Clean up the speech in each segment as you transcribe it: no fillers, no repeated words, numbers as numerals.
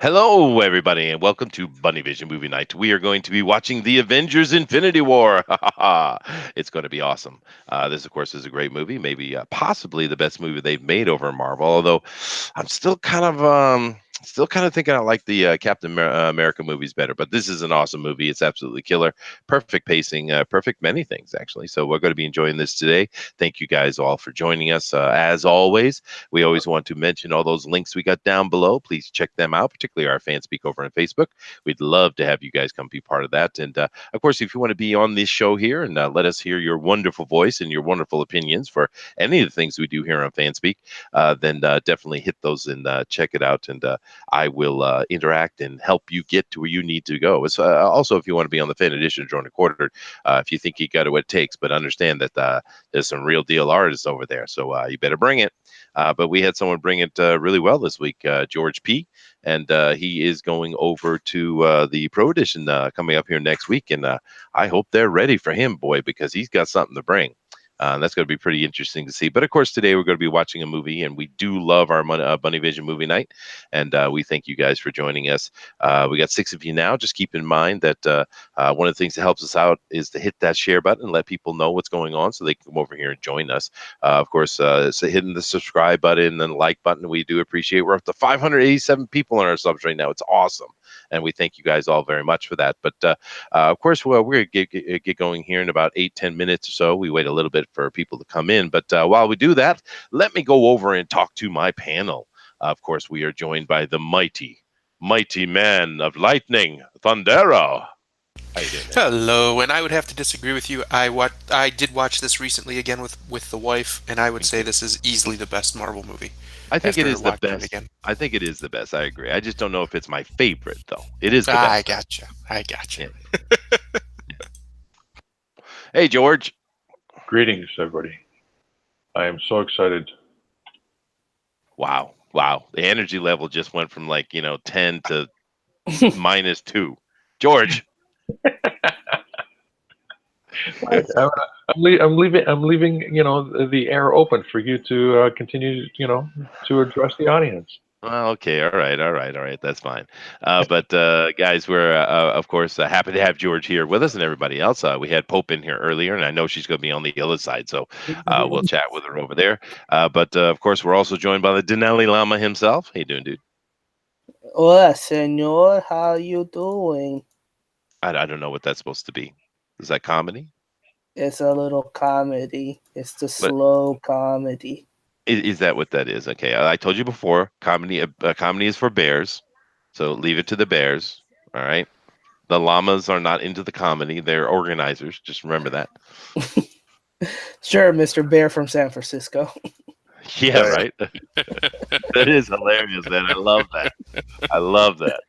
Hello, everybody, and welcome to Bunny Vision Movie Night. We are going to be watching the Avengers Infinity War. It's going to be awesome. This, of course, is a great movie, maybe possibly the best movie they've made over Marvel, although I'm still kind of thinking I like the America movies better, but this is an awesome movie. It's absolutely killer. Perfect pacing, perfect many things, actually. So we're going to be enjoying this today. Thank you guys all for joining us. As always, we always want to mention all those links we got down below. Please check them out, particularly our fan speak over on Facebook. We'd love to have you guys come be part of that. And of course, if you want to be on this show here and let us hear your wonderful voice and your wonderful opinions for any of the things we do here on Fanspeak, then definitely hit those and check it out. And I will interact and help you get to where you need to go. It's, also, if you want to be on the fan edition of Drawn and Quartered, if you think you got what it takes, but understand that there's some real deal artists over there. So you better bring it. But we had someone bring it really well this week, George P. And he is going over to the Pro Edition coming up here next week. And I hope they're ready for him, boy, because he's got something to bring. That's going to be pretty interesting to see. But of course, today we're going to be watching a movie, and we do love our Bunny Vision movie night. And we thank you guys for joining us. We got 6 of you now. Just keep in mind that one of the things that helps us out is to hit that share button and let people know what's going on so they can come over here and join us. Of course, so hitting the subscribe button and like button, we do appreciate. We're up to 587 people on our subs right now. It's awesome. And we thank you guys all very much for that. But of course, well, we're going to get going here in about 8-10 minutes or so. We wait a little bit for people to come in. But while we do that, let me go over and talk to my panel. Of course, we are joined by the mighty man of lightning, Thundero. How you doing, man? Hello, and I would have to disagree with you. I did watch this recently again with the wife, and I would say this is easily the best Marvel movie I think it after is the watching it best. again. I think it is the best. I agree. I just don't know if it's my favorite, though. It is the I best, though. gotcha. I gotcha. Yeah. Hey, George. Greetings, everybody. I am so excited. Wow. Wow. The energy level just went from 10 to -2. George. I'm leaving, the air open for you to continue, to address the audience. Well, okay, all right. That's fine. But guys, we're of course happy to have George here with us and everybody else. We had Pope in here earlier, and I know she's going to be on the other side, so we'll chat with her over there. But of course, we're also joined by the Denali Lama himself. How you doing, dude? Hola, senor. How you doing? I don't know what that's supposed to be. Is that comedy? It's a little comedy. It's the But slow comedy. is that what that is? Okay, I told you before. Comedy is for bears, so leave it to the bears. All right. The llamas are not into the comedy. They're organizers. Just remember that. Sure, Mr. Bear from San Francisco. Yeah, right. That is hilarious, man. I love that. I love that.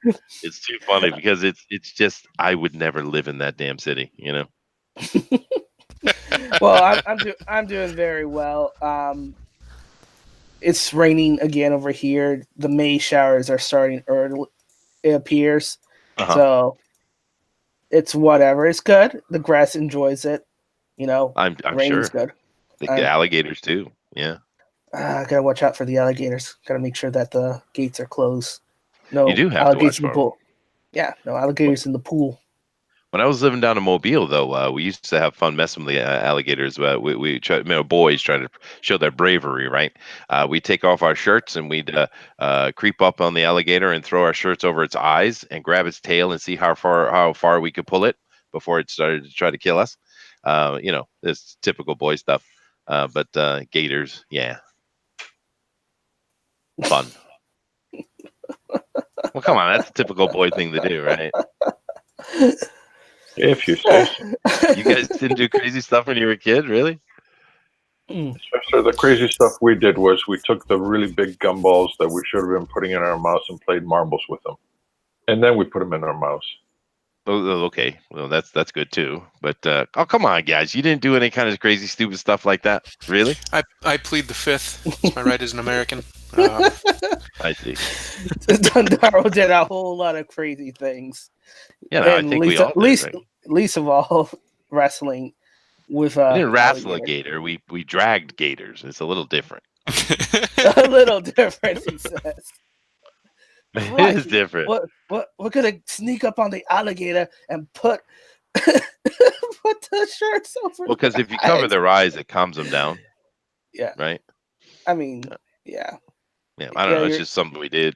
It's too funny because it's just I would never live in that damn city, you know. Well, I'm doing very well. It's raining again over here. The May showers are starting early. It appears. Uh-huh. So it's whatever. It's good. The grass enjoys it. I'm Rain's sure. good. The alligators too. Yeah. Gotta watch out for the alligators. Gotta make sure that the gates are closed. You No do have to alligators watch in the for them. pool. Yeah, no alligators in the pool. When I was living down in Mobile, though, we used to have fun messing with the alligators. We try, boys try to show their bravery, right? We take off our shirts and we'd creep up on the alligator and throw our shirts over its eyes and grab its tail and see how far we could pull it before it started to try to kill us. This typical boy stuff. But gators, yeah, fun. Well, come on, that's a typical boy thing to do, right? If you say so. You guys didn't do crazy stuff when you were a kid, really? So the crazy stuff we did was we took the really big gumballs that we should have been putting in our mouths and played marbles with them, and then we put them in our mouths. Okay. Well, that's good too. But oh, come on, guys! You didn't do any kind of crazy, stupid stuff like that, really? I plead the fifth. It's my right as an American. I see. Dundaro did a whole lot of crazy things, Yeah, no, I and think we all did, right? least of all wrestling with We didn't wrestle a alligator. gator. We dragged gators. It's a little different. A little different, he says. It is Crikey, different. what? We're gonna sneak up on the alligator and put put the shirts over Well, because their if you cover eyes. their eyes, it calms them down, Yeah, right? I mean, yeah, Yeah, I don't yeah. know. It's You're just something we did.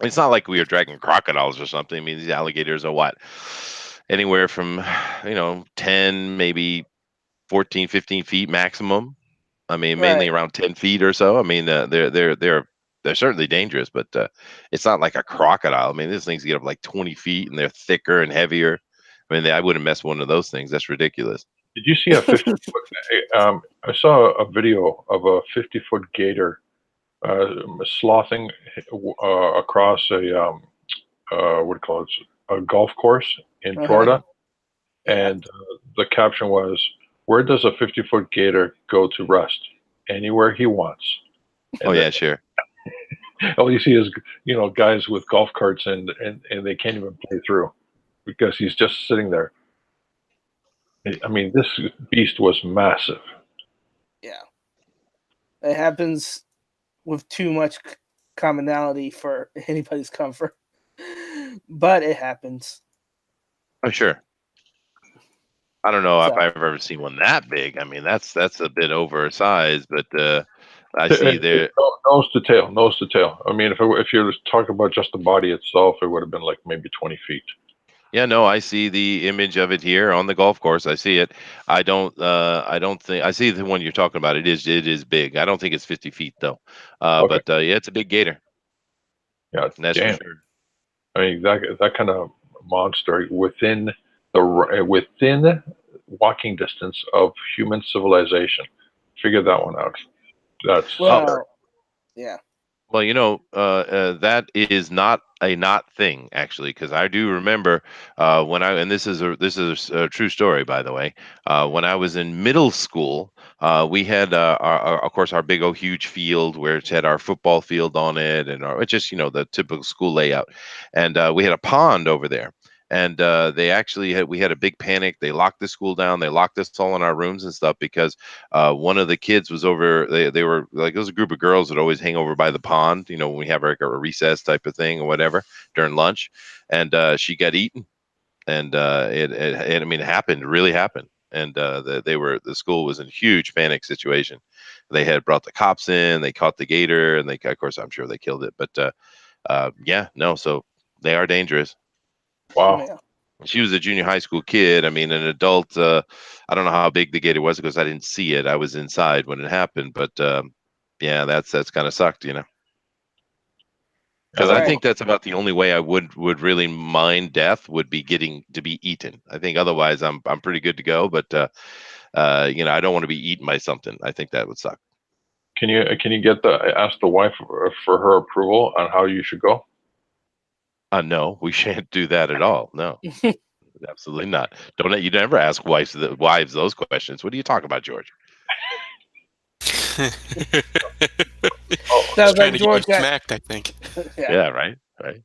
It's not like we were dragging crocodiles or something. I mean, these alligators are what? Anywhere from, 10, maybe 14, 15 feet maximum. I mean, mainly right. around 10 feet or so. I mean, they're certainly dangerous, but it's not like a crocodile. I mean, these things get up like 20 feet and they're thicker and heavier. I mean, I wouldn't mess with one of those things. That's ridiculous. Did you see a 50-foot? I saw a video of a 50-foot gator slothing across what do you call it? A golf course in Uh-huh. Florida, Yeah. and the caption was, "Where does a 50-foot gator go to rest? Anywhere he wants." Oh, And yeah, sure. all you see is guys with golf carts, and they can't even play through because he's just sitting there. I mean, this beast was massive. Yeah. It happens with too much commonality for anybody's comfort, but it happens. Oh, sure. I don't know if So I've ever seen one that big. I mean, that's a bit oversized, but I see there. Nose to tail, nose to tail. I mean, if you're talking about just the body itself, it would have been like maybe 20 feet. Yeah, no, I see the image of it here on the golf course. I see it. I don't think I see the one you're talking about. It is big. I don't think it's 50 feet though. Okay, But yeah, it's a big gator. yeah, That's for damn. sure. I mean, that kind of monster within walking distance of human civilization. Figure that one out. That's Oh, scary. well, yeah. well, that is not a not thing actually, because I do remember when I and this is a true story, by the way. When I was in middle school, we had of course our big old huge field where it had our football field on it, and it's just the typical school layout, and we had a pond over there. And they actually we had a big panic. They locked the school down. They locked us all in our rooms and stuff because one of the kids was over. They were like, there was a group of girls that always hang over by the pond, when we have like a recess type of thing or whatever during lunch, and she got eaten, and I mean, it happened, it really happened, and the school was in a huge panic situation. They had brought the cops in, they caught the gator, and of course, I'm sure they killed it, but yeah, no, so they are dangerous. Wow. Yeah. She was a junior high school kid. I mean, an adult. I don't know how big the gator was because I didn't see it. I was inside when it happened, but yeah, that's kind of sucked. Yeah, Because I that's Right. think that's about the only way I would really mind death would be getting to be eaten. I think otherwise I'm pretty good to go. But I don't want to be eaten by something. I think that would suck. can you ask the wife for her approval on how you should go? No, we shan't do that at all. No, absolutely not. Don't you never ask wives those questions. What are you talking about, George? Oh, He's Sounds trying like to get you George got. smacked, I think. Yeah. Yeah, right, right.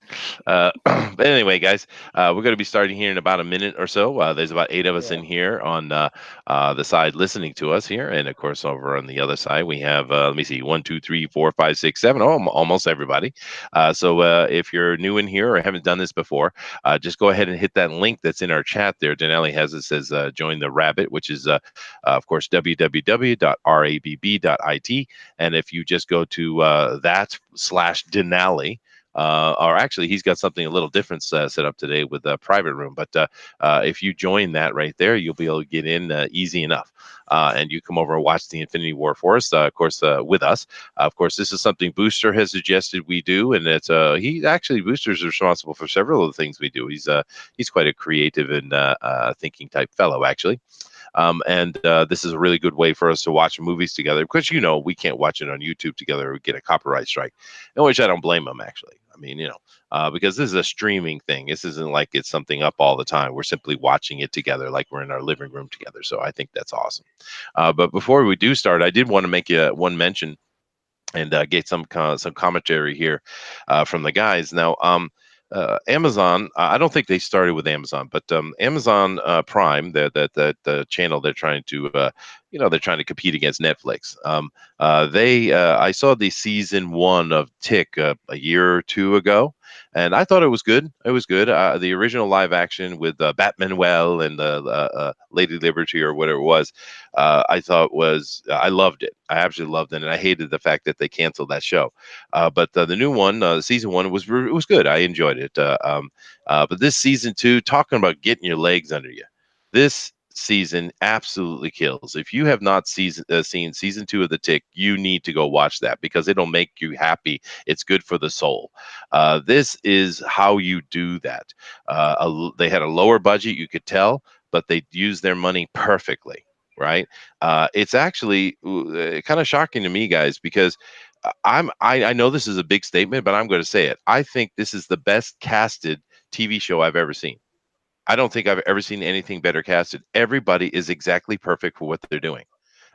But anyway, guys, we're going to be starting here in about a minute or so. There's about 8 of us Yeah. in here on the side listening to us here, and of course, over on the other side, we have let me see, 1, 2, 3, 4, 5, 6, 7. Oh, almost everybody. So if you're new in here or haven't done this before, just go ahead and hit that link that's in our chat there. Denali has it, says join the rabbit, which is of course www.rabb.it. And if you just go to that/Denali, or actually, he's got something a little different set up today with a private room. But if you join that right there, you'll be able to get in easy enough. And you come over and watch the Infinity War for us, of course, with us. Of course, this is something Booster has suggested we do, and it's Booster's responsible for several of the things we do. He's quite a creative and thinking type fellow, actually. And this is a really good way for us to watch movies together because we can't watch it on YouTube together or get a copyright strike, in which I don't blame them, actually. I mean, because this is a streaming thing. This isn't like it's something up all the time. We're simply watching it together like we're in our living room together. So I think that's awesome. But before we do start, I did want to make one mention and get some commentary here from the guys. Now, Amazon, I don't think they started with Amazon, but Amazon Prime, that the channel they're trying to they're trying to compete against Netflix. I saw the season 1 of Tick a year or two ago, and I thought it was good. It was good. The original live action with Batmanuel and Lady Liberty or whatever it was, I loved it. I absolutely loved it, and I hated the fact that they canceled that show. But the new one, season 1, it was good. I enjoyed it. But this season 2, talking about getting your legs under you, this season absolutely kills. If you have not seen season 2 of The Tick, you need to go watch that because it'll make you happy. It's good for the soul. This is how you do that. They had a lower budget, you could tell, but they used their money perfectly. Right? It's actually kind of shocking to me, guys, because I know this is a big statement, but I'm going to say it. I think this is the best casted TV show I've ever seen. I don't think I've ever seen anything better casted. Everybody is exactly perfect for what they're doing.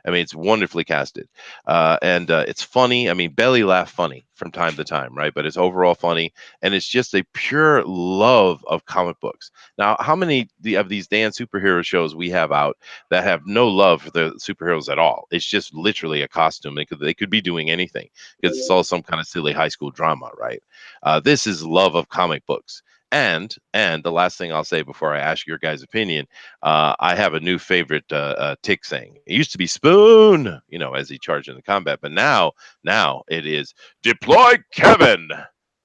I mean, it's wonderfully casted, and it's funny. I mean, belly laugh funny from time to time, right? But it's overall funny, and it's just a pure love of comic books. Now, how many of these damn superhero shows we have out that have no love for the superheroes at all? It's just literally a costume. They could be doing anything because it's all some kind of silly high school drama, right? This is love of comic books. And the last thing I'll say before I ask your guys' opinion, I have a new favorite Tick saying. It used to be spoon, as he charged in the combat, but now it is deploy Kevin.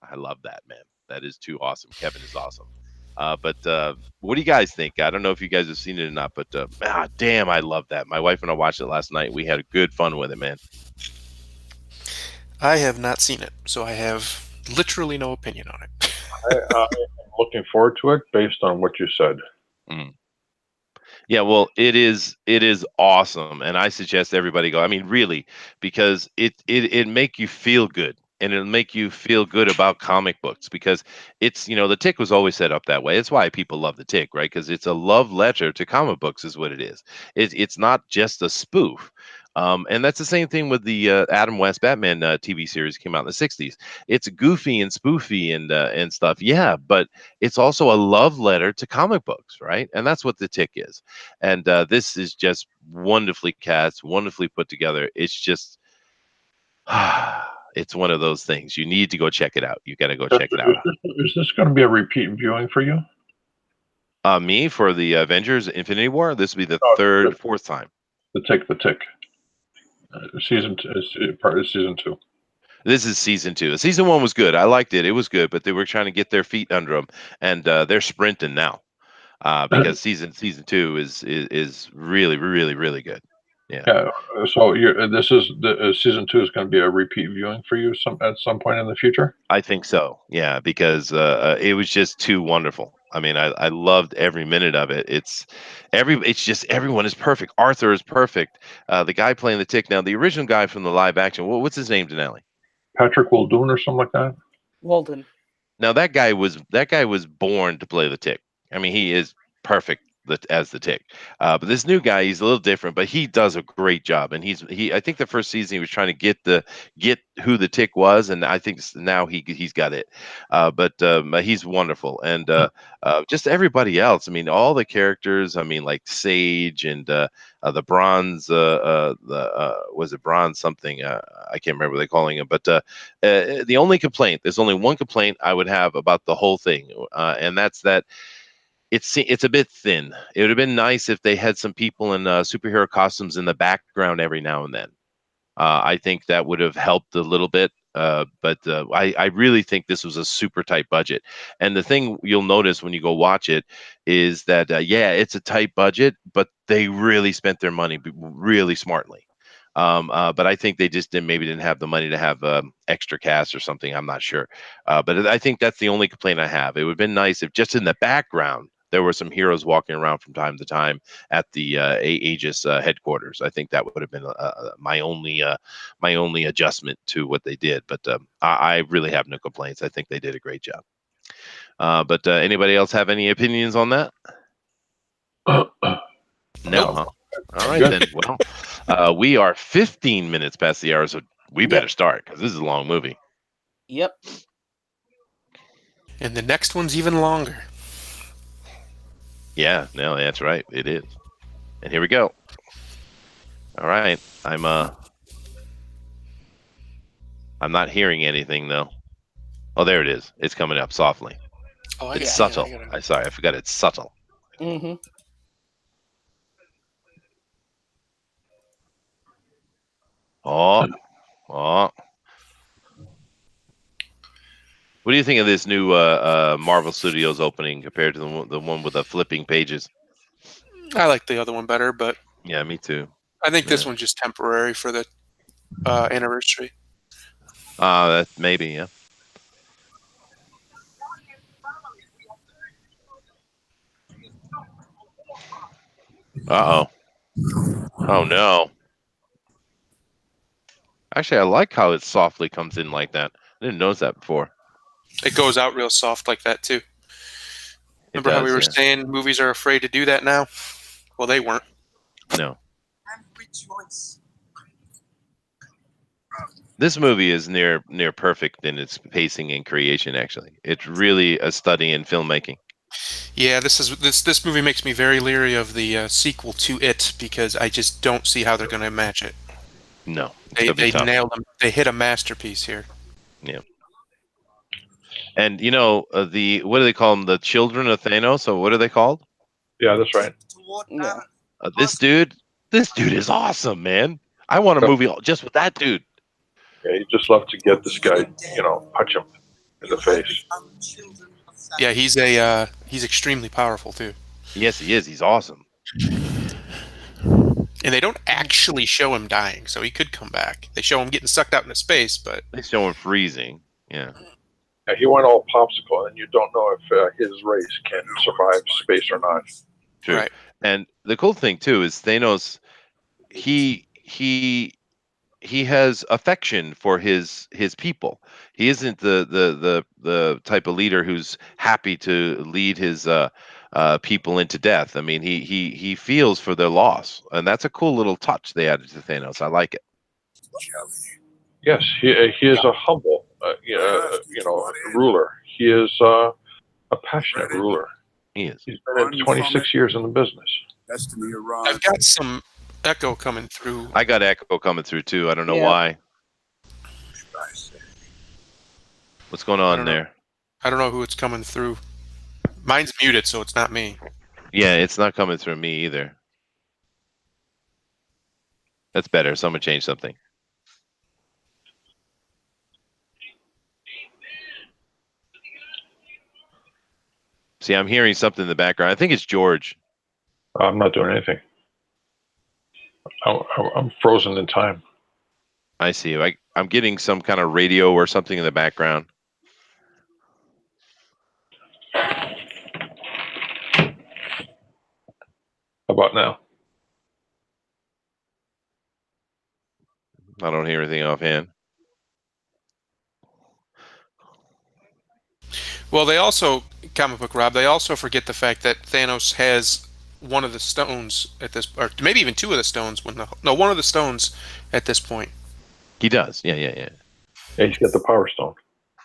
I love that, man. That is too awesome. Kevin is awesome. But what do you guys think? I don't know if you guys have seen it or not, but damn, I love that. My wife and I watched it last night. We had good fun with it, man. I have not seen it, so I have literally no opinion on it. I'm looking forward to it based on what you said. Mm. Yeah, well, it is awesome, and I suggest everybody go. I mean, really, because it make you feel good, and it'll make you feel good about comic books because the Tick was always set up that way. It's why people love the Tick, right? Because it's a love letter to comic books, is what it is. It's not just a spoof. And that's the same thing with the Adam West Batman TV series came out in the '60s. It's goofy and spoofy and stuff, yeah, but it's also a love letter to comic books, right? And that's what the Tick is. And this is just wonderfully cast, wonderfully put together. It's just, it's one of those things. You need to go check it out. You got to go check it out. Is this going to be a repeat viewing for you? Me for the Avengers Infinity War, this will be the fourth time. The Tick. Season two, part of season 2. This is season 2. Season 1 was good. I liked it. It was good, but they were trying to get their feet under them, and they're sprinting now because season 2 is really, really, really good. Yeah. So this is the season 2 is going to be a repeat viewing for you at some point in the future. I think so. Yeah, because it was just too wonderful. I mean, I loved every minute of it. It's just everyone is perfect. Arthur is perfect. The guy playing the Tick now, the original guy from the live action. What's his name, Denali? Patrick Muldoon or something like that. Walden. Now that guy was born to play the Tick. I mean, he is perfect as the Tick. But this new guy, he's a little different, but he does a great job. And I think the first season he was trying to get who the Tick was, and I think now he's got it. But he's wonderful, and just everybody else. I mean, all the characters. I mean, like Sage and the Bronze. Was it Bronze something? I can't remember what they're calling him. But the only complaint, there's only one complaint I would have about the whole thing, and that's that. It's a bit thin. It would have been nice if they had some people in superhero costumes in the background every now and then. I think that would have helped a little bit. But I really think this was a super tight budget. And the thing you'll notice when you go watch it is that, yeah, it's a tight budget, but they really spent their money really smartly. But I think they just didn't have the money to have extra cast or something. I'm not sure. But I think that's the only complaint I have. It would have been nice if just in the background there were some heroes walking around from time to time at the Aegis headquarters. I think that would have been my only adjustment to what they did. But I really have no complaints. I think they did a great job. But anybody else have any opinions on that? No, huh? All right, then. Well, we are 15 minutes past the hour, so we better start because this is a long movie. Yep. And the next one's even longer. Yeah, no, that's right. It is. And here we go. All right. I'm not hearing anything though. Oh, there it is. It's coming up softly. Oh, It's hang on, I subtle. gotta. I sorry, I forgot it's subtle. Mm-hmm. Oh, oh. What do you think of this new Marvel Studios opening compared to the one with the flipping pages? I like the other one better, but Yeah, me too. I think this Yeah. one's just temporary for the anniversary. That maybe, yeah. Uh-oh. Oh no. Actually, I like how it softly comes in like that. I didn't notice that before. It goes out real soft like that too. It Remember how we does, were yeah. saying movies are afraid to do that now? Well, they weren't. No. This movie is near perfect in its pacing and creation. Actually, it's really a study in filmmaking. Yeah, this movie makes me very leery of the sequel to It because I just don't see how they're going to match it. No, it's They gonna be they tough. nailed them. They hit a masterpiece here. Yeah, and the what do they call them? The children of Thanos. So what are they called? Yeah, that's right. Yeah. This dude. This dude is awesome, man. I want a Yep. movie just with that dude. Yeah, you just love to get this guy, punch him in the face. Yeah, he's extremely powerful too. Yes, he is. He's awesome. And they don't actually show him dying, so he could come back. They show him getting sucked out into space, but They show him freezing. Yeah, Yeah, he went all popsicle, and you don't know if his race can survive space or not. true. right. And the cool thing too is Thanos. He has affection for his people. He isn't the type of leader who's happy to lead his people into death. I mean, he feels for their loss, and that's a cool little touch they added to Thanos. I like it. Yes, he is a humble, ruler. He is a passionate ruler. He is. He's been in 26 years in the business. I've got some echo coming through. I got echo coming through too. I don't know Yeah. why. What's going I on don't know. there? I don't know who it's coming through. Mine's muted, so it's not me. Yeah, it's not coming through me either. That's better. Someone change something. See, I'm hearing something in the background. I think it's George. I'm not doing anything. I'm frozen in time. I see. I'm getting some kind of radio or something in the background. How about now? I don't hear anything offhand. Well, they also, comic book Rob, they also forget the fact that Thanos has one of the stones at this, or maybe even two of the stones. One of the stones at this point. He does. Yeah. Yeah, he's got the Power Stone.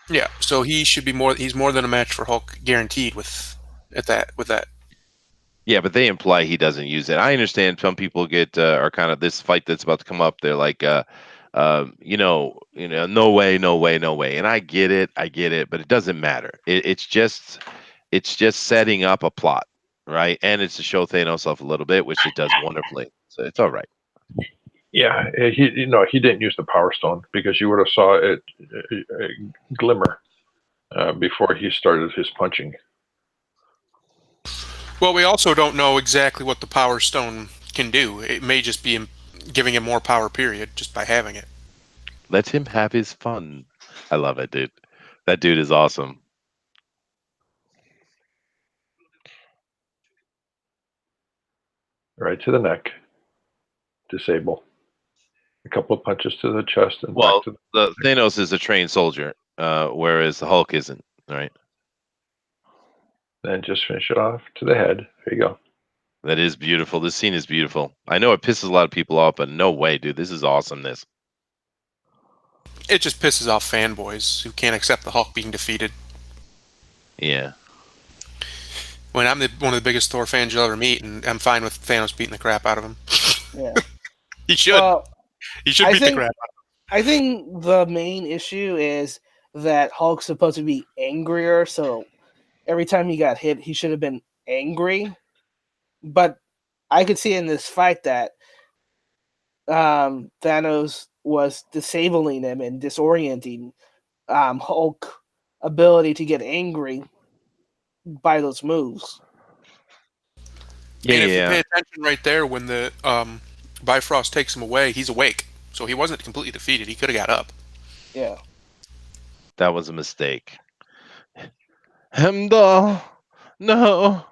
Yeah, so he should be more. He's more than a match for Hulk, guaranteed. With that. Yeah, but they imply he doesn't use it. I understand some people are kind of this fight that's about to come up. They're like, no way, no way, no way. And I get it, but it doesn't matter. It's just setting up a plot, right? And it's to show Thanos off a little bit, which it does wonderfully. So it's all right. Yeah, he didn't use the Power Stone because you would have saw it glimmer before he started his punching. Well, we also don't know exactly what the Power Stone can do. It may just be giving him more power. Period, just by having it. Let him have his fun. I love it, dude. That dude is awesome. Right to the neck. Disable. A couple of punches to the chest and Well, back to the Thanos is a trained soldier, whereas the Hulk isn't. Right? then just finish it off to the head. There you go. That is beautiful. This scene is beautiful. I know it pisses a lot of people off, but no way, dude. This is awesomeness. It just pisses off fanboys who can't accept the Hulk being defeated. Yeah. When I'm one of the biggest Thor fans you'll ever meet, and I'm fine with Thanos beating the crap out of him. Yeah. He should. Well, He should I beat the think crap I think the main issue is that Hulk's supposed to be angrier, so every time he got hit, he should have been angry. But I could see in this fight that Thanos was disabling him and disorienting Hulk ability to get angry by those moves. Yeah, And if you yeah, pay attention right there, when the Bifrost takes him away, he's awake. So he wasn't completely defeated. He could have got up. Yeah. that was a mistake. Hemdall, no,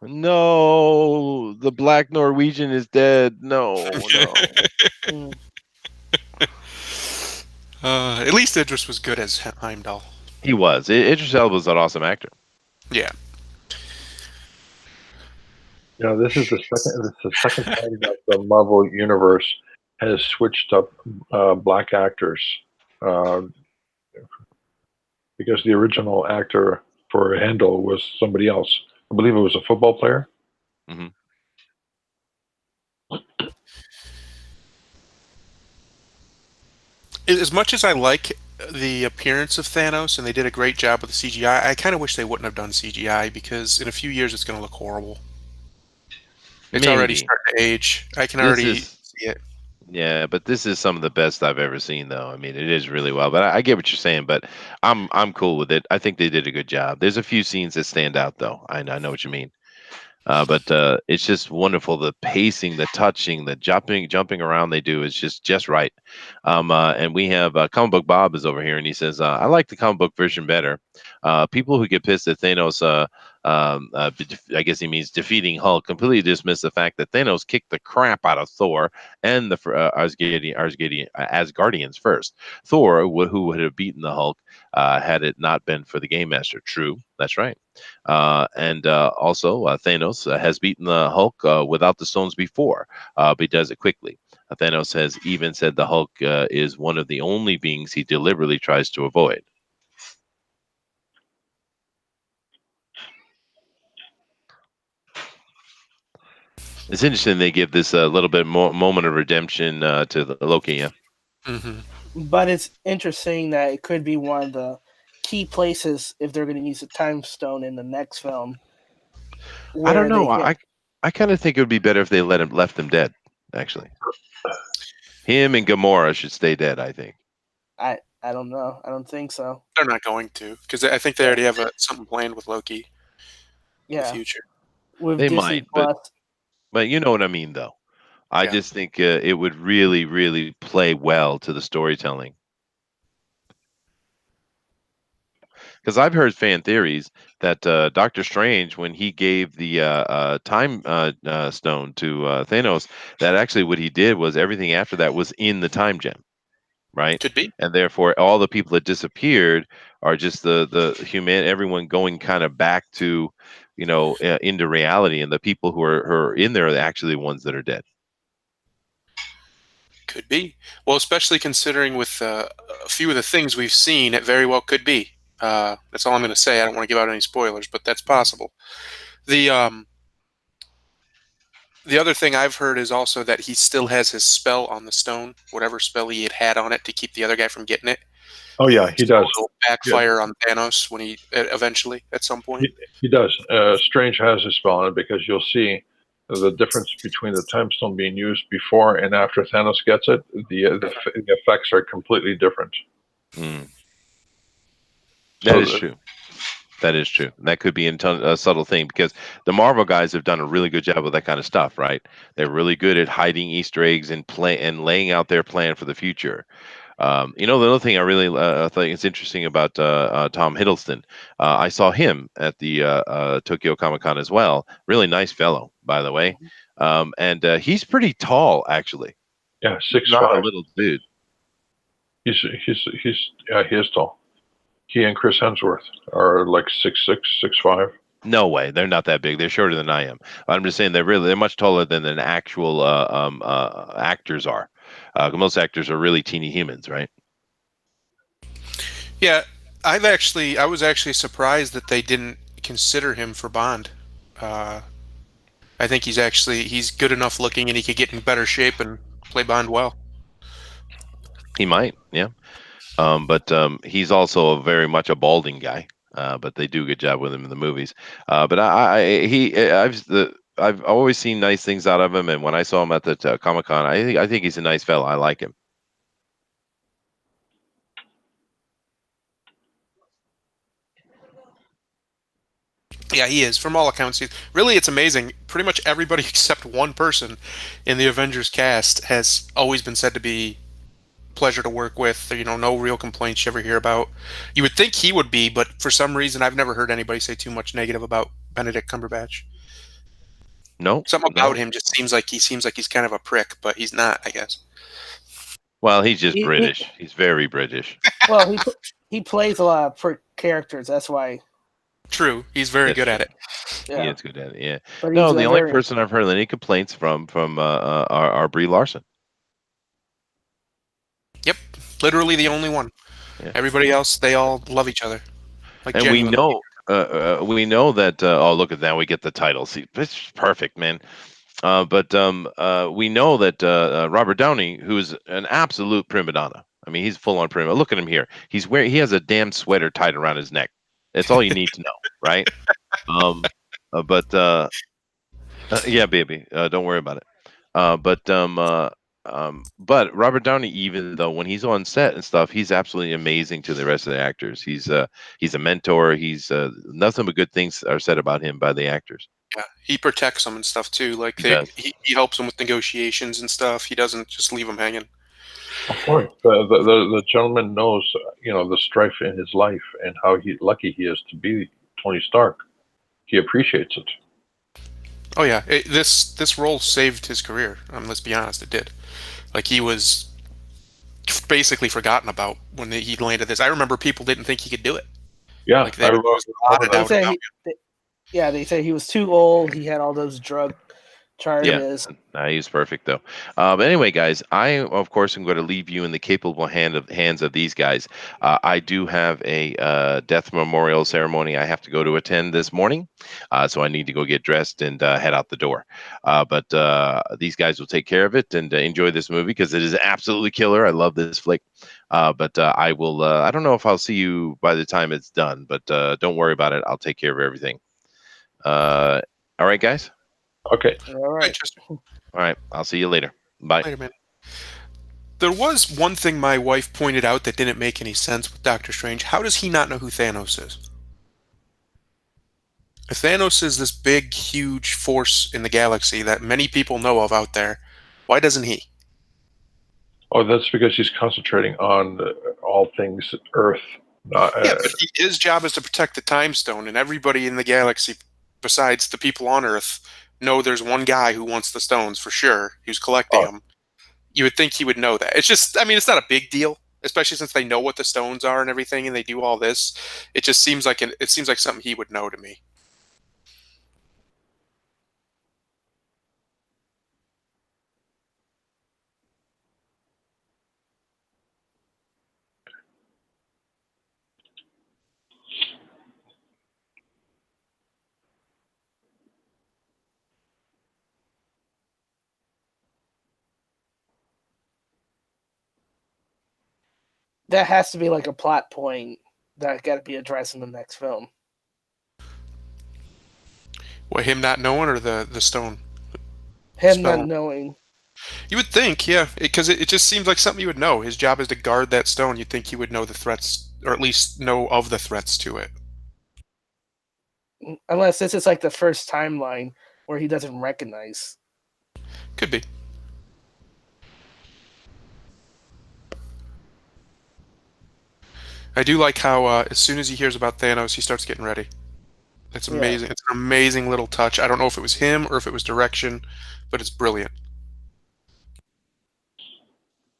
no, the Black Norwegian is dead. No, no. Mm. At least Idris was good as Heimdall. He was. Idris Elba was an awesome actor. Yeah. This is the second time that the Marvel universe has switched up black actors, uh, because the original actor for Handel was somebody else. I believe it was a football player. Hmm. As much as I like the appearance of Thanos, and they did a great job with the CGI, I kind of wish they wouldn't have done CGI because in a few years it's going to look horrible. It's already Maybe starting to age. I can this already is. see it. Yeah, but this is some of the best I've ever seen, though. I mean, it is really well. But I get what you're saying. But I'm cool with it. I think they did a good job. There's a few scenes that stand out, though. I know what you mean. But it's just wonderful. The pacing, the touching, the jumping around they do is just right. And we have comic book Bob is over here, and he says, "I like the comic book version better. People who get pissed at Thanos, I guess he means defeating Hulk, completely dismiss the fact that Thanos kicked the crap out of Thor and the Asgardians first. Thor, who would have beaten the Hulk had it not been for the Game Master. True, that's right." And also, Thanos has beaten the Hulk without the stones before, but he does it quickly. Thanos has even said the Hulk is one of the only beings he deliberately tries to avoid. It's interesting they give this a little bit more moment of redemption to the Loki. Yeah. Hmm. But it's interesting that it could be one of the key places if they're going to use the time stone in the next film I don't where know. they get I kind of think it would be better if they left him dead. Actually, him and Gamora should stay dead. I think. I don't know. I don't think so. They're not going to because I think they already have something planned with Loki in the Yeah. future. With They Disney might, Plus. but you know what I mean, though. I Yeah. just think it would really, really play well to the storytelling. Because I've heard fan theories that Doctor Strange, when he gave the time stone to Thanos, that actually what he did was everything after that was in the time gem, right? Could be. And therefore, all the people that disappeared are just the human, everyone going kind of back to, into reality, and the people who are in there are actually the ones that are dead. Could be. Well, especially considering with a few of the things we've seen, it very well could be. That's all I'm going to say. I don't want to give out any spoilers, but that's possible. The um, the other thing I've heard is also that he still has his spell on the stone, whatever spell he had on it to keep the other guy from getting it. Oh yeah, he So does. it'll Yeah, backfire on Thanos when he eventually at some point. he does. Strange has a spell on it because you'll see the difference between the time stone being used before and after Thanos gets it. The effects are completely different. Mm, So that is true. That is true. That could be a subtle thing because the Marvel guys have done a really good job with that kind of stuff, right? They're really good at hiding Easter eggs and laying out their plan for the future. The other thing I really think is interesting about Tom Hiddleston, I saw him at the Tokyo Comic Con as well. Really nice fellow, by the way. And he's pretty tall, actually. yeah, He's six not a five. little dude. He is tall. He and Chris Hemsworth are like 6'6", 6'5". No way, they're not that big. They're shorter than I am. I'm just saying they're much taller than an actual actors are. Most actors are really teeny humans, right? Yeah, I was actually surprised that they didn't consider him for Bond. Uh, I think he's good enough looking, and he could get in better shape and play Bond well. He might, yeah. But he's also a very much a balding guy. But they do a good job with him in the movies. But I've always seen nice things out of him, and when I saw him at the Comic-Con, I think he's a nice fella. I like him. Yeah, he is. From all accounts, really, it's amazing. Pretty much everybody except one person in the Avengers cast has always been said to be pleasure to work with. No real complaints you ever hear about. You would think he would be, but for some reason, I've never heard anybody say too much negative about Benedict Cumberbatch. No, Something no. about him just seems like he's kind of a prick, but he's not, I guess. Well, he's just He- British. He's very British. Well, he plays a lot of prick characters. That's why. True, he's very That's good true. at it. He Yeah, is good at it. Yeah. but No, he's the a only very. person I've heard any complaints from our Brie Larson. Yep, literally the only one. Yeah. Everybody else, they all love each other. Like And we genuinely. know that. Oh, look at that! We get the title. See, this is perfect, man. But we know that Robert Downey, who's an absolute prima donna. I mean, he's full on prima. Look at him here. He has a damn sweater tied around his neck. That's all you need to know, right? Um, yeah, baby, don't worry about it. But Robert Downey, even though when he's on set and stuff, he's absolutely amazing to the rest of the actors. He's a mentor. He's nothing but good things are said about him by the actors. Yeah, he protects them and stuff too. Like He does. he helps them with negotiations and stuff. He doesn't just leave them hanging. Of course, the gentleman knows, the strife in his life and how lucky he is to be Tony Stark. He appreciates it. Oh yeah, this role saved his career. Let's be honest, it did. Like he was basically forgotten about when he landed this. I remember people didn't think he could do it. Yeah, Like there was a lot of They doubt say about they say he was too old. He had all those drug charges. He's perfect though. But anyway, guys, I of course am going to leave you in the capable hands of these guys. I do have a death memorial ceremony I have to go to attend this morning, so I need to go get dressed and head out the door. But these guys will take care of it and enjoy this movie because it is absolutely killer. I love this flick. But I will. I don't know if I'll see you by the time it's done, but don't worry about it. I'll take care of everything. All right, guys. Okay. All right. All right. I'll see you later. Bye. Wait a minute. There was one thing my wife pointed out that didn't make any sense with Doctor Strange. How does he not know who Thanos is? If Thanos is this big, huge force in the galaxy that many people know of out there, why doesn't he? Oh, that's because he's concentrating on all things Earth. Yeah, but his job is to protect the Time Stone, and everybody in the galaxy, besides the people on Earth, know there's one guy who wants the stones for sure, who's collecting them. You would think he would know that. It's just, I mean, it's not a big deal, especially since they know what the stones are and everything, and they do all this. It just seems like it seems like something he would know to me. That has to be like a plot point that got to be addressed in the next film. What, him not knowing or the stone? Him Spell. not knowing. You would think, yeah, because it just seems like something you would know. His job is to guard that stone. You'd think he would know the threats, or at least know of the threats to it. Unless this is like the first timeline where he doesn't recognize. Could be. I do like how as soon as he hears about Thanos, he starts getting ready. It's amazing. It's an amazing little touch. I don't know if it was him or if it was direction, but it's brilliant.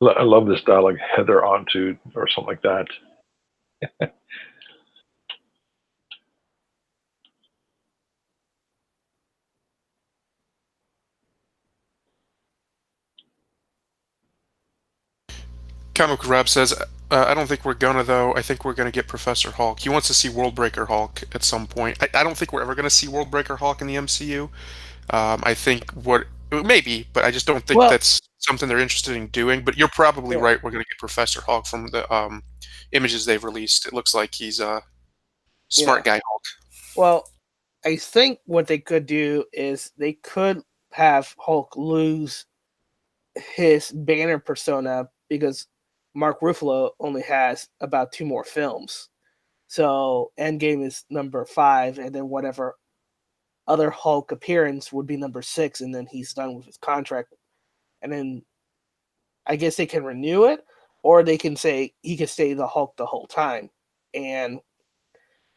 I love this dialogue, Heather onto, or something like that. Comic Rob says, I don't think we're gonna, though. I think we're gonna get Professor Hulk. He wants to see Worldbreaker Hulk at some point. I don't think we're ever gonna see Worldbreaker Hulk in the MCU. I think what maybe, but I just don't think Well, that's something they're interested in doing. But you're probably yeah, right. We're going to get Professor Hulk from the images they've released. It looks like he's a yeah. smart guy Hulk. Well, I think what they could do is they could have Hulk lose his Banner persona because Mark Ruffalo only has about 2 more films. So Endgame is number 5, and then whatever other Hulk appearance would be number 6, and then he's done with his contract. And then I guess they can renew it, or they can say he can stay the Hulk the whole time, and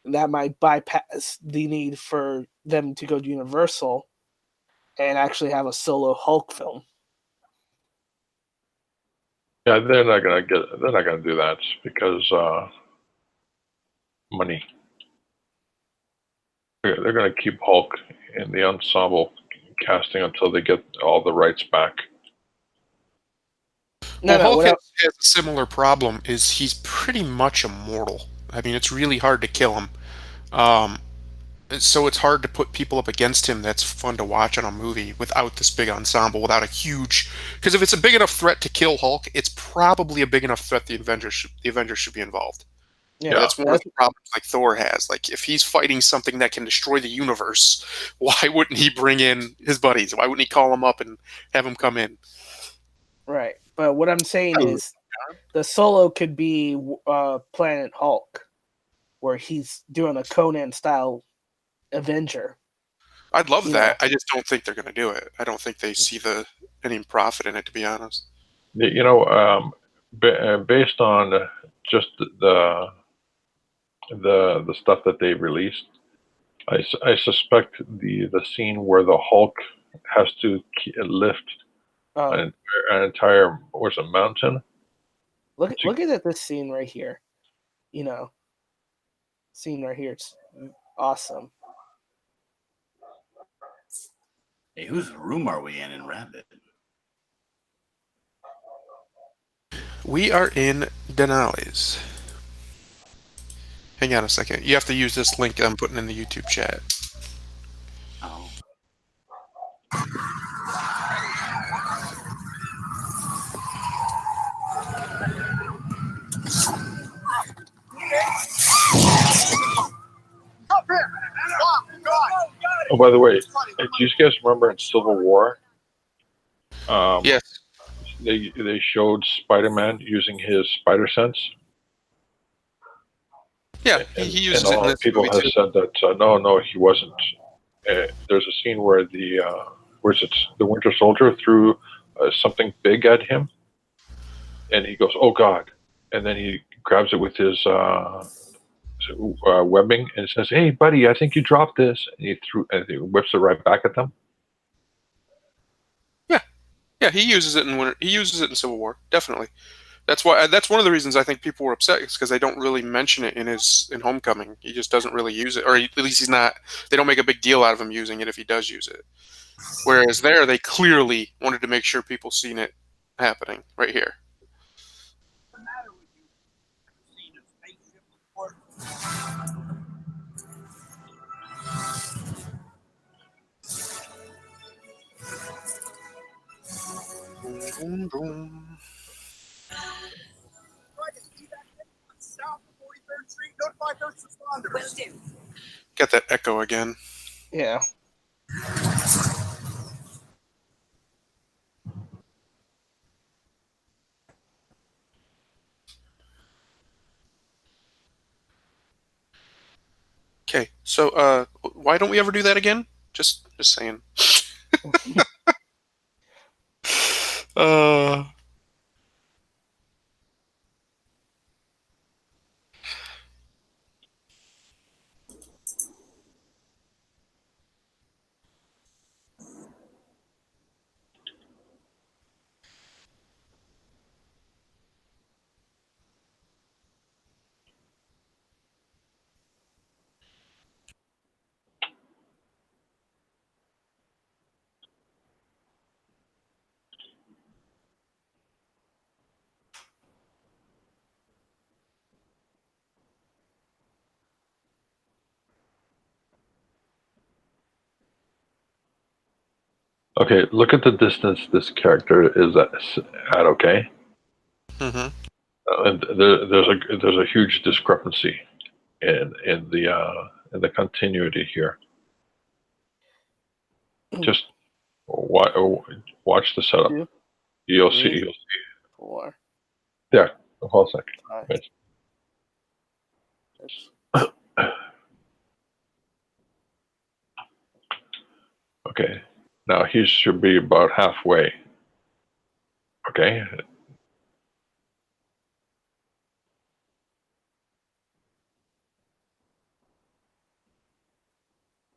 that might bypass the need for them to go to Universal and actually have a solo Hulk film. Yeah, they're not gonna get. They're not gonna do that because money. They're gonna keep Hulk in the ensemble casting until they get all the rights back. No, Well, no, Hulk what has a similar problem. Is he's pretty much immortal. I mean, it's really hard to kill him. Um, so it's hard to put people up against him that's fun to watch on a movie without this big ensemble, without a huge. Because if it's a big enough threat to kill Hulk, it's probably a big enough threat the Avengers should be involved. yeah, Yeah, That's one of that's the problems like Thor has. Like if he's fighting something that can destroy the universe, why wouldn't he bring in his buddies? Why wouldn't he call them up and have them come in? right. But what I'm saying is the solo could be Planet Hulk, where he's doing a Conan style Avenger. I'd love You that. know, I just don't think they're going to do it. I don't think they see any profit in it, to be honest. you know, based on just the stuff that they released, I suspect the scene where the Hulk has to lift um, an entire what's a mountain. To, look at this scene right here. You know, scene right here. It's awesome. Hey, whose room are we in Rabbit? We are in Denali's. Hang on a second. You have to use this link I'm putting in the YouTube chat. Oh. oh, by the way, do you guys remember in Civil War? Um, Yes. they showed Spider-Man using his spider sense, Yeah, he and uses a it in lot of this people movie have too. said that no, he wasn't. There's a scene where the Winter Soldier threw something big at him, and he goes, "Oh God!" And then he grabs it with his webbing and says, "Hey, buddy, I think you dropped this." And he whips it right back at them. Yeah, yeah, he uses it in Civil War, definitely. That's one of the reasons I think people were upset is because they don't really mention it in Homecoming. He just doesn't really use it, or at least he's not. They don't make a big deal out of him using it if he does use it. Whereas there, they clearly wanted to make sure people seen it happening right here. Boom, boom. Got that echo again. Yeah. Okay, so why don't we ever do that again? Just saying. uh, Okay, look at the distance this character is at. Okay, Hmm. and there's a huge discrepancy in the continuity here. Just watch the setup. 2, You'll 3, see. 4, There. Hold on a 5, second. 6. Okay. Now he should be about halfway. Okay.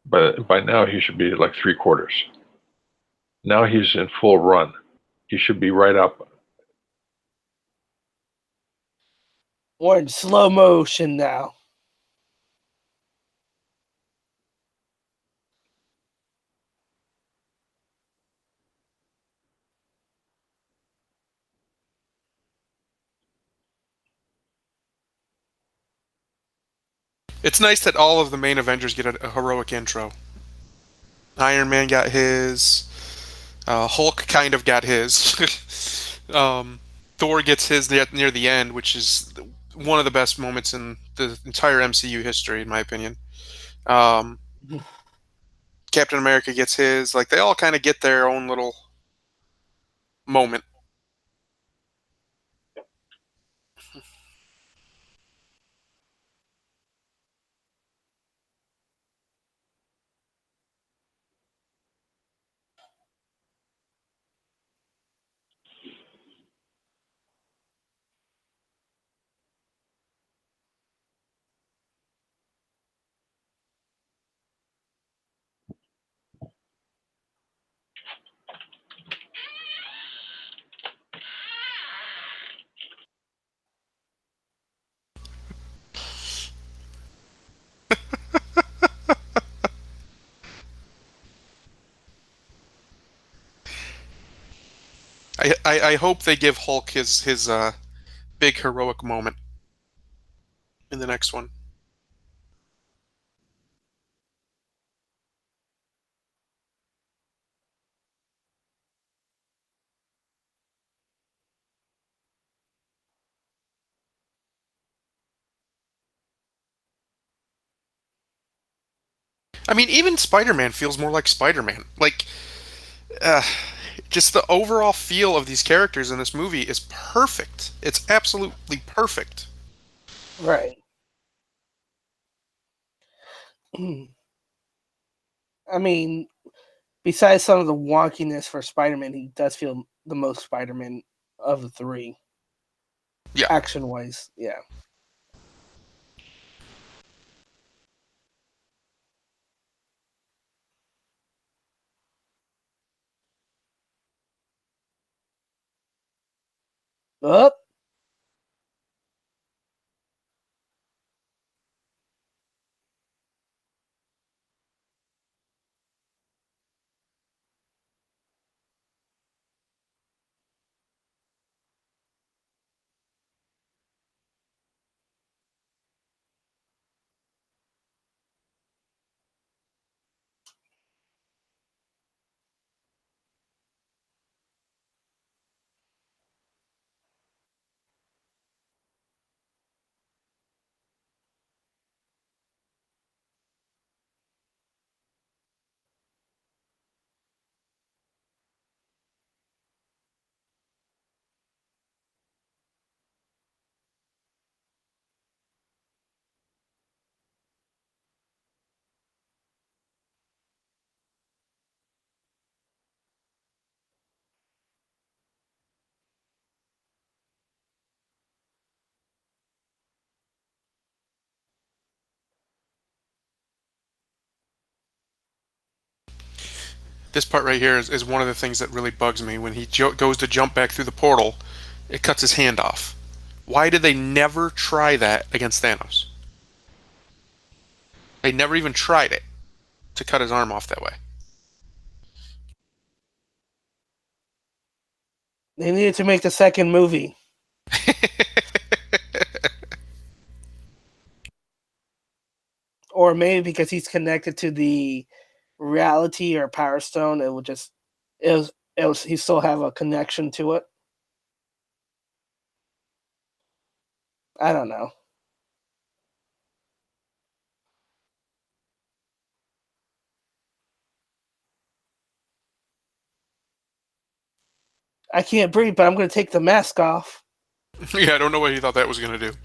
But by now he should be like 3/4. Now he's in full run. He should be right up. We're in slow motion now. It's nice that all of the main Avengers get a heroic intro. Iron Man got his. Hulk kind of got his. Thor gets his near the end, which is one of the best moments in the entire MCU history, in my opinion. Um, Captain America gets his. Like, they all kind of get their own little moment. I hope they give Hulk his big heroic moment in the next one. I mean, even Spider-Man feels more like Spider-Man. Like, uh, just the overall feel of these characters in this movie is perfect. It's absolutely perfect. Right. I mean, besides some of the wonkiness for Spider-Man, he does feel the most Spider-Man of the three. Yeah. Action-wise, yeah. Up. This part right here is one of the things that really bugs me. When he goes to jump back through the portal, it cuts his hand off. Why did they never try that against Thanos? They never even tried it to cut his arm off that way. They needed to make the second movie. Or maybe because he's connected to the reality or power stone, it will just it was he still have a connection to it. I don't know. I can't breathe, but I'm going to take the mask off. Yeah, I don't know what he thought that was going to do.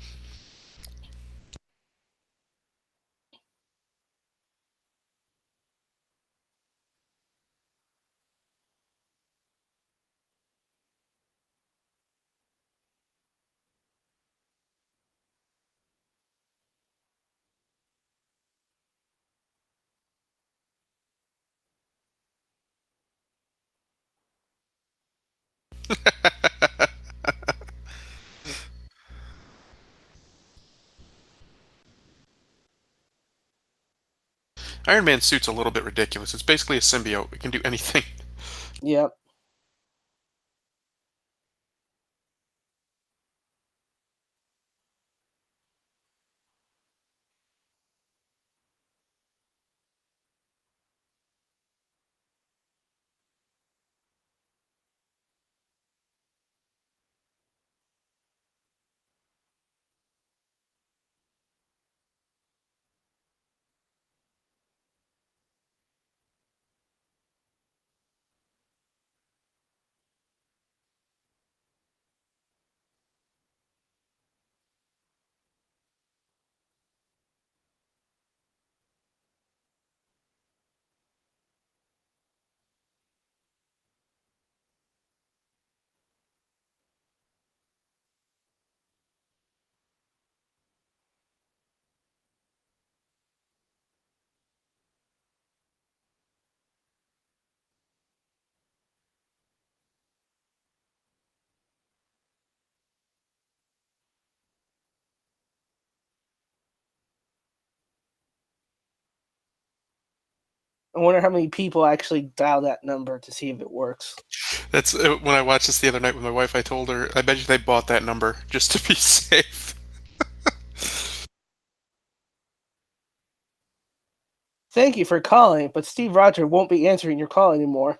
Iron Man's suit's a little bit ridiculous. It's basically a symbiote. It can do anything. Yep. I wonder how many people actually dial that number to see if it works. That's when I watched this the other night with my wife. I told her, I bet you they bought that number just to be safe. Thank you for calling, but Steve Rogers won't be answering your call anymore.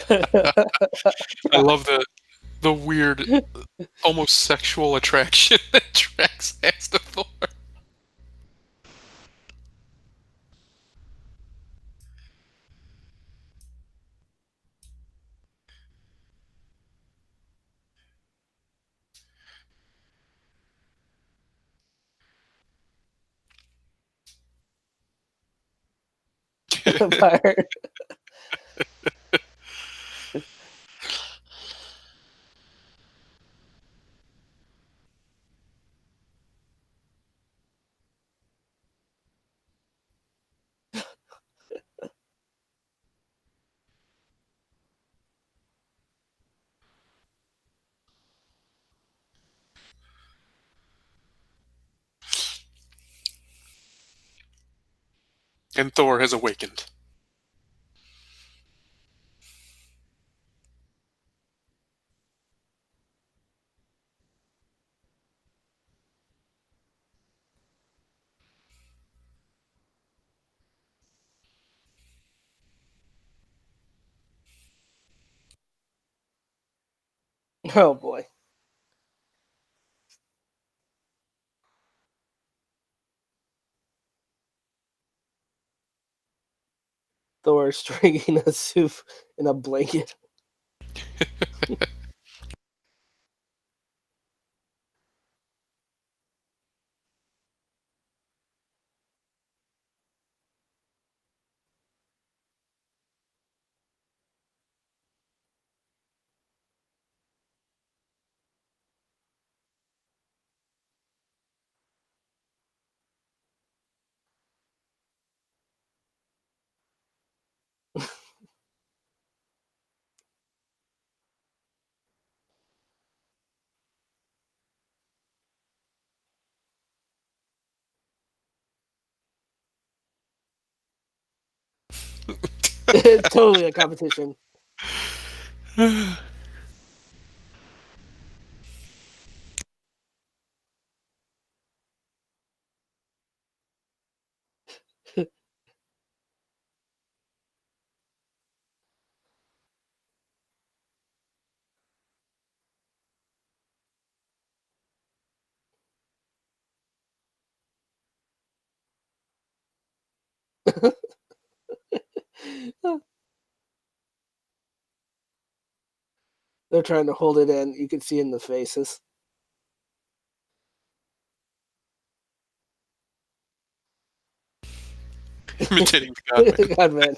I love the weird, almost sexual attraction that Drax has to Thor. Fire. And Thor has awakened. Oh boy. Thor stringing a soup in a blanket. Totally a competition. They're trying to hold it in. You can see in the faces. Imitating the Godman. God man.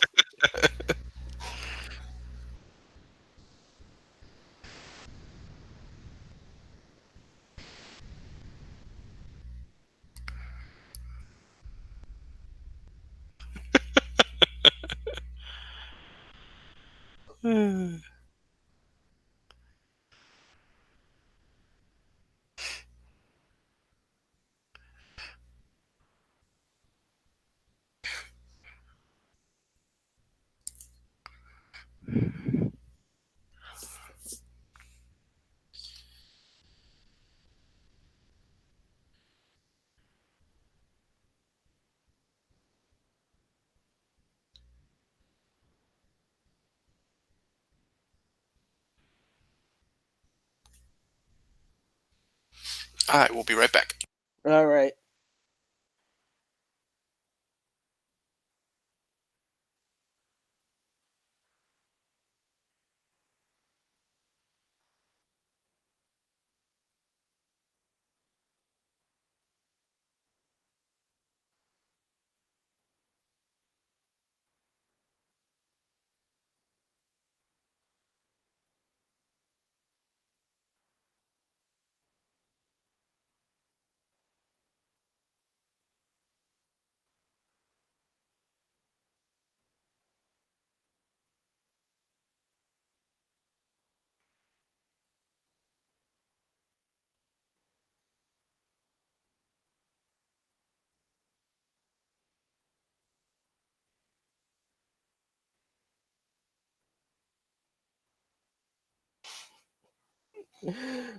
All right, we'll be right back. All right.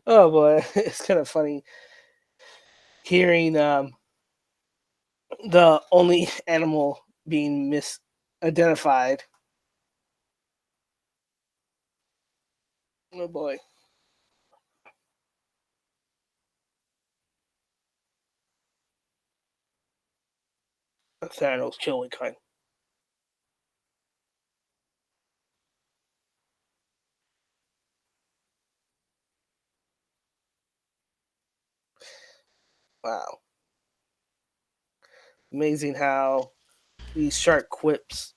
Oh boy, it's kind of funny hearing the only animal being misidentified. Oh boy. Thanos killing kind. Wow. Amazing how these sharp quips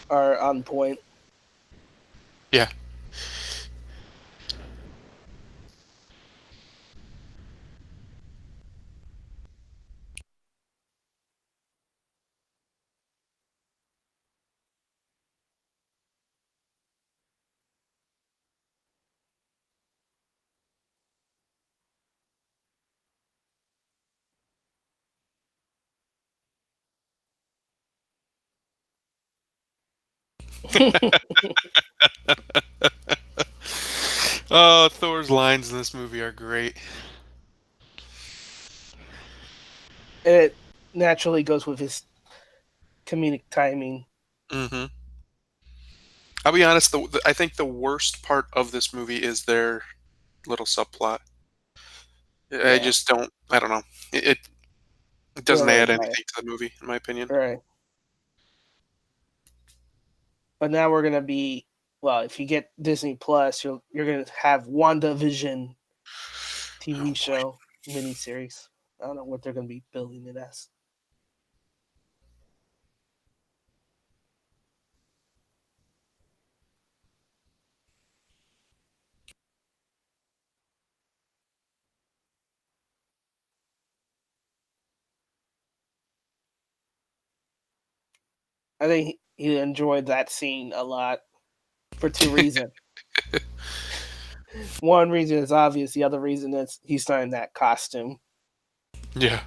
are on point. Yeah. Oh, Thor's lines in this movie are great. It naturally goes with his comedic timing. Mm-hmm. I'll be honest. I think the worst part of this movie is their little subplot. I Yeah, just don't. I don't know. It they don't doesn't really add matter. anything to the movie, in my opinion. Right. But now we're gonna be well. If you get Disney Plus, you're gonna have WandaVision Oh TV boy. show miniseries. I don't know what they're gonna be building it as. I think he enjoyed that scene a lot for two reasons. One reason is obvious. The other reason is he's not in that costume. Yeah.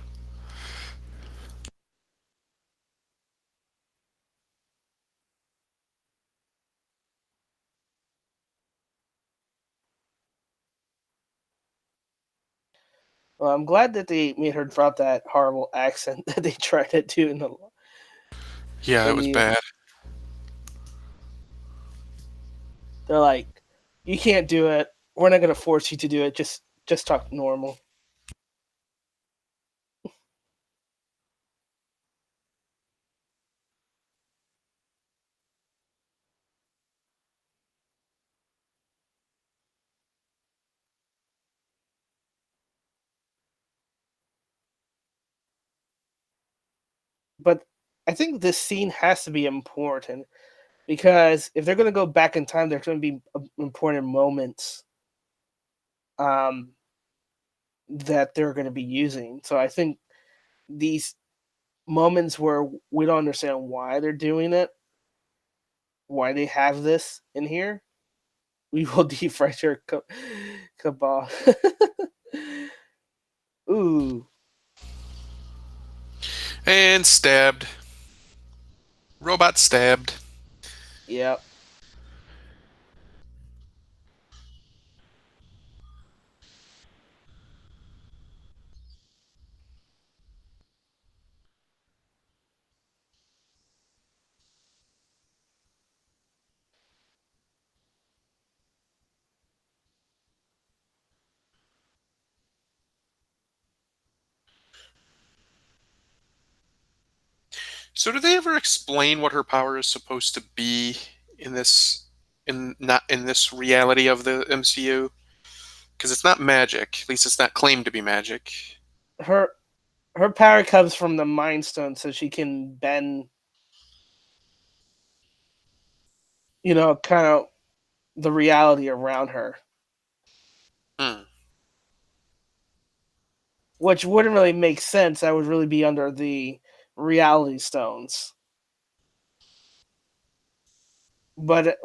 Well, I'm glad that they made her drop that horrible accent that they tried to do Yeah, it in was the. bad. They're like, you can't do it. We're not gonna force you to do it. Just talk normal. But I think this scene has to be important because if they're gonna go back in time, there's gonna be important moments um, that they're gonna be using. So I think these moments where we don't understand why they're doing it, why they have this in here, we will defresh your cabal. Ooh, And stabbed. Robot stabbed. yeah. So, do they ever explain what her power is supposed to be in this, in not in this reality of the MCU? Because it's not magic. At least it's not claimed to be magic. Her her power comes from the Mind Stone, so she can bend, kind of the reality around her, Hmm. which wouldn't really make sense. That would really be under the reality stones. But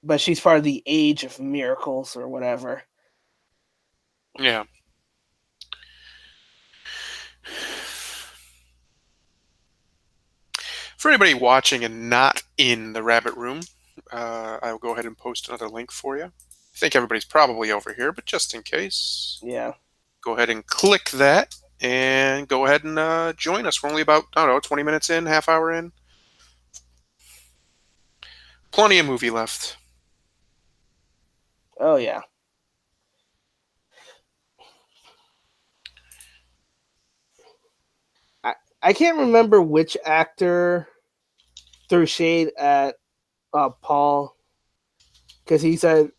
but she's part of the age of miracles or whatever. Yeah. For anybody watching and not in the rabbit room, I will go ahead and post another link for you. I think everybody's probably over here, but just in case, Yeah. go ahead and click that and go ahead and join us. We're only about, I don't know, 20 minutes in, half hour in. Plenty of movie left. Oh yeah. I can't remember which actor threw shade at Paul because he said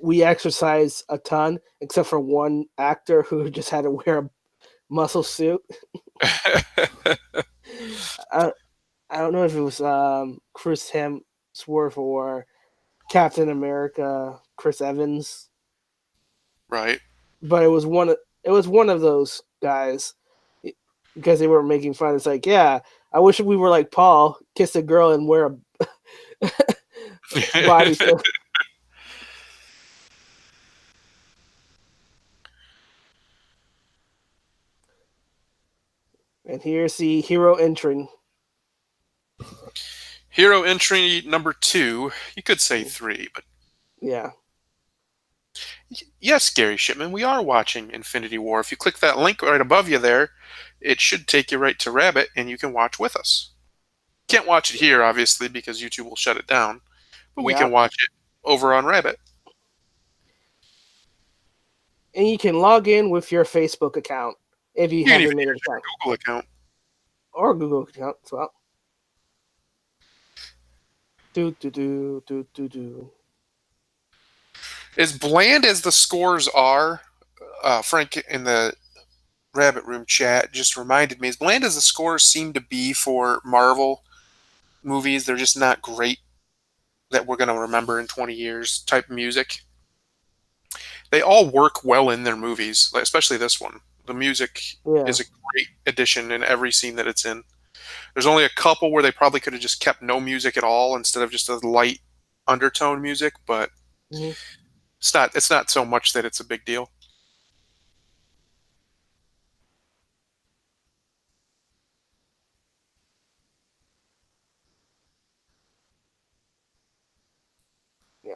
we exercise a ton, except for one actor who just had to wear a muscle suit. I don't know if it was Chris Hemsworth or Captain America, Chris Evans, Right. but it was one of those guys because they were making fun. It's like, yeah, I wish we were like Paul, kiss a girl and wear a bodysuit. And here's the hero entering. Hero entry number 2. You could say 3, but Yeah. yes, Gary Shipman, we are watching Infinity War. If you click that link right above you there, it should take you right to Rabbit, and you can watch with us. Can't watch it here, obviously, because YouTube will shut it down, but we Yeah. can watch it over on Rabbit. And you can log in with your Facebook account if you You can even haven't made an use your account. Google account. Or Google account as well. Do. As bland as the scores are, Frank in the Rabbit Room chat just reminded me, as bland as the scores seem to be for Marvel movies, they're just not great that we're going to remember in 20 years type music. They all work well in their movies, especially this one. The music Yeah. is a great addition in every scene that it's in. There's only a couple where they probably could have just kept no music at all instead of just a light undertone music, but Mm-hmm. it's not so much that it's a big deal. Yeah.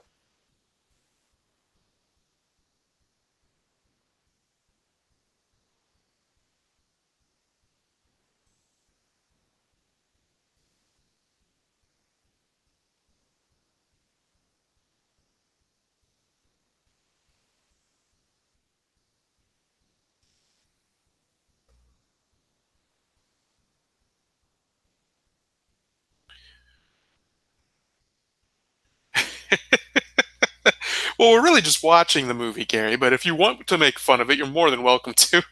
Well, we're really just watching the movie, Gary, but if you want to make fun of it, you're more than welcome to.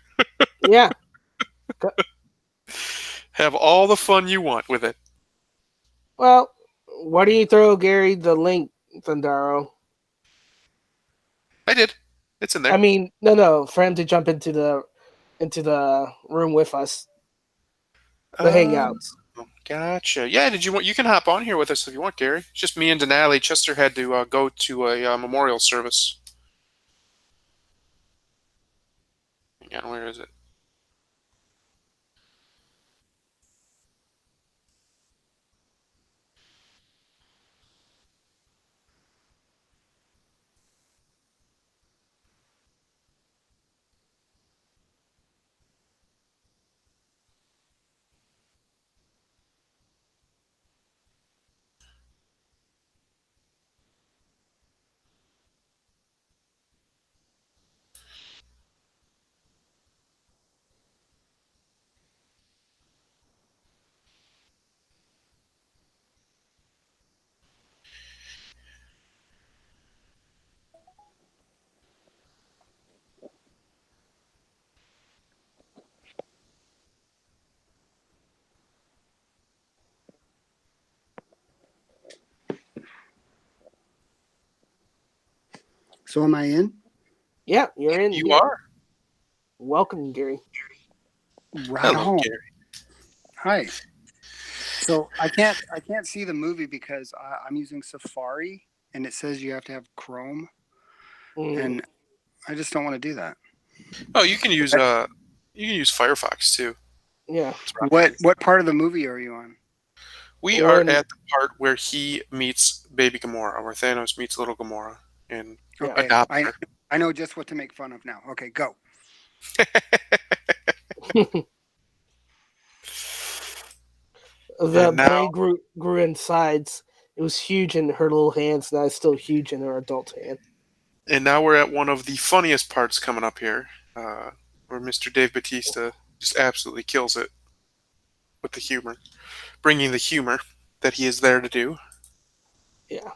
Yeah. Have all the fun you want with it. Well, why do you throw Gary the link, Thundaro? I did. It's in there. I mean, no, for him to jump into the room with us, the hangouts. Gotcha. Yeah, did you want? You can hop on here with us if you want, Gary. It's just me and Denali. Chester had to go to a memorial service. Hang on, where is it? So am I in? Yeah, you're in. You here. are. Welcome, Gary. Right Hello, on. Gary. Hi. So I can't see the movie because I'm using Safari and it says you have to have Chrome, and I just don't want to do that. Oh, you can use Firefox too. Yeah. What part of the movie are you on? We We're are in- at the part where he meets baby Gamora, where Thanos meets little Gamora and Yeah. Okay, adopts I her. I know just what to make fun of now. Okay, go. The And now- brain grew in sides. It was huge in her little hands. Now it's still huge in her adult hand. And now we're at one of the funniest parts coming up here, where Mr. Dave Bautista just absolutely kills it with the humor, bringing the humor that he is there to do. Yeah.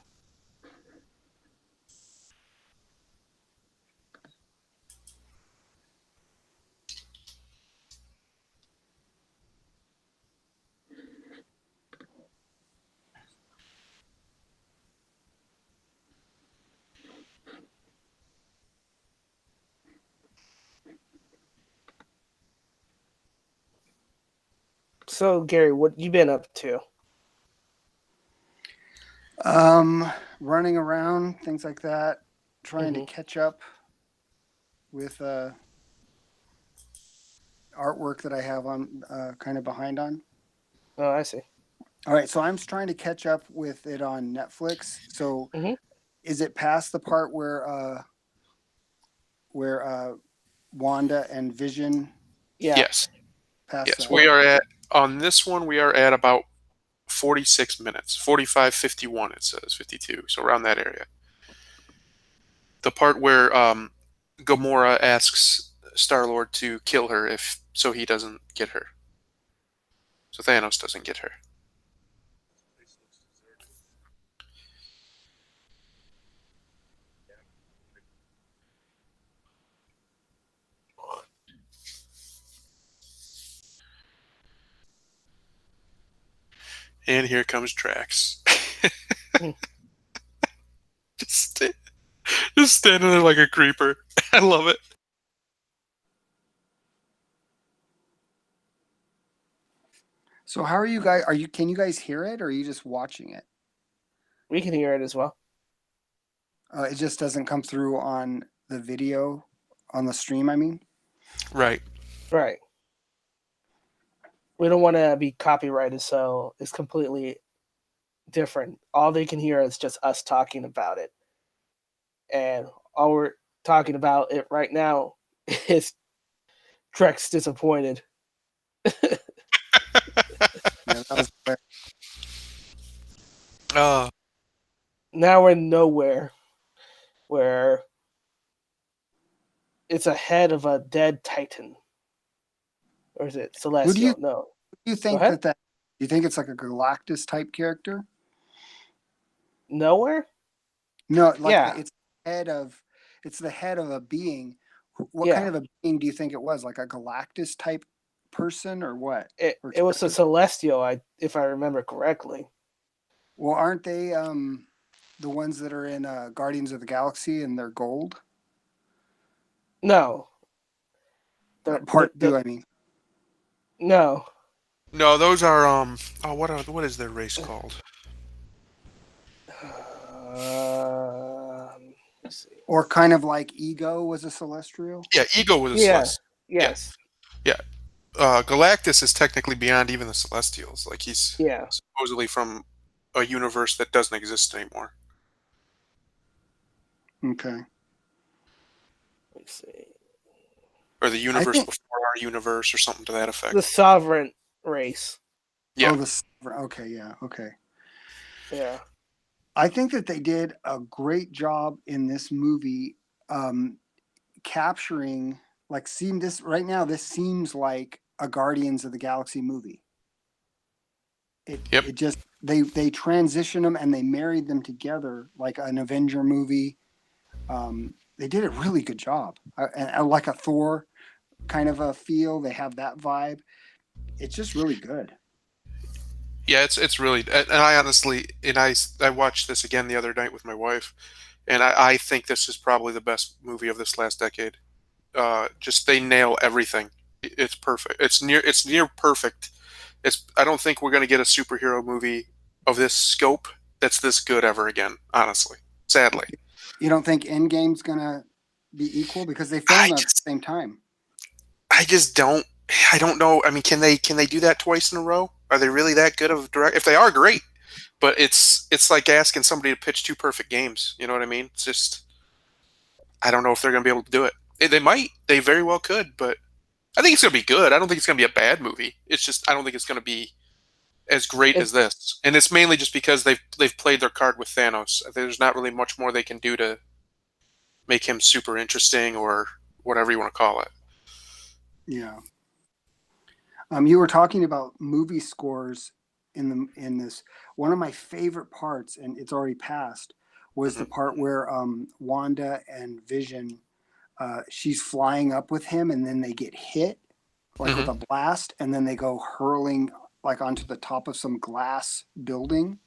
So Gary, what you been up to? Running around, things like that, trying to Mhm. catch up with artwork that I have on kind of behind on. Oh, I see. All right, so I'm trying to catch up with it on Netflix. So Mhm. is it past the part where Wanda and Vision Yeah. Yes. past Yes. that? We are at, on this one, we are at about 46 minutes. 45, 51, it says. 52. So around that area. The part where Gamora asks Star-Lord to kill her if so he doesn't get her. So Thanos doesn't get her. And here comes Drax. Hmm. just, sta- just standing there like a creeper. I love it. So how are you guys? Can you guys hear it, or are you just watching it? We can hear it as well. It just doesn't come through on the video on the stream. I mean, Right. Right. We don't want to be copyrighted, so it's completely different. All they can hear is just us talking about it, and all we're talking about it right now is Trex disappointed. yeah, that was Uh, Now we're nowhere where it's ahead of a dead Titan. Or is it who do Celestial? No. you Go think ahead. that you think it's like a Galactus type character? Nowhere? No, like Yeah. it's the head of a being. What Yeah. kind of a being do you think it was? Like a Galactus type person or what? Or It was a character? Celestial, if I remember correctly. Well, aren't they the ones that are in Guardians of the Galaxy and they're gold? No. Part two, I mean. No. no, those are oh what is their race called? Let's see. Or kind of like Ego was a celestial. Yeah, Ego was a Yeah. Celestial. Yes. Yeah. Galactus is technically beyond even the Celestials. Like he's Yeah. supposedly from a universe that doesn't exist anymore. Okay. Let's see. Or the I universe think before our universe or something to that effect. The Sovereign race. Yeah. okay, yeah, okay. Yeah. I think that they did a great job in this movie capturing this right now. This seems like a Guardians of the Galaxy movie. Yep. It just they transitioned them and they married them together like an Avenger movie. They did a really good job, and like a Thor kind of a feel. They have that vibe. It's just really good. Yeah, it's really, and I honestly, and I watched this again the other night with my wife, and I think this is probably the best movie of this last decade. Just they nail everything. It's perfect. It's near perfect. I don't think we're gonna get a superhero movie of this scope that's this good ever again. Honestly, sadly, You don't think Endgame's gonna be equal because they I filmed them at just the same time? I just don't. I don't know. I mean, can they do that twice in a row? Are they really that good of a direct? If they are, great. But it's like asking somebody to pitch two perfect games. You know what I mean? It's just I don't know if they're going to be able to do it. They might. They very well could. But I think it's going to be good. I don't think it's going to be a bad movie. It's just I don't think it's going to be as great It, as this. And it's mainly just because they've played their card with Thanos. There's not really much more they can do to make him super interesting or whatever you want to call it. Yeah. You were talking about movie scores in this. One of my favorite parts, and it's already passed, was the Mhm. part where Wanda and Vision, she's flying up with him, and then they get hit like with Mhm. a blast, and then they go hurling like onto the top of some glass building,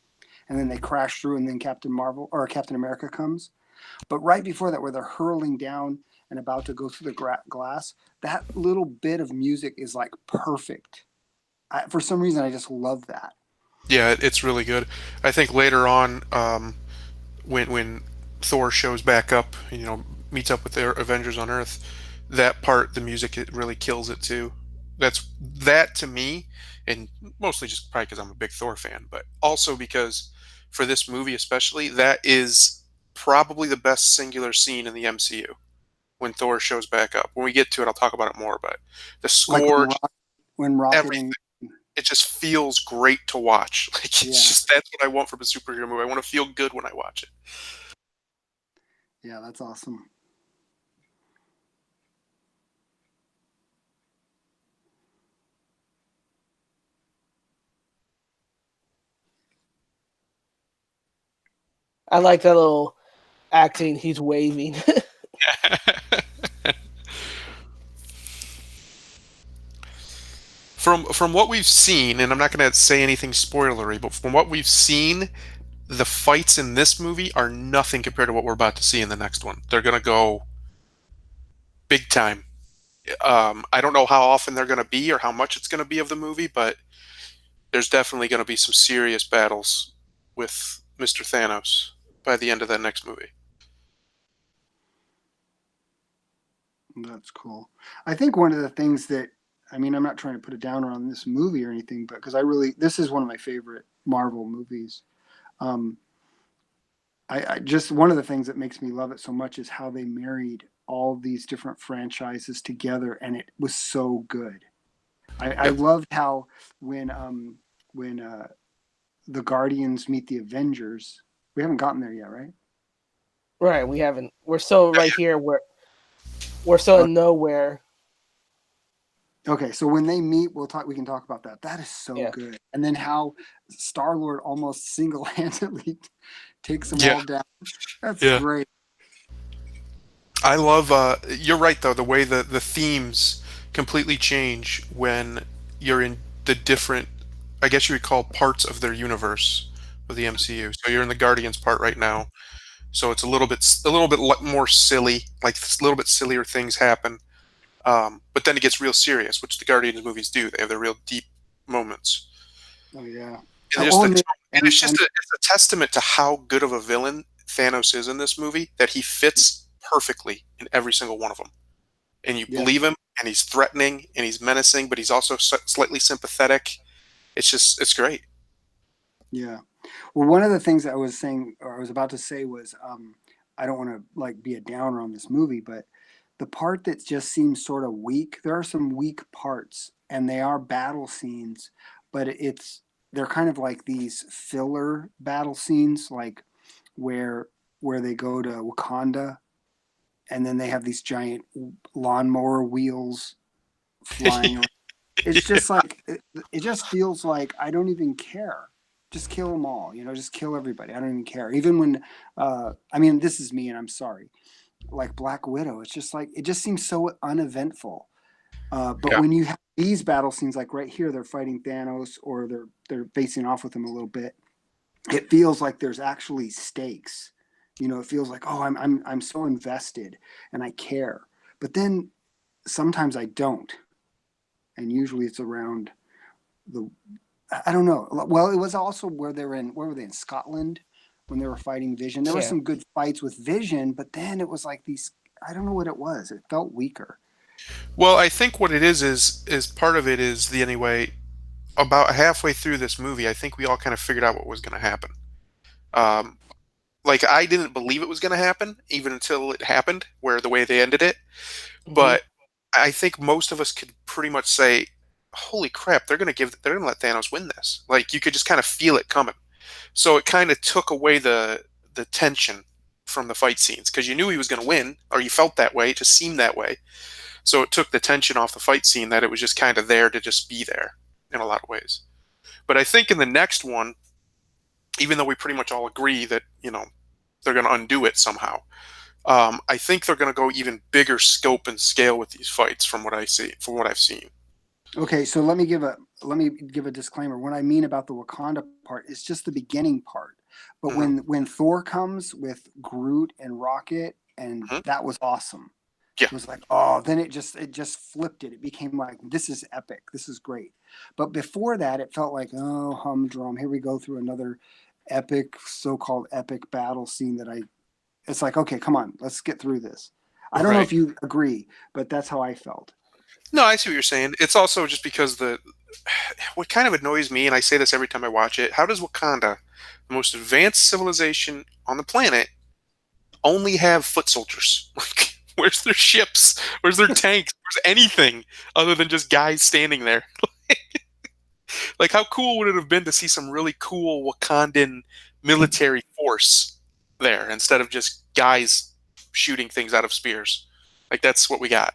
and then they crash through, and then Captain Marvel or Captain America comes. But right before that, where they're hurling down and about to go through the glass, that little bit of music is like perfect. for some reason I just love that. Yeah, it's really good. I think later on, when Thor shows back up, meets up with their Avengers on Earth, that part, the music, it really kills it too. That to me, and mostly just probably because I'm a big Thor fan, but also because for this movie especially, that is probably the best singular scene in the MCU when Thor shows back up. When we get to it, I'll talk about it more, but the Like score, when Rocket everything, and it just feels great to watch. Like it's yeah, just that's what I want from a superhero movie. I want to feel good when I watch it. yeah, that's awesome. I like that little acting. He's waving. From what we've seen, and I'm not going to say anything spoilery, but from what we've seen, the fights in this movie are nothing compared to what we're about to see in the next one. They're going to go big time. I don't know how often they're going to be or how much it's going to be of the movie, but there's definitely going to be some serious battles with Mr. Thanos by the end of that next movie. That's cool. I think one of the things that, I mean, I'm not trying to put a downer on this movie or anything, but because this is one of my favorite Marvel movies. Um, I just, one of the things that makes me love it so much is how they married all these different franchises together, and it was so good. I Yep. loved how when the Guardians meet the Avengers, we haven't gotten there yet, right? Right, we haven't. We're still right here. We're still in nowhere. Okay, so when they meet, we can talk about that. That is so Yeah. good. And then how Star-Lord almost single-handedly takes them Yeah. all down. That's Yeah. great. I love. You're right though. The way the themes completely change when you're in the different, I guess you would call parts of their universe of the MCU. So you're in the Guardians part right now. So it's a little bit more silly. Like a little bit sillier things happen. But then it gets real serious, which the Guardians movies do. They have the real deep moments. Oh yeah. And Oh, it's just it's a testament to how good of a villain Thanos is in this movie that he fits perfectly in every single one of them. And you yeah, believe him, and he's threatening, and he's menacing, but he's also slightly sympathetic. It's great. yeah. Well, one of the things that I was saying, or I was about to say, was I don't want to like be a downer on this movie, but the part that just seems sort of weak. There are some weak parts, and they are battle scenes, but they're kind of like these filler battle scenes, like where they go to Wakanda, and then they have these giant lawnmower wheels flying around. It's just like it just feels like I don't even care. Just kill them all, just kill everybody. I don't even care. Even when I mean, this is me and I'm sorry. Like Black Widow, it's just like it just seems so uneventful. But Yeah. when you have these battle scenes, like right here, they're fighting Thanos or they're facing off with him a little bit. It feels like there's actually stakes. It feels like, oh, I'm so invested and I care. But then sometimes I don't, and usually it's around the I don't know. Well, it was also where were they in Scotland when they were fighting Vision. There were Yeah. some good fights with Vision, but then it was like these. I don't know what it was. It felt weaker. Well, I think what it is part of it is the anyway. About halfway through this movie, I think we all kind of figured out what was going to happen. Um, like I didn't believe it was going to happen even until it happened, where the way they ended it. Mhm. But I think most of us could pretty much say, "Holy crap! They're going to let Thanos win this." Like you could just kind of feel it coming. So it kind of took away the tension from the fight scenes because you knew he was going to win, or you felt that way. It just seemed that way. So it took the tension off the fight scene that it was just kind of there to just be there in a lot of ways. But I think in the next one, even though we pretty much all agree that they're going to undo it somehow, I think they're going to go even bigger scope and scale with these fights from what I've seen. Okay, so let me give a disclaimer. What I mean about the Wakanda part is just the beginning part. But Mhm. when Thor comes with Groot and Rocket, and Mhm. that was awesome. Yeah. It was like, oh, then it just flipped it. It became like, this is epic. This is great. But before that, it felt like, oh, humdrum. Here we go through another epic, so-called epic battle scene it's like, okay, come on, let's get through this. I don't know Right. if you agree, but that's how I felt. No, I see what you're saying. It's also just because what kind of annoys me, and I say this every time I watch it, how does Wakanda, the most advanced civilization on the planet, only have foot soldiers? Like, where's their ships? Where's their tanks? Where's anything other than just guys standing there? Like, how cool would it have been to see some really cool Wakandan military force there instead of just guys shooting things out of spears? Like, that's what we got.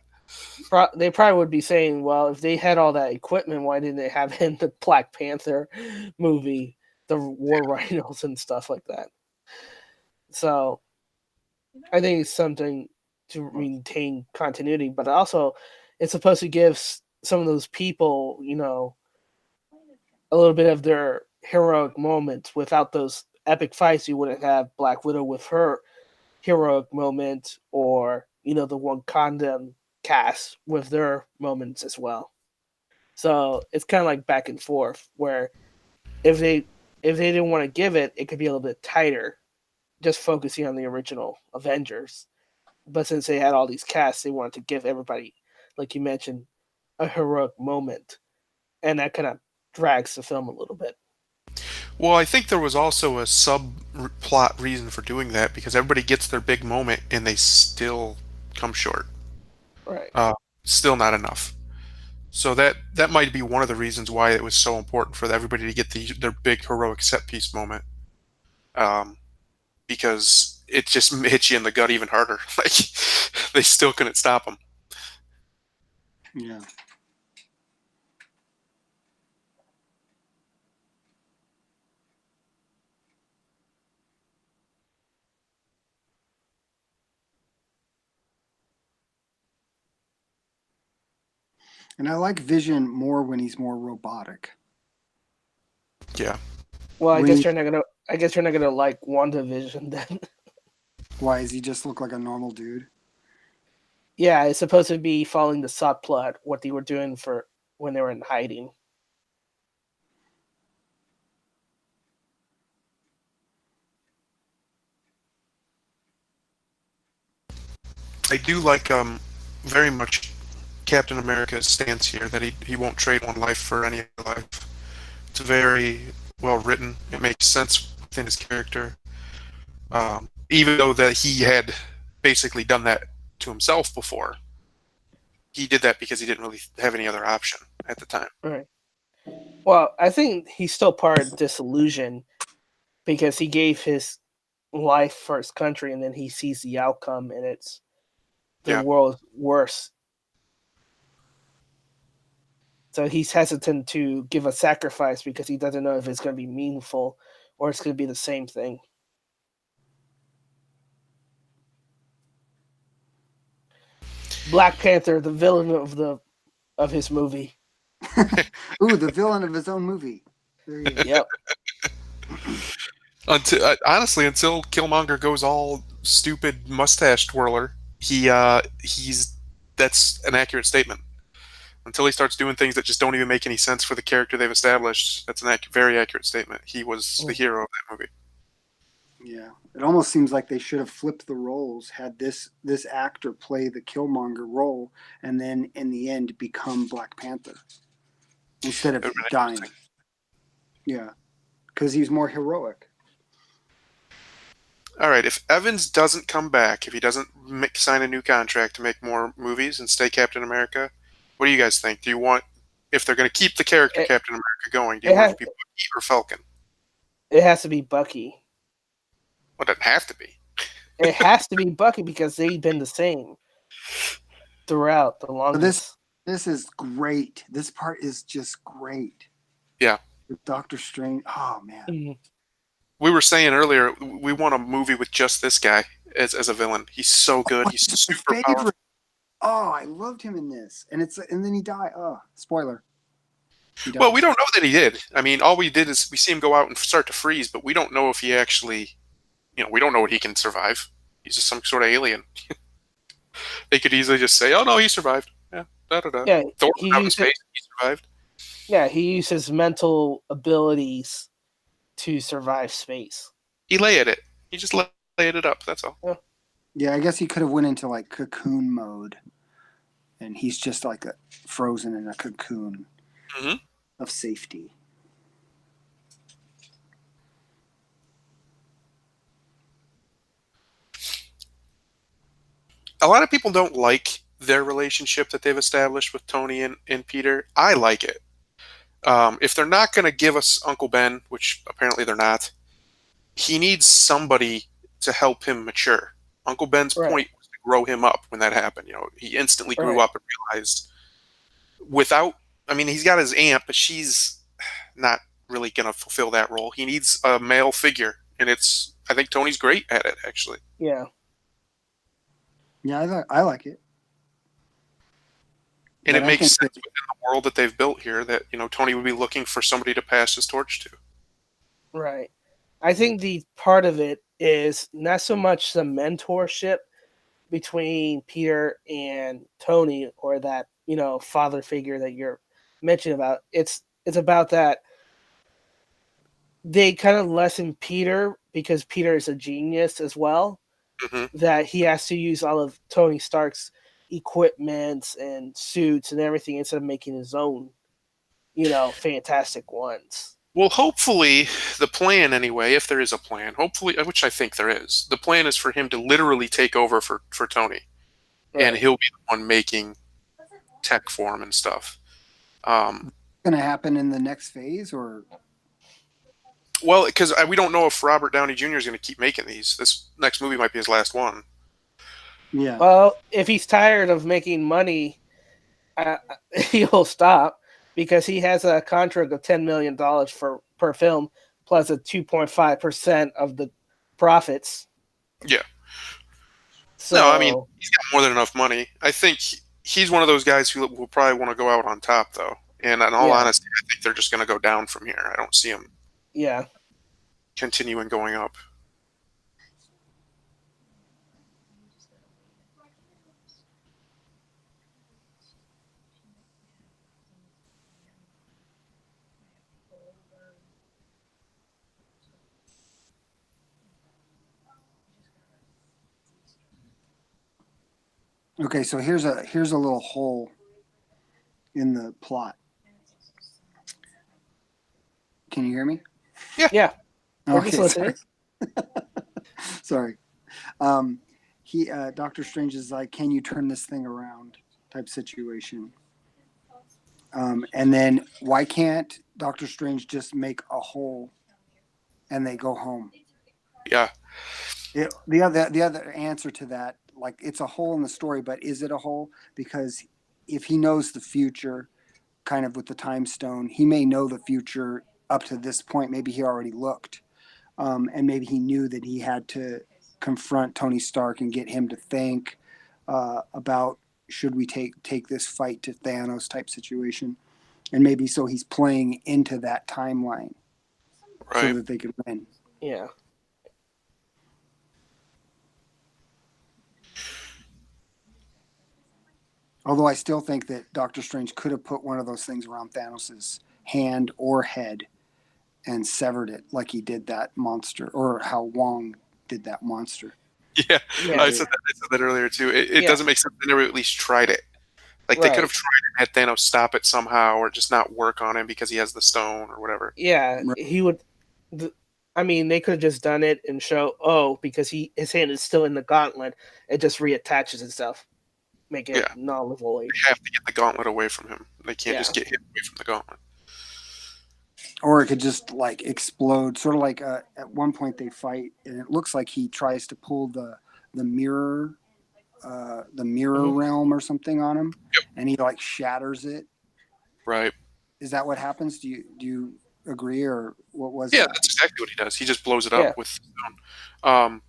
They probably would be saying, well, if they had all that equipment, why didn't they have it in the Black Panther movie, the war rhinos and stuff like that? So I think it's something to maintain continuity, but also it's supposed to give some of those people, a little bit of their heroic moments. Without those epic fights, you wouldn't have Black Widow with her heroic moment, or the Wakanda cast with their moments as well. So it's kind of like back and forth, where if they didn't want to give it, it could be a little bit tighter, just focusing on the original Avengers. But since they had all these casts, they wanted to give everybody, like you mentioned, a heroic moment, and that kind of drags the film a little bit. Well, I think there was also a subplot reason for doing that because everybody gets their big moment and they still come short. Right. Still not enough. So that might be one of the reasons why it was so important for everybody to get their big heroic set piece moment, because it just hits you in the gut even harder. Like they still couldn't stop them. Yeah. And I like Vision more when he's more robotic. Yeah. Well, I When guess he- you're not gonna. I guess you're not gonna like WandaVision then. Why does he just look like a normal dude? Yeah, it's supposed to be following the subplot, what they were doing for when they were in hiding. I do like very much Captain America's stance here that he won't trade one life for any other life. It's very well written. It makes sense within his character. Even though that he had basically done that to himself before, he did that because he didn't really have any other option at the time. Right. Well, I think he's still part of disillusion because he gave his life for his country, and then he sees the outcome, and it's the Yeah. world's worse. So he's hesitant to give a sacrifice because he doesn't know if it's going to be meaningful or it's going to be the same thing. Black Panther, the villain of his movie. Ooh, the villain of his own movie. There you go. Yep. Until Killmonger goes all stupid mustache twirler, he's that's an accurate statement. Until he starts doing things that just don't even make any sense for the character they've established, that's an very accurate statement. He was the hero of that movie. Yeah, it almost seems like they should have flipped the roles, had this actor play the Killmonger role, and then in the end become Black Panther instead of dying. Yeah, because he's more heroic. All right, if Evans doesn't come back, if he doesn't sign a new contract to make more movies and stay Captain America, what do you guys think? Do you want, if they're going to keep the character Captain America going, do you want it to be Bucky or Falcon? It has to be Bucky. Well, it doesn't have to be. It has to be Bucky because they've been the same throughout the longest. This is great. This part is just great. Yeah. With Doctor Strange. Oh man. Mm-hmm. We were saying earlier, we want a movie with just this guy as a villain. He's so good. He's super powerful. Oh, I loved him in this, and then he died. Oh, spoiler. Well, we don't know that he did. I mean, all we did is we see him go out and start to freeze, but we don't know if he actually, we don't know what he can survive. He's just some sort of alien. They could easily just say, "Oh no, he survived." Yeah, da da da. Yeah, Thor he went out in used space. it. He survived. Yeah, he used his mental abilities to survive space. He laid it. He just laid it up. That's all. Yeah, Yeah, I guess he could have went into like cocoon mode, and he's just like frozen in a cocoon hmm of safety. A lot of people don't like their relationship that they've established with Tony and Peter. I like it. If they're not going to give us Uncle Ben, which apparently they're not, he needs somebody to help him mature. Uncle Ben's right, point was to grow him up when that happened. You know, he instantly grew right. up and realized without, I mean, he's got his aunt, but she's not really going to fulfill that role. He needs a male figure, and I think Tony's great at it, actually. Yeah, Yeah, I like it. And But it I makes think sense that within the world that they've built here that, Tony would be looking for somebody to pass his torch to. right. I think the part of it is not so much the mentorship between Peter and Tony, or that father figure that you're mentioning about. It's about that they kind of lessen Peter because Peter is a genius as well. hmm That he has to use all of Tony Stark's equipment and suits and everything instead of making his own, fantastic ones. Well, hopefully, the plan anyway, if there is a plan, hopefully, which I think there is, the plan is for him to literally take over for Tony, and Right. he'll be the one making tech for him and stuff. Um, going to happen in the next phase, or well, because we don't know if Robert Downey Jr. is going to keep making these. This next movie might be his last one. yeah, Well, if he's tired of making money, he'll stop because he has a contract of $10 million per film plus a 2.5% of the profits. Yeah. No, I mean, So he's got more than enough money. I think he's one of those guys who will probably want to go out on top, though. And in all yeah, honesty, I think they're just going to go down from here. I don't see him yeah. continuing going up. okay. So here's a little hole in the plot. Can you hear me? Yeah. We're just Okay, listening. sorry. He Doctor Strange is like, "Can you turn this thing around?" type situation. And then why can't Doctor Strange just make a hole and they go home? Yeah. The other answer to that, like, it's a hole in the story, but is it a hole? Because if he knows the future, kind of with the time stone, he may know the future up to this point. Maybe he already looked, and maybe he knew that he had to confront Tony Stark and get him to think about, should we take this fight to Thanos type situation, and maybe so he's playing into that timeline so Right. that they could win. Yeah. Although I still think that Doctor Strange could have put one of those things around Thanos' hand or head and severed it, like he did that monster, or how Wong did that monster. Yeah. Yeah. I said that earlier, too. It Yeah. doesn't make sense. They never at least tried it. Like, they could Right. have tried it and had Thanos stop it somehow or just not work on him because he has the stone or whatever. Yeah. Right. He would. I mean, they could have just done it and show, because his hand is still in the gauntlet, it just reattaches itself, make it Yeah. null and void. They have to get the gauntlet away from him. They can't Yeah. just get him away from the gauntlet. Or it could just like explode, sort of like at one point they fight, and it looks like he tries to pull the mirror, Mhm. realm or something on him, Yep. and he like shatters it. Right. Is that what happens? Do you agree, or what was Yeah, that? that's exactly what he does. He just blows it Yeah. up with stone. Um,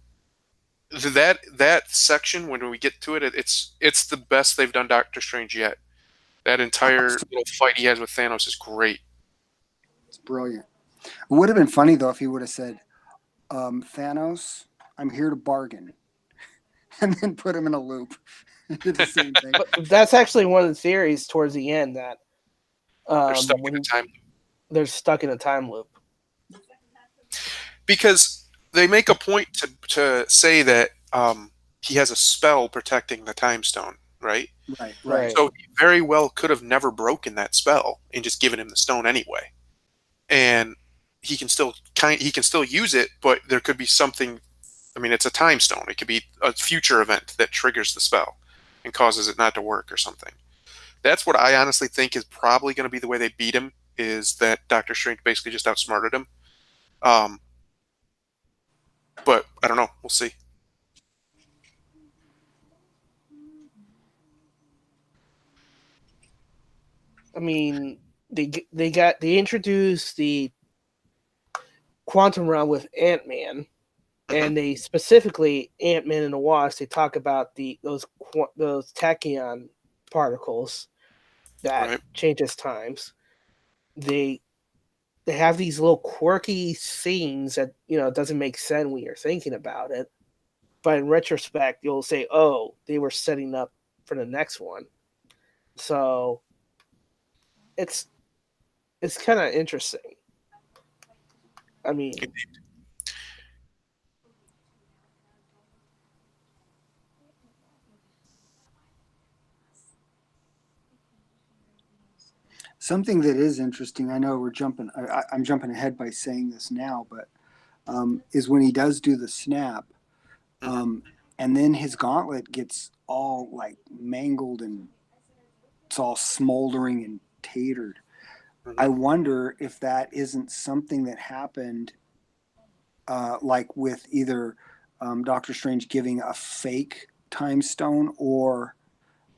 that section when we get to it, it's the best they've done Doctor Strange yet. That entire little fight he has with Thanos is great. It's brilliant. It would have been funny though if he would have said, Thanos, I'm here to bargain, and then put him in a loop. did the same thing. But that's actually one of the theories towards the end that They're stuck in when a time they're stuck in a time loop. because they make a point to say that he has a spell protecting the time stone, right? Right, right. Right. So he very well could have never broken that spell and just given him the stone anyway, and he can still use it, but there could be something. I mean, it's a time stone. It could be a future event that triggers the spell and causes it not to work or something. That's what I honestly think is probably going to be the way they beat him. Is that Doctor Strange basically just outsmarted him? But I don't know. We'll see. I mean, they introduced the quantum realm with Ant-Man, and they specifically Ant-Man and the Wasp. They talk about those tachyon particles that Right. changes times. They have these little quirky scenes that it doesn't make sense when you're thinking about it, but in retrospect, you'll say, "Oh, they were setting up for the next one." So it's kind of interesting. I mean, Something that is interesting. I know we're jumping. I'm jumping ahead by saying this now, but is when he does do the snap, and then his gauntlet gets all like mangled and it's all smoldering and tatered. I wonder if that isn't something that happened, like with either Doctor Strange giving a fake time stone or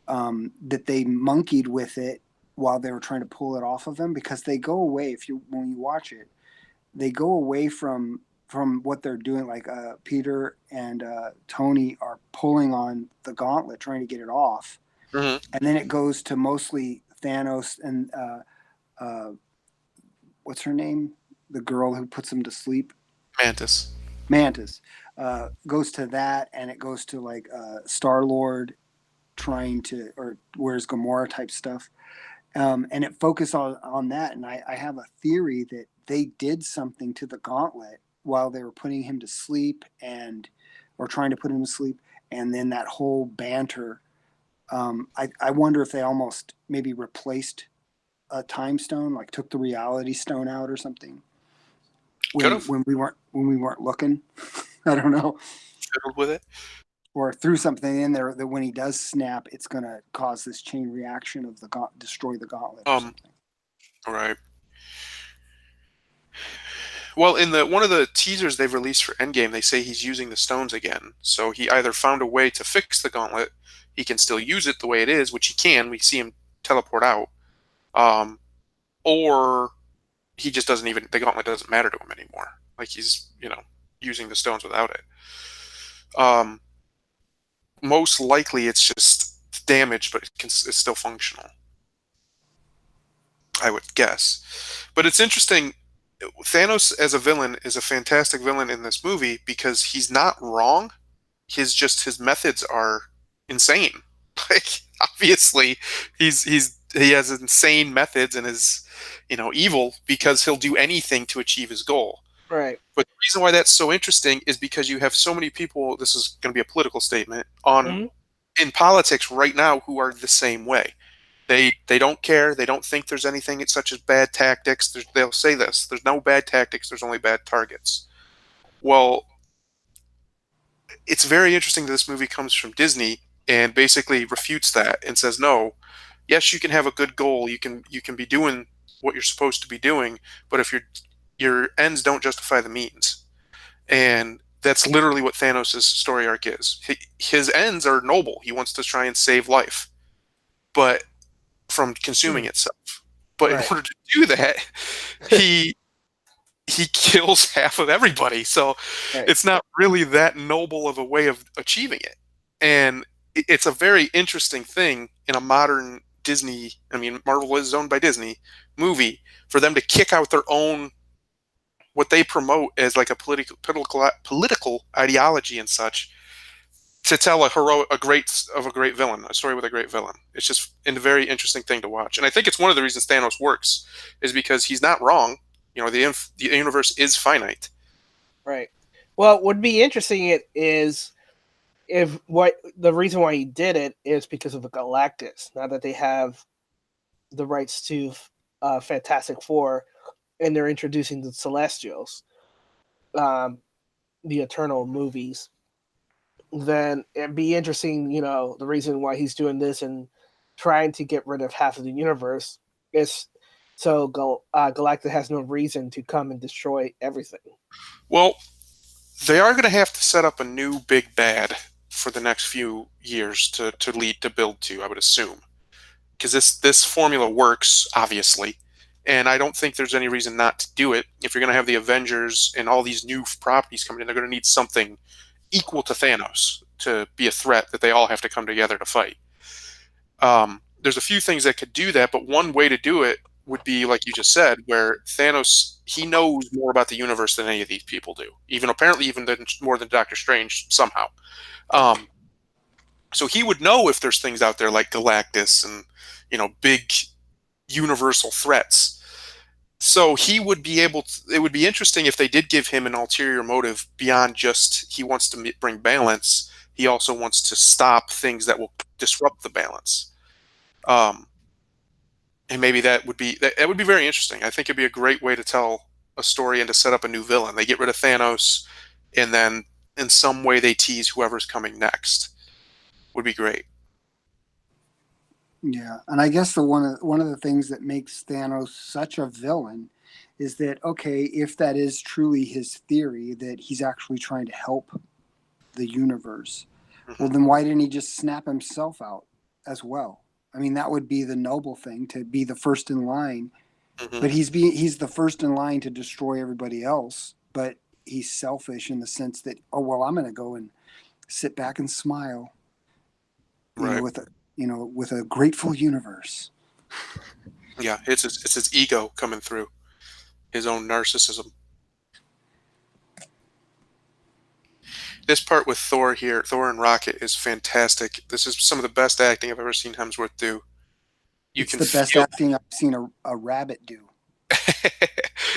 that they monkeyed with it while they were trying to pull it off of him, because they go away when you watch it, they go away from what they're doing. Like Peter and Tony are pulling on the gauntlet trying to get it off, and then it goes to mostly Thanos and what's her name, the girl who puts him to sleep, Mantis goes to that, and it goes to like Star-Lord trying to, or where's Gamora type stuff, and it focused on that. And I have a theory that they did something to the gauntlet while they were putting him to sleep or trying to put him to sleep, and then that whole banter. I wonder if they almost maybe replaced a time stone, like took the reality stone out or something when we weren't looking. I don't know. Fiddled with it. Or threw something in there that when he does snap, it's going to cause this chain reaction of destroy the gauntlet or something. All right. Well, in one of the teasers they've released for Endgame, they say he's using the stones again. So he either found a way to fix the gauntlet, he can still use it the way it is, which he can. We see him teleport out, or he just doesn't even, the gauntlet doesn't matter to him anymore. Like he's using the stones without it. Most likely it's just damaged, but it's still functional, I would guess. But it's interesting. Thanos as a villain is a fantastic villain in this movie because he's not wrong. His methods are insane. Like obviously he has insane methods and is evil because he'll do anything to achieve his goal. right. But the reason why that's so interesting is because you have so many people, this is going to be a political statement, in politics right now who are the same way. They don't care. They don't think there's anything such as bad tactics. They'll say this: there's no bad tactics. There's only bad targets. Well, it's very interesting that this movie comes from Disney and basically refutes that and says, no, yes, you can have a good goal. You can be doing what you're supposed to be doing, but if your ends don't justify the means. And that's literally what Thanos' story arc is. His ends are noble. He wants to try and save life, but from consuming itself. But in order to do that, he kills half of everybody. So it's not really that noble of a way of achieving it. And it's a very interesting thing in a modern Disney, I mean, Marvel is owned by Disney, movie, for them to kick out their own, what they promote as like a political ideology and such, to tell a great villain, a story with a great villain. It's just a very interesting thing to watch, and I think it's one of the reasons Thanos works is because he's not wrong. You know, the universe is finite. Right. Well, what would be interesting it is if what the reason why he did it is because of the Galactus. Now that they have the rights to Fantastic Four, and they're introducing the Celestials, um, the Eternal movies, then it'd be interesting. You know, the reason why he's doing this and trying to get rid of half of the universe is so Galactus has no reason to come and destroy everything. Well, they are going to have to set up a new big bad for the next few years to lead to build to, I would assume, because this formula works obviously, and I don't think there's any reason not to do it. If you're going to have the Avengers and all these new properties coming in, they're going to need something equal to Thanos to be a threat that they all have to come together to fight. There's a few things that could do that, but one way to do it would be like you just said, where Thanos, he knows more about the universe than any of these people do, even apparently more than Doctor Strange somehow. Um, so he would know if there's things out there like Galactus and big universal threats. So he would be able to, it would be interesting if they did give him an ulterior motive beyond just he wants to bring balance. He also wants to stop things that will disrupt the balance. And maybe that would be very interesting. I think it'd be a great way to tell a story and to set up a new villain. They get rid of Thanos, and then in some way they tease whoever's coming next. Would be great. Yeah, and I guess one of the things that makes Thanos such a villain is that, okay, if that is truly his theory that he's actually trying to help the universe, well, then why didn't he just snap himself out as well? I mean, that would be the noble thing, to be the first in line. But he's the first in line to destroy everybody else. But he's selfish in the sense that, oh well, I'm going to go and sit back and smile, Right. with a grateful universe. Yeah, it's his ego coming through, his own narcissism. This part with Thor here, Thor and Rocket, is fantastic. This is some of the best acting I've ever seen Hemsworth do. It's the best acting I've seen a rabbit do.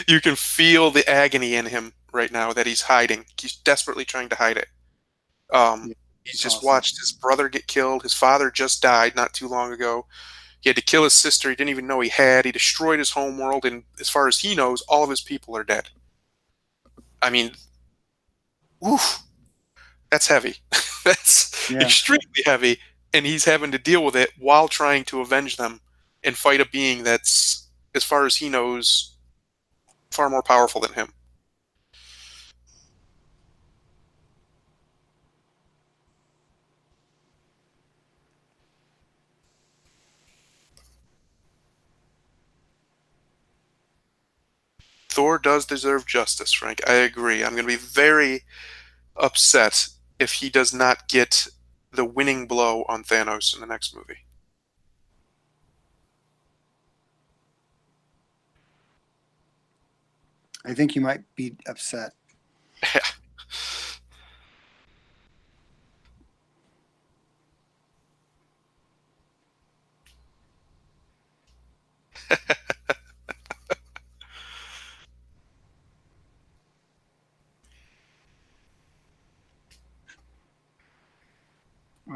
You can feel the agony in him right now that he's hiding. He's desperately trying to hide it. He's just awesome. watched his brother get killed. His father just died not too long ago. He had to kill his sister he didn't even know he had. He destroyed his home world, and as far as he knows, all of his people are dead. I mean, oof, that's heavy. That's extremely heavy, and he's having to deal with it while trying to avenge them and fight a being that's, as far as he knows, far more powerful than him. Thor does deserve justice, Frank. I agree. I'm going to be very upset if he does not get the winning blow on Thanos in the next movie. I think you might be upset. Yeah.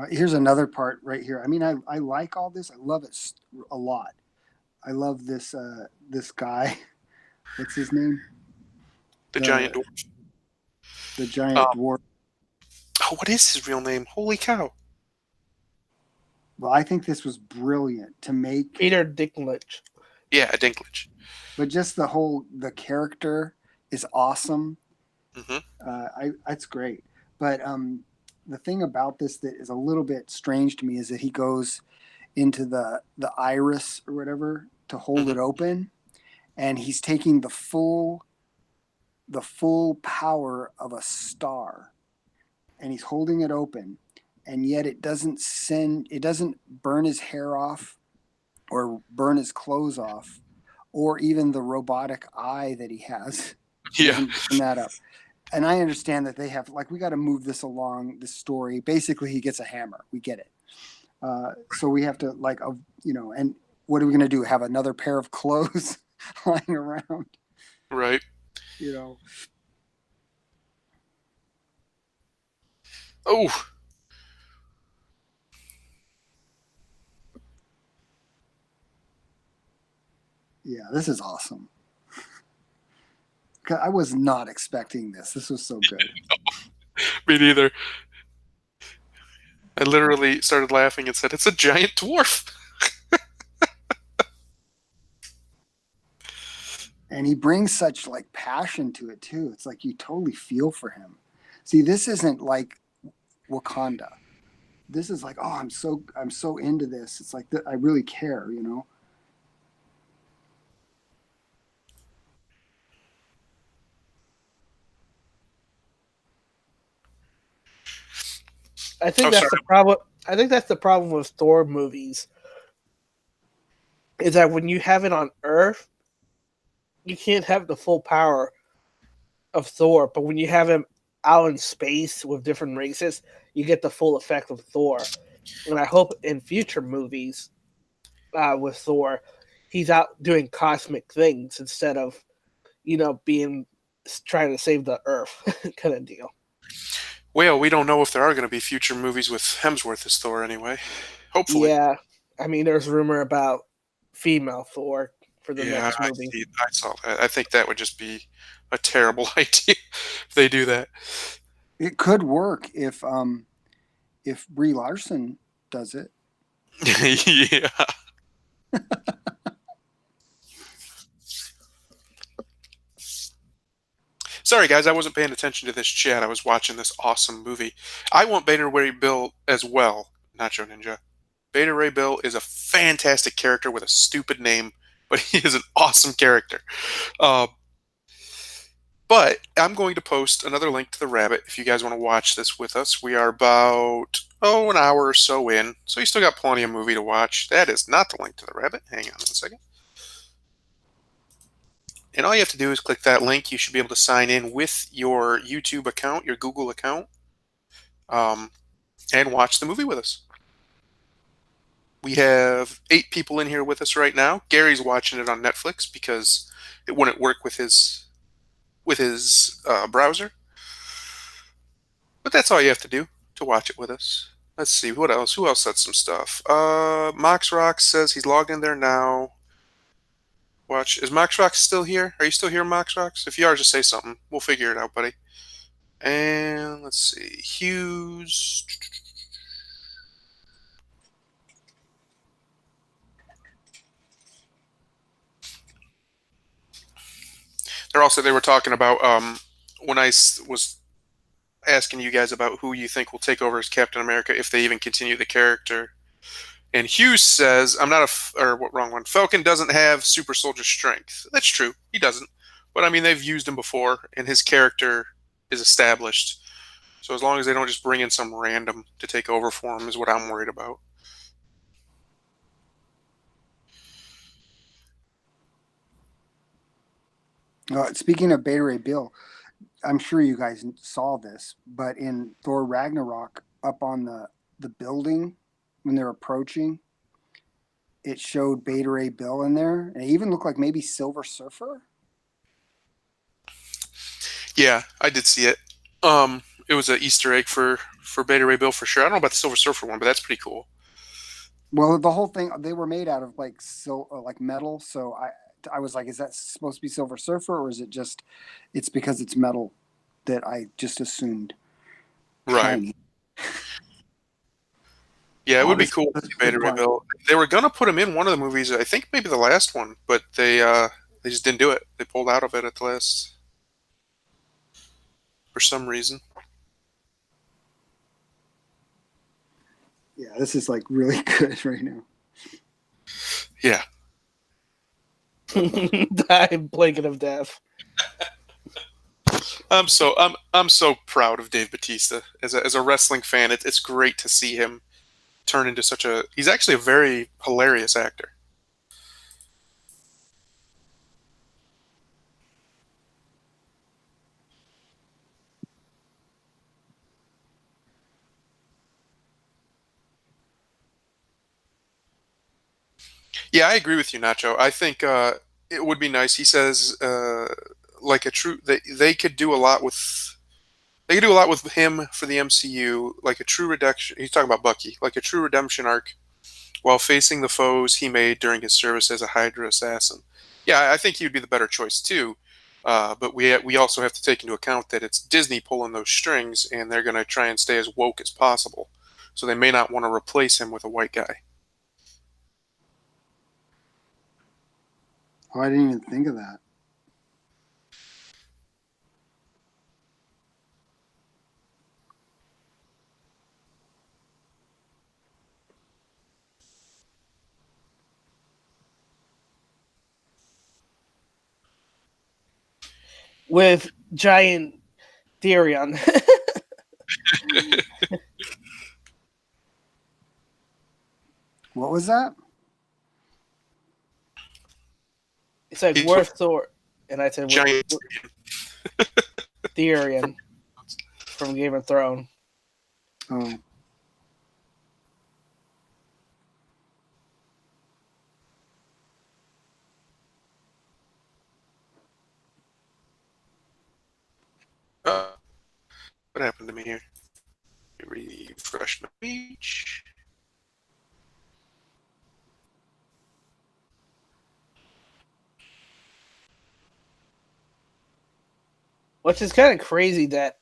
Here's another part right here. I mean, I like all this. I love it a lot. I love this this guy. What's his name? The giant dwarf. The giant dwarf. Oh, what is his real name? Holy cow! Well, I think this was brilliant to make Peter Dinklage. Yeah, Dinklage. But just the character is awesome. It's great. But the thing about this that is a little bit strange to me is that he goes into the iris or whatever to hold it open, and he's taking the full power of a star, and he's holding it open, and yet it doesn't burn his hair off or burn his clothes off or even the robotic eye that he has. Yeah. Doesn't burn that up. and I understand that they have like we got to move this along. This story, basically, he gets a hammer. We get it. So we have to like, and what are we going to do? Have another pair of clothes lying around? Right. You know. Oh, Yeah, this is awesome. I was not expecting this. This was so good. me neither. I literally started laughing and said, "It's a giant dwarf." And he brings such like passion to it too. It's like you totally feel for him. See, this isn't like Wakanda. This is like, oh, I'm so into this. It's like I really care, you know. I think Oh, that's sorry. the problem. I think that's the problem with Thor movies. Is that when you have it on Earth, you can't have the full power of Thor, but when you have him out in space with different races, you get the full effect of Thor. And I hope in future movies with Thor, he's out doing cosmic things instead of, being trying to save the Earth kind of deal. Well, we don't know if there are going to be future movies with Hemsworth as Thor anyway. Hopefully. Yeah, I mean, there's rumor about female Thor for the Yeah, next movie. I saw that. I think that would just be a terrible idea if they do that. It could work if Brie Larson does it. Yeah. Sorry, guys, I wasn't paying attention to this chat. I was watching this awesome movie. I want Beta Ray Bill as well, Nacho Ninja. Beta Ray Bill is a fantastic character with a stupid name, but he is an awesome character. Uh, but I'm going to post another link to the rabbit if you guys want to watch this with us. We are about, an hour or so in, so you still got plenty of movie to watch. That is not the link to the rabbit. Hang on 1 second. And all you have to do is click that link. You should be able to sign in with your YouTube account, your Google account, and watch the movie with us. We have 8 people in here with us right now. Gary's watching it on Netflix because it wouldn't work with his browser. But that's all you have to do to watch it with us. Let's see, what else? Who else said some stuff? Mox Rock says he's logged in there now. Watch. Is Mox Rock still here? Are you still here, Mox Rocks? If you are, just say something. We'll figure it out, buddy. And let's see. Hughes. They were talking about when I was asking you guys about who you think will take over as Captain America if they even continue the character. And Hughes says, I'm not wrong one. Falcon doesn't have super soldier strength. That's true. He doesn't. But I mean, they've used him before, and his character is established. So as long as they don't just bring in some random to take over for him is what I'm worried about. Speaking of Beta Ray Bill, I'm sure you guys saw this, but in Thor Ragnarok, up on the building when they're approaching, it showed Beta Ray Bill in there, and it even looked like maybe Silver Surfer. Yeah, I did see it. It was an Easter egg for Beta Ray Bill for sure. I don't know about the Silver Surfer one, but that's pretty cool. Well, the whole thing, they were made out of like metal, so I was like, is that supposed to be Silver Surfer, or is it just it's because it's metal that I just assumed? Right. Shiny. Yeah, it would be this- cool to this see is Beta Ray fun. Bill. They were gonna put him in one of the movies. I think maybe the last one, but they just didn't do it. They pulled out of it at the last for some reason. Yeah, this is like really good right now. Yeah. I'm blanking of death. I'm so proud of Dave Bautista as a wrestling fan. It's great to see him turn into such a. He's actually a very hilarious actor. Yeah, I agree with you, Nacho. I think it would be nice. He says like a true they could do a lot with they could do a lot with him for the MCU, like a true redemption. He's talking about Bucky, like a true redemption arc while facing the foes he made during his service as a Hydra assassin. Yeah, I think he would be the better choice too. But we also have to take into account that it's Disney pulling those strings, and they're going to try and stay as woke as possible. So they may not want to replace him with a white guy. Oh, I didn't even think of that. With giant Therion. What was that? It's like He's worth Thor, and I said giant. Therion from Game of Thrones. Oh, What happened to me here? Refresh my page. Which is kind of crazy that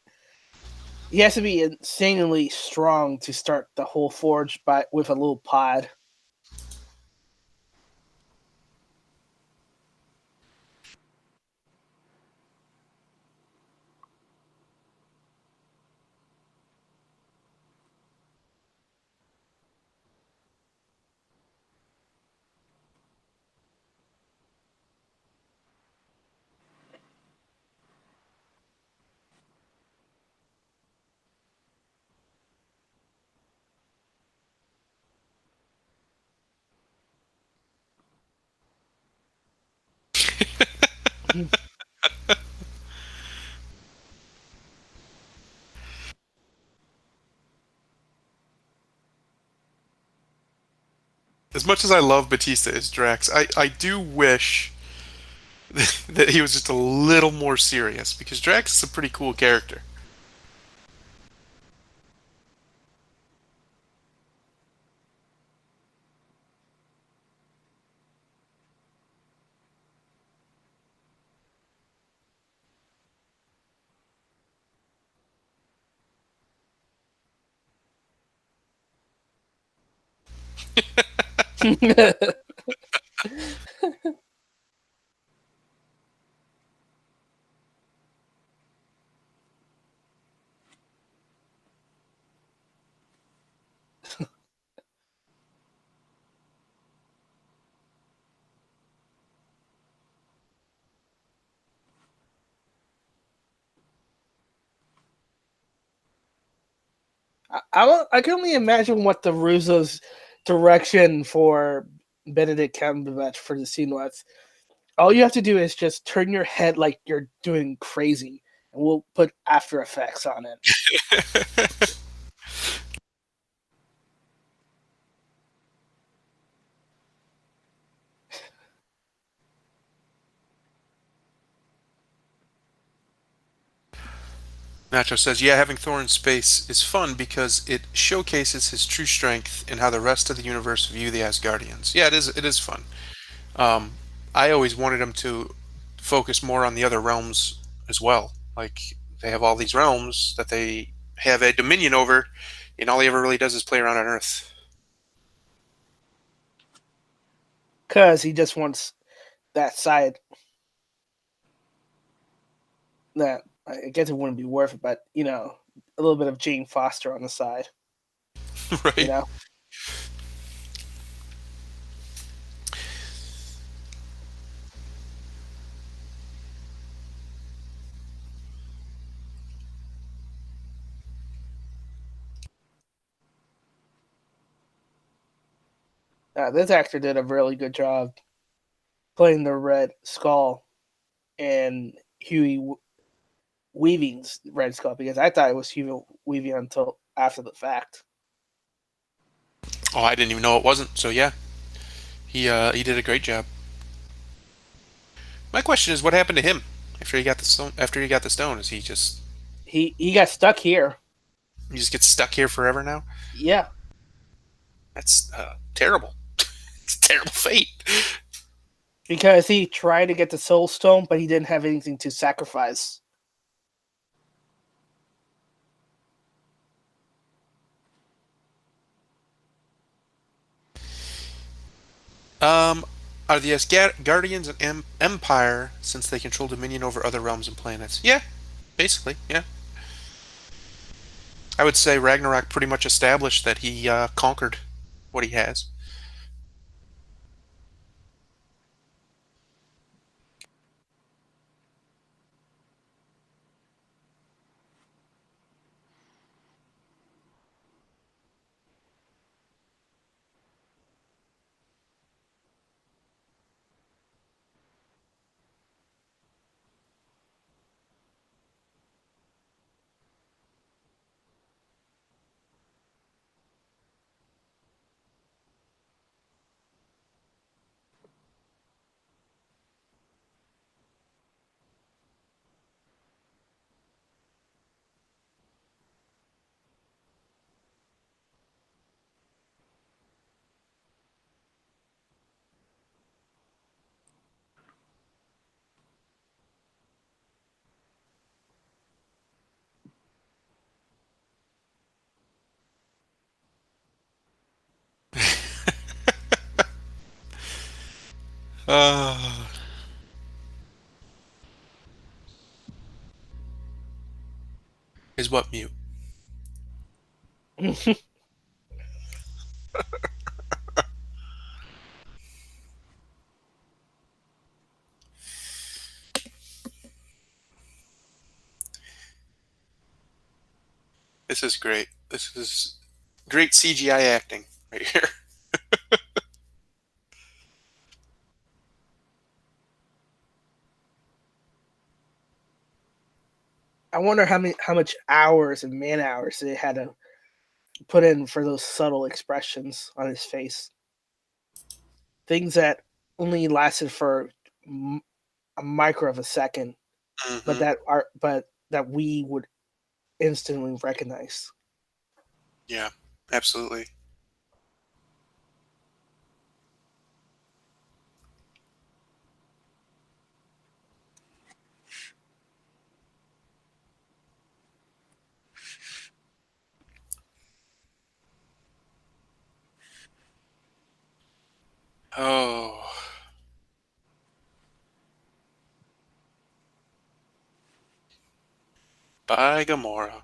he has to be insanely strong to start the whole forge with a little pod. As much as I love Batista as Drax, I do wish that he was just a little more serious because Drax is a pretty cool character. I can only imagine what the Russo's direction for Benedict Cumberbatch for the scene was. All you have to do is just turn your head like you're doing crazy, and we'll put After Effects on it. Nacho says, yeah, having Thor in space is fun because it showcases his true strength and how the rest of the universe view the Asgardians. Yeah, it is fun. Um, I always wanted him to focus more on the other realms as well. Like, they have all these realms that they have a dominion over, and all he ever really does is play around on Earth. Because he just wants that side. That I guess it wouldn't be worth it, but a little bit of Jane Foster on the side. Right? You know? This actor did a really good job playing the Red Skull and Huey Weaving's Red Skull, because I thought it was Huey Weaving until after the fact. Oh, I didn't even know it wasn't. So yeah, He did a great job. My question is, what happened to him after he got the stone? After he got the stone, is He got stuck here. he just gets stuck here forever now? Yeah, That's terrible. It's a terrible fate. because he tried to get the soul stone, but he didn't have anything to sacrifice. Are the Asgardians an empire since they control dominion over other realms and planets? Yeah, basically, yeah. I would say Ragnarok pretty much established that he conquered what he has. Uh, is what mute? This is great. This is great CGI acting right here. I wonder how much hours and man hours they had to put in for those subtle expressions on his face. Things that only lasted for a micro of a second, but that we would instantly recognize. Yeah, absolutely. Oh. Bye, Gamora.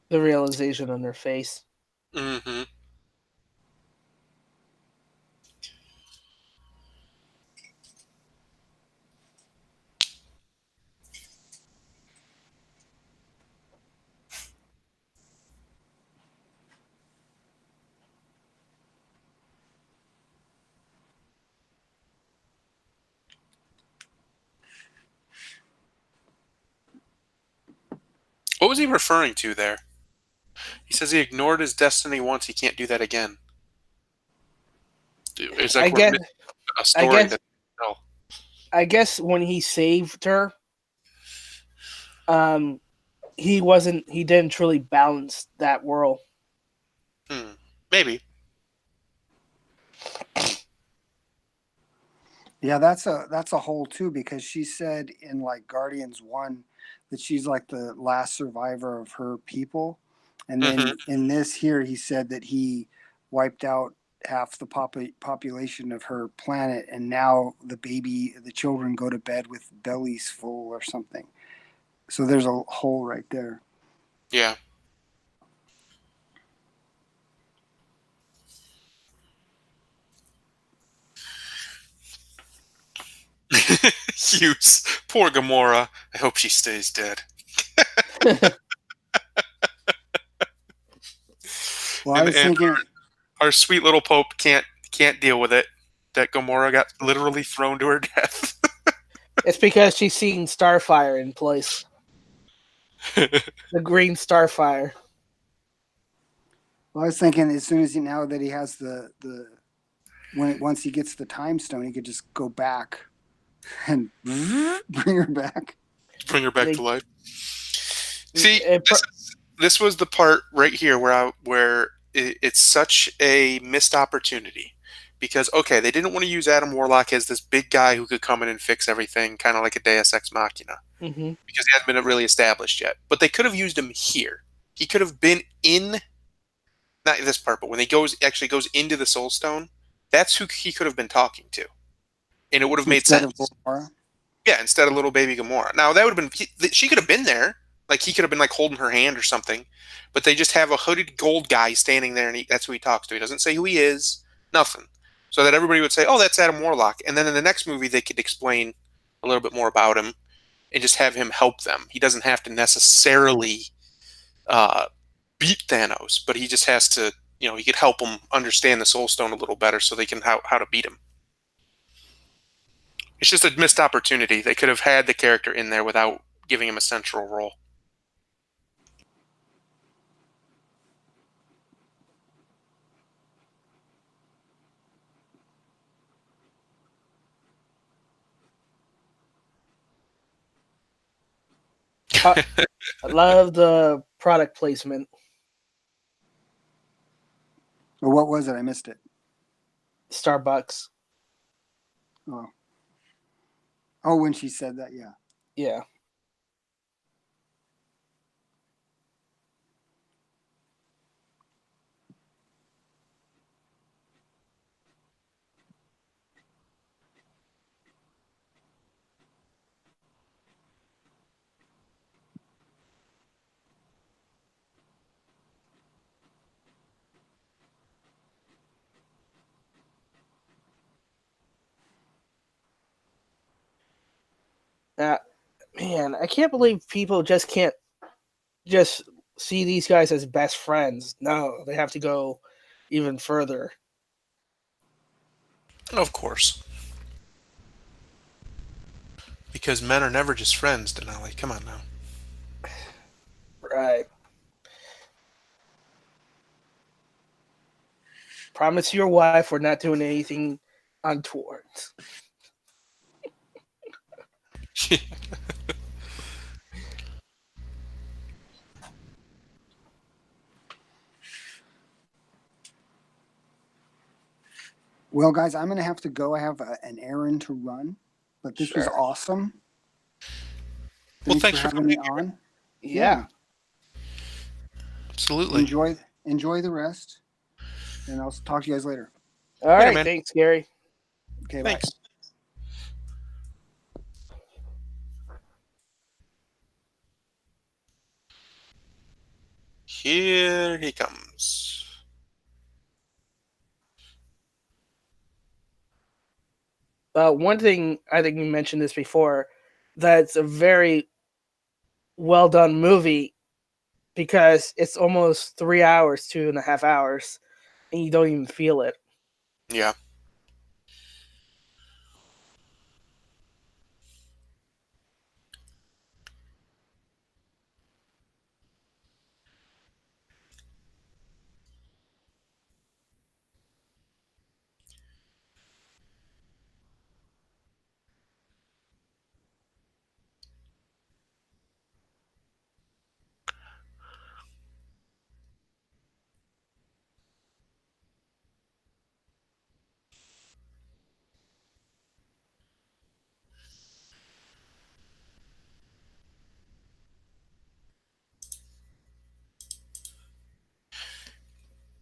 The realization on their face. Mm-hmm. What was he referring to there? He says he ignored his destiny once. He can't do that again. It's I like we're guess. missing a I story guess. that. Oh. I guess when he saved her, um, he wasn't. He didn't truly balance that world. Maybe. Yeah, that's a hole too, because she said in like Guardians 1 that she's like the last survivor of her people. And Mm-hmm. then in this here he said that he wiped out half the population of her planet, and now the children go to bed with bellies full or something. So there's a hole right there. Yeah. Hughes. Poor Gamora. I hope she stays dead. Well, I was And thinking our sweet little Pope can't deal with it. That Gamora got literally thrown to her death. It's because she's seen Starfire in place. The green Starfire. Well, I was thinking as soon as now that he has once he gets the time stone, he could just go back and bring her back. Bring her back They- to life. See, it pro- this was the part right here where it's such a missed opportunity. Because, okay, they didn't want to use Adam Warlock as this big guy who could come in and fix everything, kind of like a Deus Ex Machina, Mhm. because he hasn't been really established yet. But they could have used him here. He could have been in, not this part, but when he actually goes into the Soul Stone, that's who he could have been talking to. And it would have made Instead sense. of Laura. Yeah, instead of little baby Gamora. Now, that would have been, she could have been there. Like, he could have been, like, holding her hand or something. But they just have a hooded gold guy standing there, and that's who he talks to. He doesn't say who he is, nothing. So that everybody would say, oh, that's Adam Warlock. And then in the next movie, they could explain a little bit more about him and just have him help them. He doesn't have to necessarily beat Thanos, but he just has to, he could help them understand the Soul Stone a little better so they can how to beat him. It's just a missed opportunity. They could have had the character in there without giving him a central role. I love the product placement. Or what was it? I missed it. Starbucks. Oh, when she said that, yeah. Yeah. Man, I can't believe people just can't just see these guys as best friends. No, they have to go even further. Of course. Because men are never just friends, Denali. Come on now. Right. Promise your wife we're not doing anything untoward. Well, guys, I'm going to have to go. I have an errand to run, but this was Sure. awesome. Well, Thanks for having me on. Yeah. Absolutely. Enjoy the rest, and I'll talk to you guys later. All right. man. Thanks, Gary. Okay, Thanks. Here he comes. One thing I think you mentioned this before, that's a very well done movie because it's almost 3 hours, 2.5 hours, and you don't even feel it. Yeah.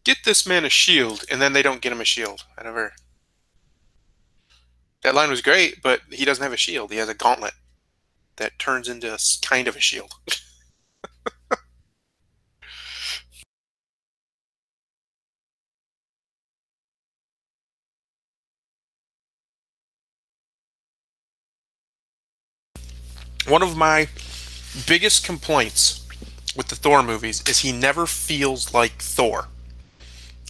Get this man a shield, and then they don't get him a shield. I never. That line was great, but he doesn't have a shield. He has a gauntlet that turns into kind of a shield. One of my biggest complaints with the Thor movies is he never feels like Thor.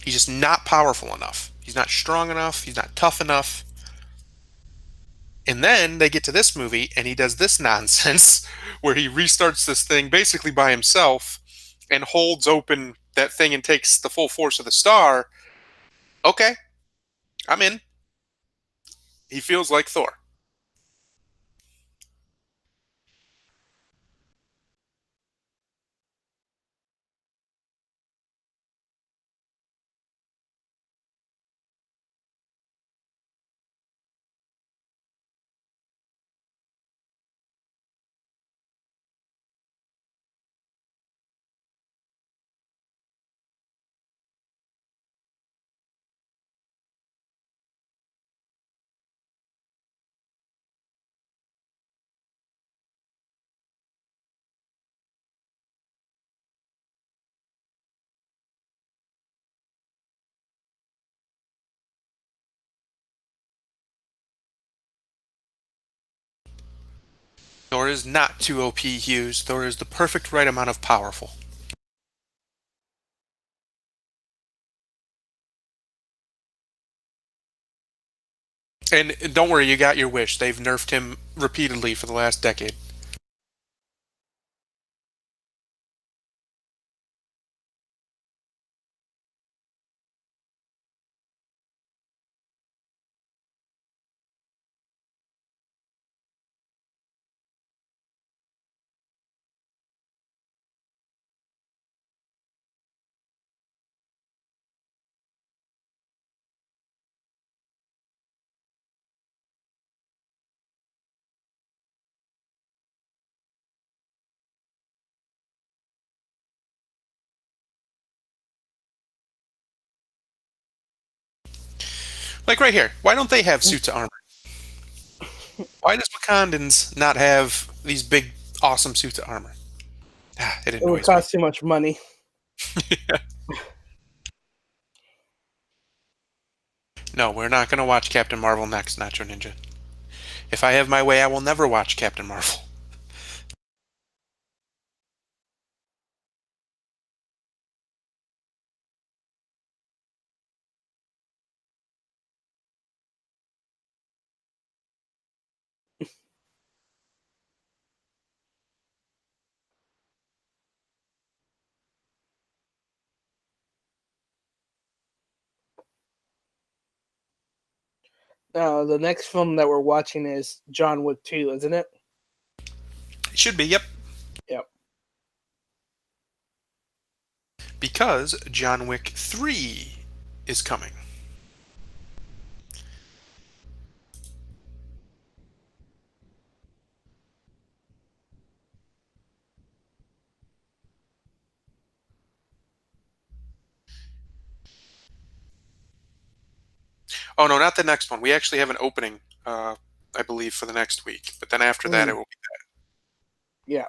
He's just not powerful enough. He's not strong enough. He's not tough enough. And then they get to this movie, and he does this nonsense where he restarts this thing basically by himself and holds open that thing and takes the full force of the star. Okay, I'm in. He feels like Thor. Thor is not too OP, Hughes. Thor is the perfect right amount of powerful. And don't worry, you got your wish. They've nerfed him repeatedly for the last decade. Like right here. Why don't they have suits of armor? Why does Wakandans not have these big, awesome suits of armor? It It would annoys me. cost too much money. No, we're not going to watch Captain Marvel next, Nacho Ninja. If I have my way, I will never watch Captain Marvel. The next film that we're watching is John Wick 2, isn't it? It should be, yep. Yep. Because John Wick 3 is coming. Oh, no, not the next one. We actually have an opening, I believe, for the next week. But then after that, it will be Yeah.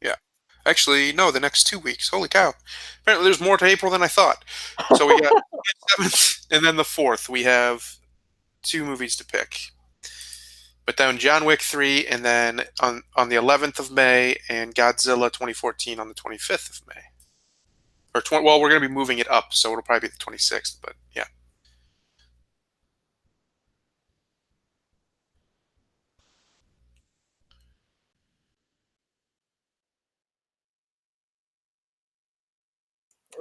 Yeah. Actually, no, the next 2 weeks. Holy cow. Apparently there's more to April than I thought. So we got the 7th and then the 4th. We have 2 movies to pick. But then John Wick 3 and then on the 11th of May and Godzilla 2014 on the 25th of May. Well, we're going to be moving it up, so it'll probably be the 26th, but yeah.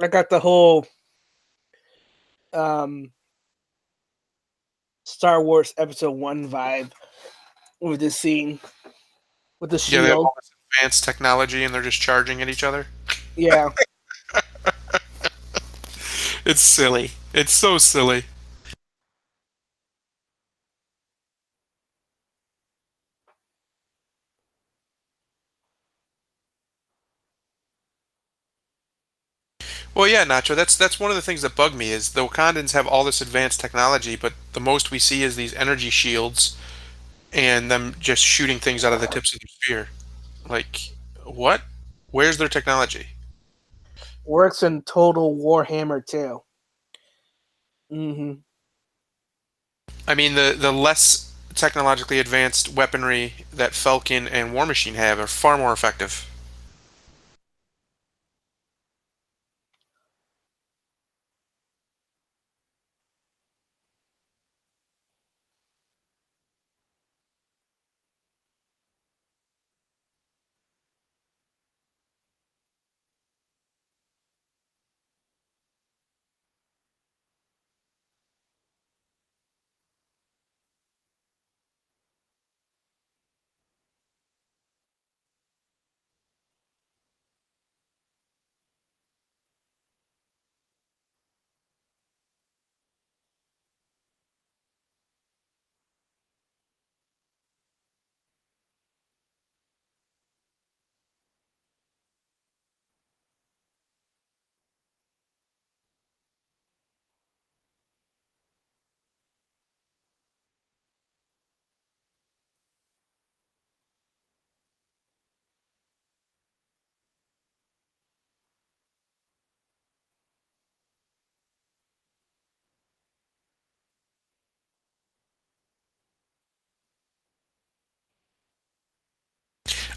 I got the whole um, Star Wars Episode 1 vibe with this scene with the Yeah, they have shield. all this advanced technology and they're just charging at each other. Yeah. It's silly. It's so silly. Well, yeah, Nacho. That's one of the things that bug me is the Wakandans have all this advanced technology, but the most we see is these energy shields and them just shooting things out of the tips of their spear. Like, what? Where's their technology? Works in Total Warhammer too. Mm-hmm. I mean, the less technologically advanced weaponry that Falcon and War Machine have are far more effective.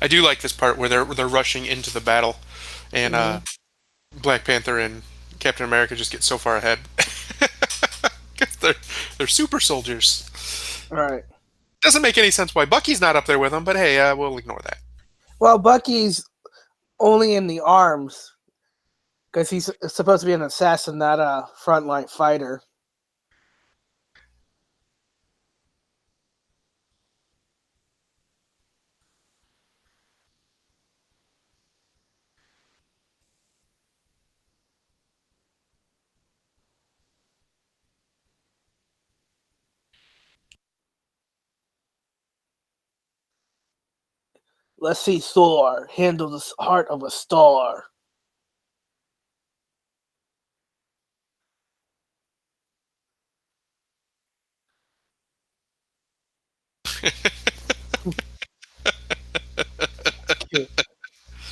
I do like this part where they're rushing into the battle, and Hmm. Black Panther and Captain America just get so far ahead. 'Cause they're super soldiers. Right. Doesn't make any sense why Bucky's not up there with them, but hey, we'll ignore that. Well, Bucky's only in the arms because he's supposed to be an assassin, not a frontline fighter. Let's see Thor handle the heart of a star.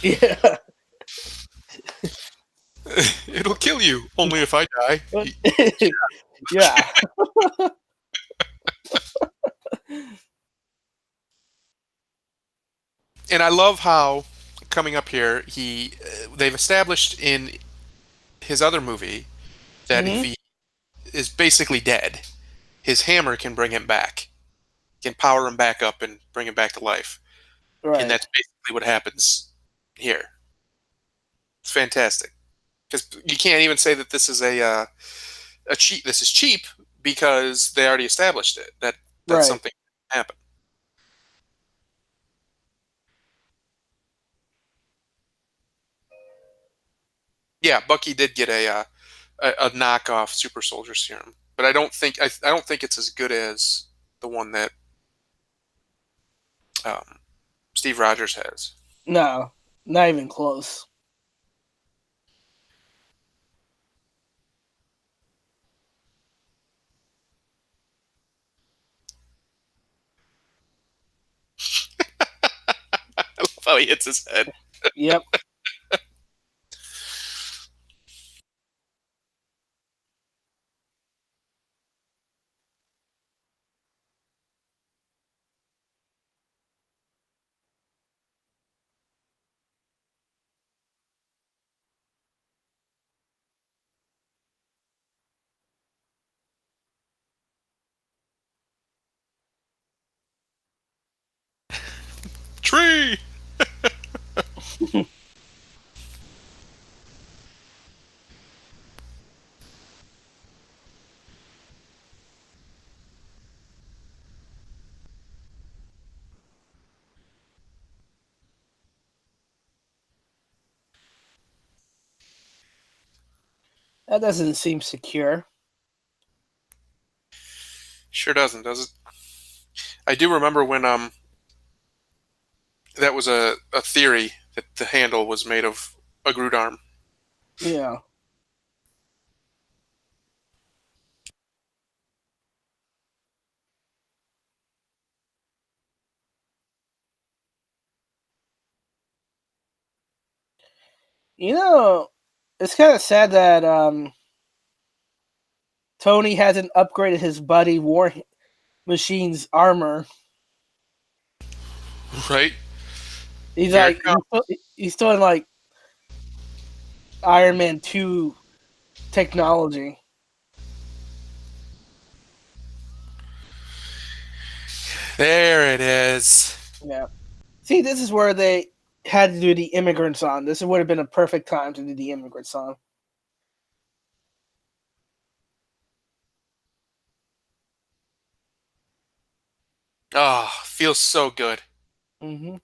Yeah. It'll kill you only if I die. Yeah. And I love how coming up here, they've established in his other movie that if Hmm. he is basically dead, his hammer can bring him back, can power him back up and bring him back to life, and Right. that's basically what happens here. It's fantastic because you can't even say that this is a cheap. This is cheap because they already established it. That's Right. something that happened. Yeah, Bucky did get a knockoff super soldier serum, but I don't think it's as good as the one that um, Steve Rogers has. No, not even close. I love how he hits his head. Yep. Tree. That doesn't seem secure. Sure doesn't, does it? I do remember when that was a theory that the handle was made of a Groot arm. Yeah. You know, it's kind of sad that Tony hasn't upgraded his buddy War Machine's armor. Right? He's Here it like comes. he's still in like Iron Man 2 technology. There it is. Yeah. See, this is where they had to do the immigrant song. This would have been a perfect time to do the immigrant song. Oh, feels so good. Hmm.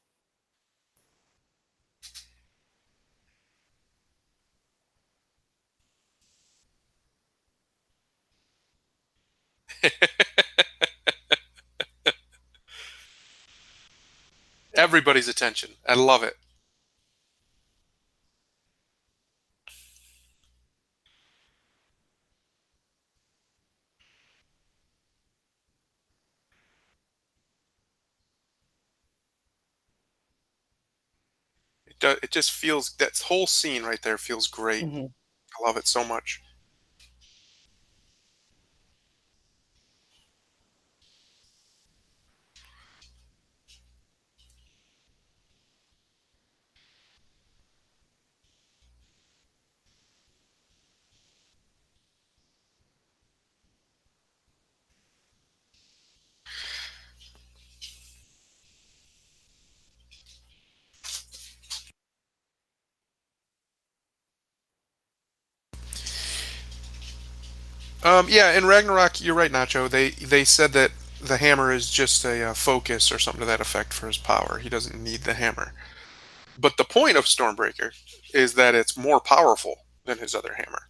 Everybody's attention. I love it. It just feels that whole scene right there feels great. Hmm. I love it so much. Yeah, in Ragnarok, you're right, Nacho. They said that the hammer is just a focus or something to that effect for his power. He doesn't need the hammer. But the point of Stormbreaker is that it's more powerful than his other hammer.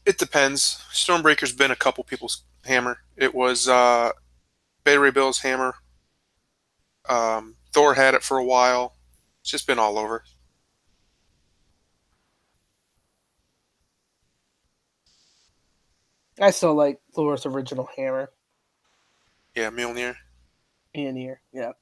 It depends. Stormbreaker's been a couple people's hammer. It was Beta Ray Bill's hammer. Thor had it for a while. It's just been all over. I still like Thor's original hammer. Yeah, Mjolnir. In here, yeah.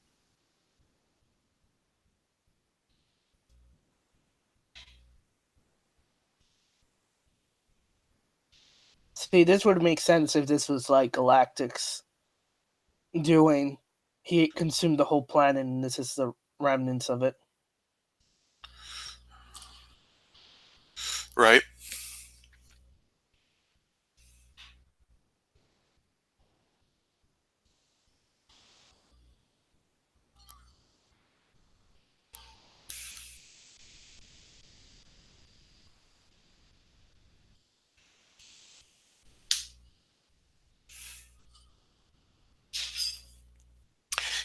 See, this would make sense if this was like Galactic's doing. He consumed the whole planet, and this is the remnants of it. Right.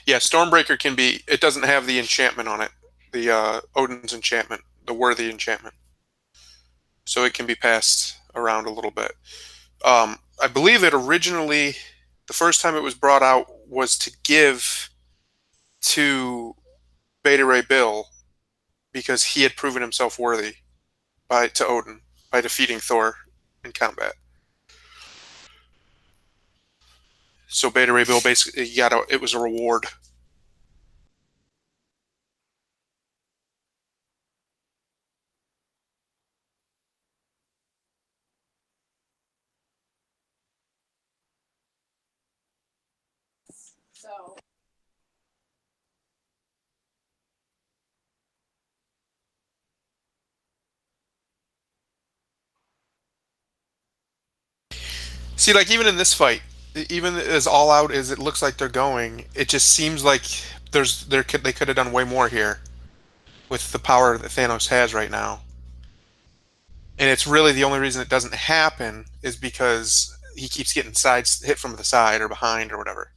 Yeah, Stormbreaker can be. It doesn't have the enchantment on it, the Odin's enchantment, the worthy enchantment, so it can be passed around a little bit. I believe it originally, the first time it was brought out was to give to Beta Ray Bill because he had proven himself worthy to Odin by defeating Thor in combat. So Beta Ray Bill basically it was a reward. So. See, like even in this fight, even as all out as it looks like they're going, it just seems like they could have done way more here with the power that Thanos has right now. And it's really the only reason it doesn't happen is because he keeps getting sides hit from the side or behind or whatever.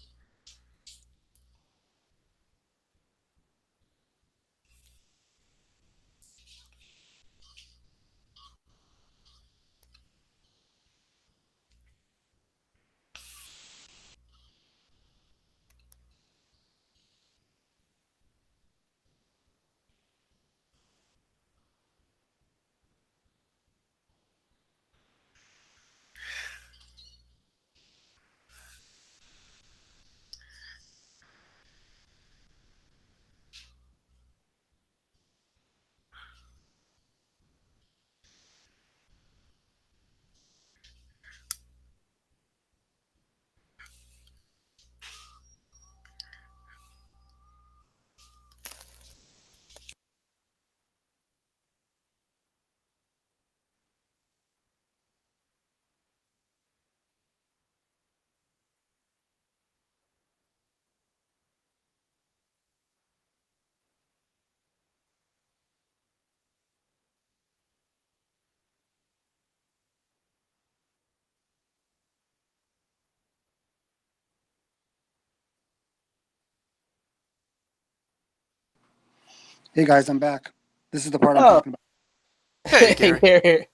Hey guys, I'm back. This is the part I'm Oh. talking about. Hey, Gary. Here.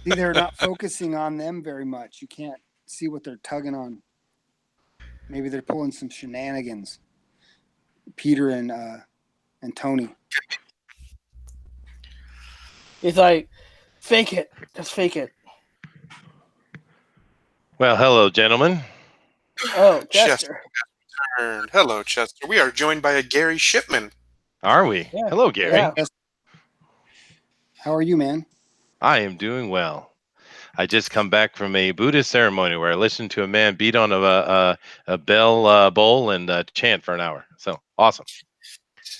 See, they're not focusing on them very much. You can't see what they're tugging on. Maybe they're pulling some shenanigans. Peter and Tony. He's like, fake it. Just fake it. Well, hello, gentlemen. Oh, Chef. Chester. And hello, Chester. We are joined by a Gary Shipman. Are we? Yeah. Hello, Gary. Yeah. Yes. How are you, man? I am doing well. I just come back from a Buddhist ceremony where I listened to a man beat on a bell bowl and chant for an hour. So awesome.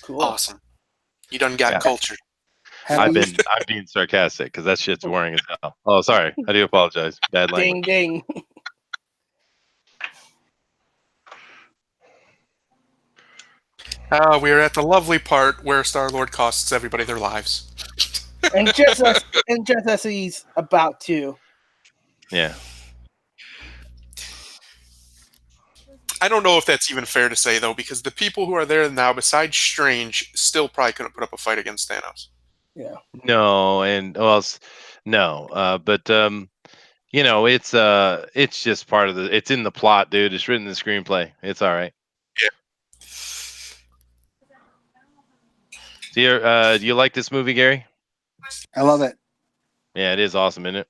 Cool. Awesome. You done got Yeah. culture. Happy I'm being sarcastic because that shit's boring as hell. Oh, sorry. I do apologize. Bad language. Ding ding. We are at the lovely part where Star-Lord costs everybody their lives. And just as he's about to. Yeah. I don't know if that's even fair to say, though, because the people who are there now, besides Strange, still probably couldn't put up a fight against Thanos. Yeah. No, and no. But it's just part of it's in the plot, dude. It's written in the screenplay. It's all right. Yeah. So do you like this movie, Gary? I love it. Yeah, it is awesome, isn't it?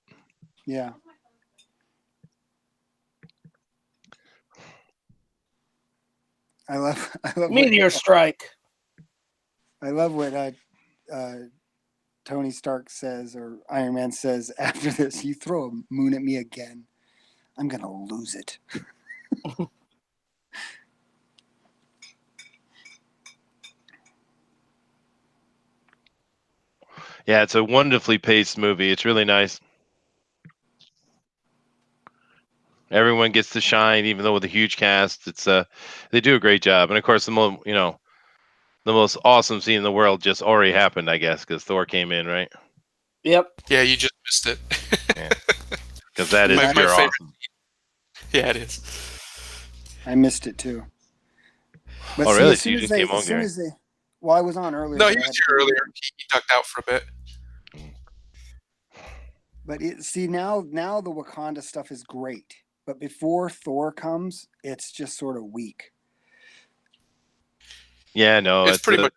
Yeah. I love Meteor strike. what Tony Stark says, or Iron Man says after this. You throw a moon at me again, I'm gonna lose it. Yeah, it's a wonderfully paced movie. It's really nice. Everyone gets to shine, even though with a huge cast. It's they do a great job, and of course, the most awesome scene in the world just already happened, I guess, because Thor came in, right? Yep. Yeah, you just missed it. Yeah. Because that is My pure favorite. awesome. Yeah, it is. I missed it too. But Oh, see, really? as So soon you as just they, came on, Gary? well, I was on earlier. No, but he I was had here to- earlier. He ducked out for a bit. But see now the Wakanda stuff is great. But before Thor comes, it's just sort of weak. Yeah, no, It's pretty much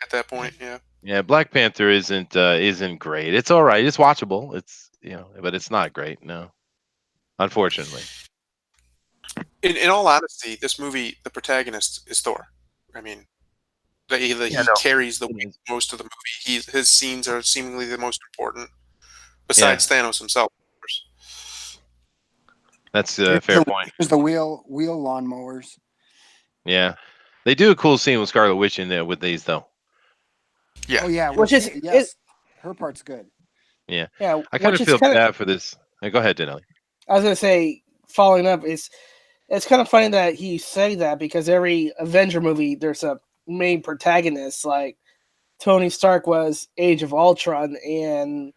at that point. Yeah. yeah. Black Panther isn't great. It's all right. It's watchable. It's but it's not great. No, unfortunately. In all honesty, this movie, the protagonist is Thor. I mean, he Yeah, no. carries the It weight is. most of the movie. His scenes are seemingly the most important, Yeah, besides Thanos himself, of course. that's a fair point. Here's the wheel lawnmowers. Yeah, they do a cool scene with Scarlet Witch in there with these though. Yeah. Oh yeah, Which is yes, her part's good. Yeah, yeah. I kind Which of is feel kind of. bad for this. Go ahead, Denali. I was gonna say, following up, it's kind of funny that he say that because every Avenger movie there's a main protagonist. Like Tony Stark was Age of Ultron, and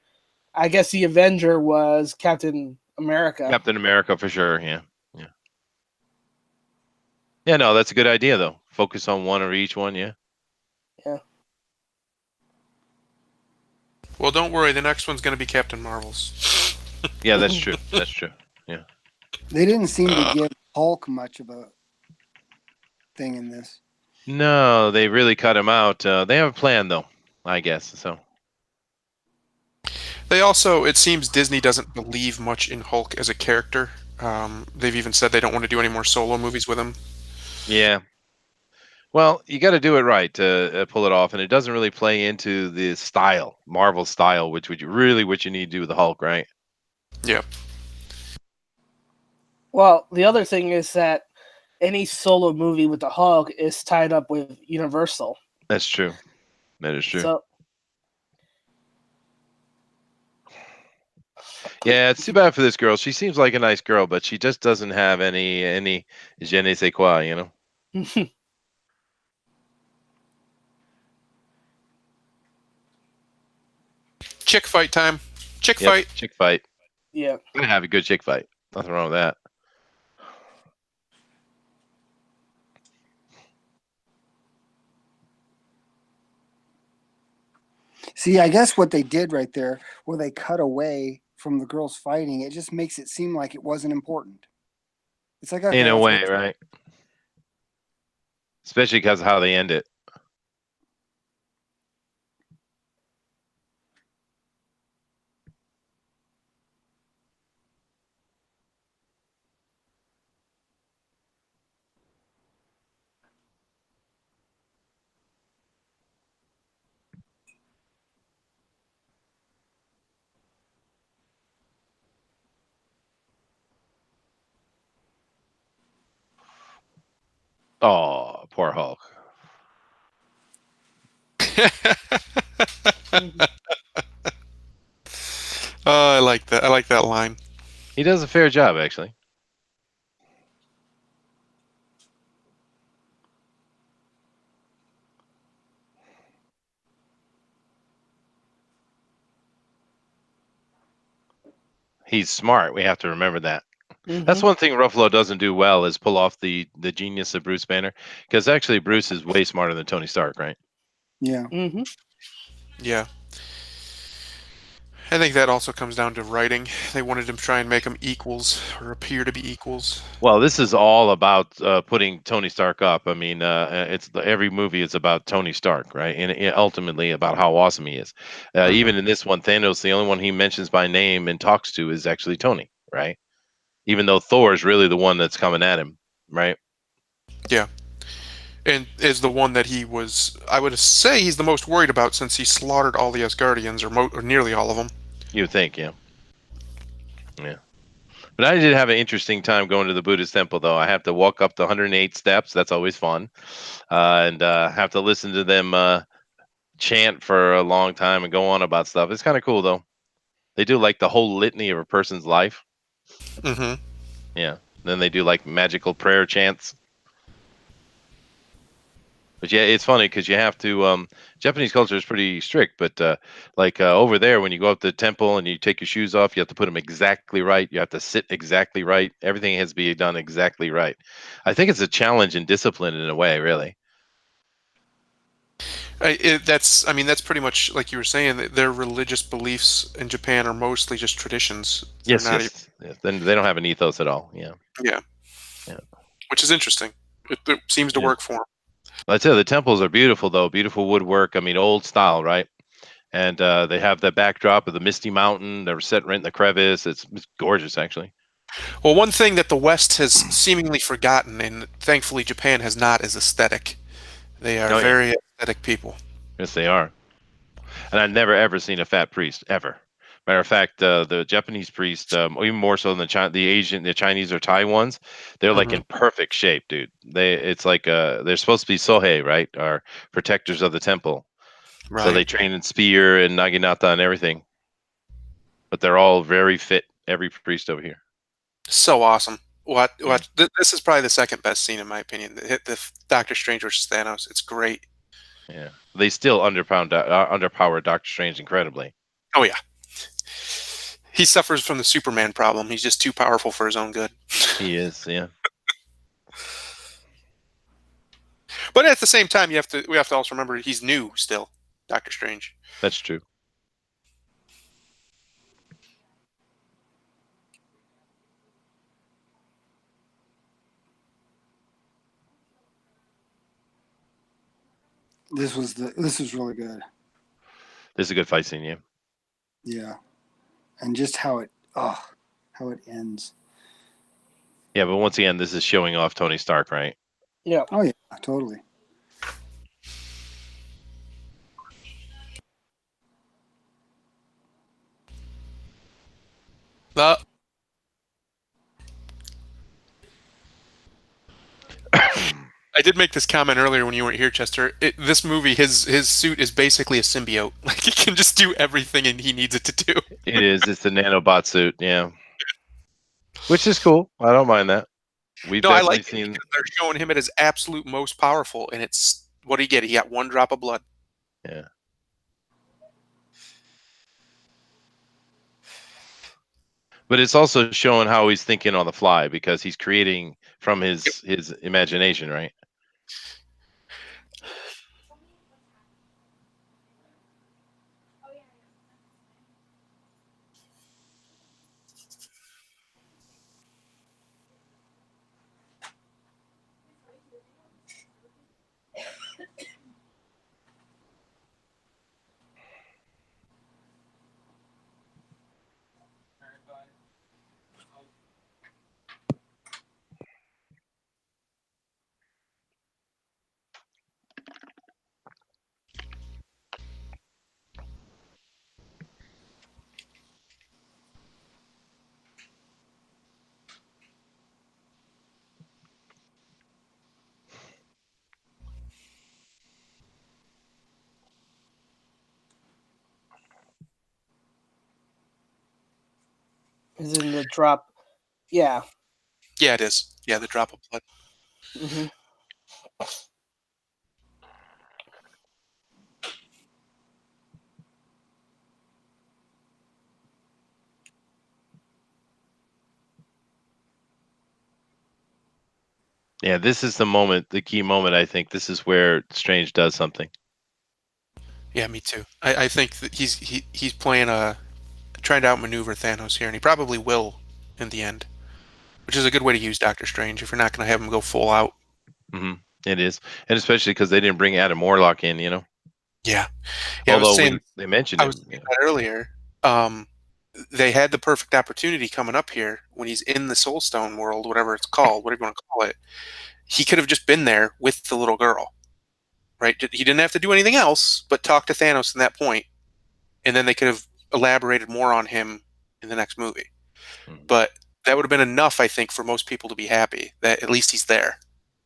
I guess the Avenger was Captain America. Captain America for sure. Yeah, yeah, yeah. No, that's a good idea though. Focus on one or each one. Yeah. Yeah. Well, don't worry. The next one's going to be Captain Marvel's. Yeah, that's true. That's true. Yeah. They didn't seem to give Hulk much of a thing in this. No, they really cut him out. They have a plan though, I guess. So They also, it seems Disney doesn't believe much in Hulk as a character. They've even said they don't want to do any more solo movies with him. yeah. Well, you got to do it right to pull it off, and it doesn't really play into the style, Marvel style, which would you really what you need to do with the Hulk, right? Yeah. Well, the other thing is that any solo movie with the Hulk is tied up with Universal. That's true. That is true. So Yeah, it's too bad for this girl. She seems like a nice girl, but she just doesn't have any je ne sais quoi, you know. Chick fight time. Chick Yep, fight. chick fight. yeah. I have a good chick fight. Nothing wrong with that. See, I guess what they did right there, where they cut away from the girls fighting, it just makes it seem like it wasn't important. It's like, okay, In a let's way, get- right? Especially because of how they end it. Oh, poor Hulk. Mhm. Oh, I like that. I like that line. He does a fair job, actually. He's smart. We have to remember that. That's Mhm. one thing Ruffalo doesn't do well is pull off the genius of Bruce Banner, because actually Bruce is way smarter than Tony Stark, right? Yeah. Mhm. Yeah. I think that also comes down to writing. They wanted to try and make them equals or appear to be equals. Well, this is all about putting Tony Stark up. I mean, every movie is about Tony Stark, right? And ultimately about how awesome he is. Even in this one, Thanos, the only one he mentions by name and talks to is actually Tony, right? Even though Thor is really the one that's coming at him, right? Yeah. And is the one that he was, I would say he's the most worried about since he slaughtered all the Asgardians, or nearly all of them. You would think, yeah, yeah. But I did have an interesting time going to the Buddhist temple, though. I have to walk up the 108 steps. That's always fun, and have to listen to them chant for a long time and go on about stuff. It's kind of cool, though. They do like the whole litany of a person's life. Mm-hmm. Yeah. Then they do like magical prayer chants. But yeah, it's funny because you have to. Japanese culture is pretty strict, but over there, when you go up to the temple and you take your shoes off, you have to put them exactly right. You have to sit exactly right. Everything has to be done exactly right. I think it's a challenge in discipline in a way, really. That's, I mean, that's pretty much like you were saying. Their religious beliefs in Japan are mostly just traditions. They're Yes, not even, yes, yes. Then they don't have an ethos at all. Yeah, yeah, yeah, which is interesting. It seems to yeah. work for them. I tell you, the temples are beautiful, though. Beautiful woodwork. I mean, old style, right? And they have that backdrop of the misty mountain. They're set right in the crevice. It's gorgeous, actually. Well, one thing that the West has seemingly forgotten, and thankfully Japan has not, is aesthetic. They are Oh yeah, very aesthetic people. yes they are. And I've never ever seen a fat priest ever. Matter of fact, the Japanese priest, even more so than the Asian, the Chinese or Thai ones, they're like Hmm. in perfect shape, dude. It's like they're supposed to be sohei, right? Or protectors of the temple. So Right. they train in spear and naginata and everything. But they're all very fit. Every priest over here. So awesome. Yeah, This is probably the second best scene in my opinion. The Doctor Strange versus Thanos. It's great. yeah. They still underpower Doctor Strange incredibly. Oh yeah. He suffers from the Superman problem. He's just too powerful for his own good. He is, yeah. But at the same time, we have to also remember he's new still, Doctor Strange. That's true. This was really good. This is a good fight scene, yeah. Yeah. And just how it ends. Yeah, but once again, this is showing off Tony Stark, right? Yeah. Oh yeah, totally. Uh, I did make this comment earlier when you weren't here, Chester. This movie, his suit is basically a symbiote. Like he can just do everything and he needs it to do. It is. It's the nanobot suit, yeah. Which is cool. I don't mind that. We've No, I definitely like it seen, because they're showing him at his absolute most powerful, and it's what do you get? He got one drop of blood. yeah. But it's also showing how he's thinking on the fly because he's creating from his imagination, right? Is in the drop. Yeah. Yeah, it is. Yeah, the drop of blood. Hmm. Yeah, this is the moment, the key moment. I think this is where Strange does something. Yeah, me too. I think that he's playing trying to outmaneuver Thanos here, and he probably will in the end, which is a good way to use Doctor Strange if you're not going to have him go full out. Hmm. It is, and especially because they didn't bring Adam Warlock in. Yeah, yeah. Although they mentioned I was him. saying that earlier. Um, they had the perfect opportunity coming up here when he's in the Soul Stone world, whatever it's called, whatever you want to call it. He could have just been there with the little girl, right? He didn't have to do anything else but talk to Thanos in that point, and then they could have elaborated more on him in the next movie. Mhm. But that would have been enough, I think, for most people to be happy that at least he's there.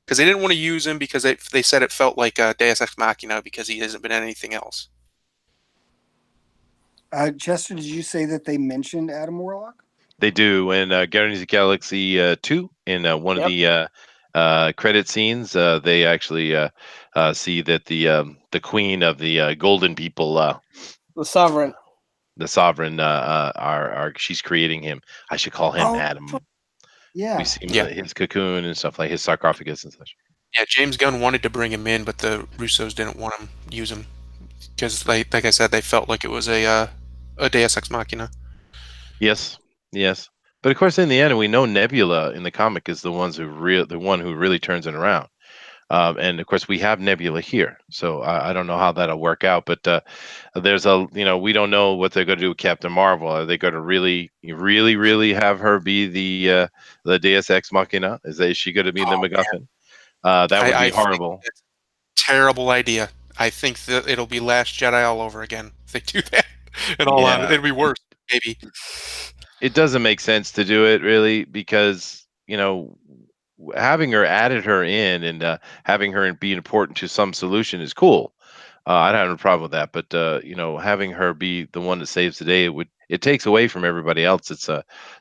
Because they didn't want to use him because they said it felt like a Deus Ex Machina because he hasn't been in anything else. Chester, did you say that they mentioned Adam Warlock? They do in Guardians of the Galaxy 2 in one of Yep. the credit scenes. They actually see that the queen of the Golden People, The Sovereign. the Sovereign, are she's creating him. I should call him Oh, Adam. We yeah. see Yeah. his cocoon and stuff like his sarcophagus and such. Yeah, James Gunn wanted to bring him in, but the Russos didn't want him use him because, like I said, they felt like it was a Deus Ex Machina. Yes, yes. But of course, in the end, we know Nebula in the comic is the one who really turns it around. And of course, we have Nebula here, so I don't know how that'll work out. But there's we don't know what they're going to do with Captain Marvel. Are they going to really have her be the Deus Ex Machina? Is she going to be the Oh, MacGuffin? That would be I think horrible. it's a terrible idea. I think that it'll be Last Jedi all over again if they do that. In all honesty, Yeah, it'd be worse, maybe. it doesn't make sense to do it really because having added her in and having her be important to some solution is cool. I don't have a problem with that, but having her be the one that saves the day, it takes away from everybody else. It's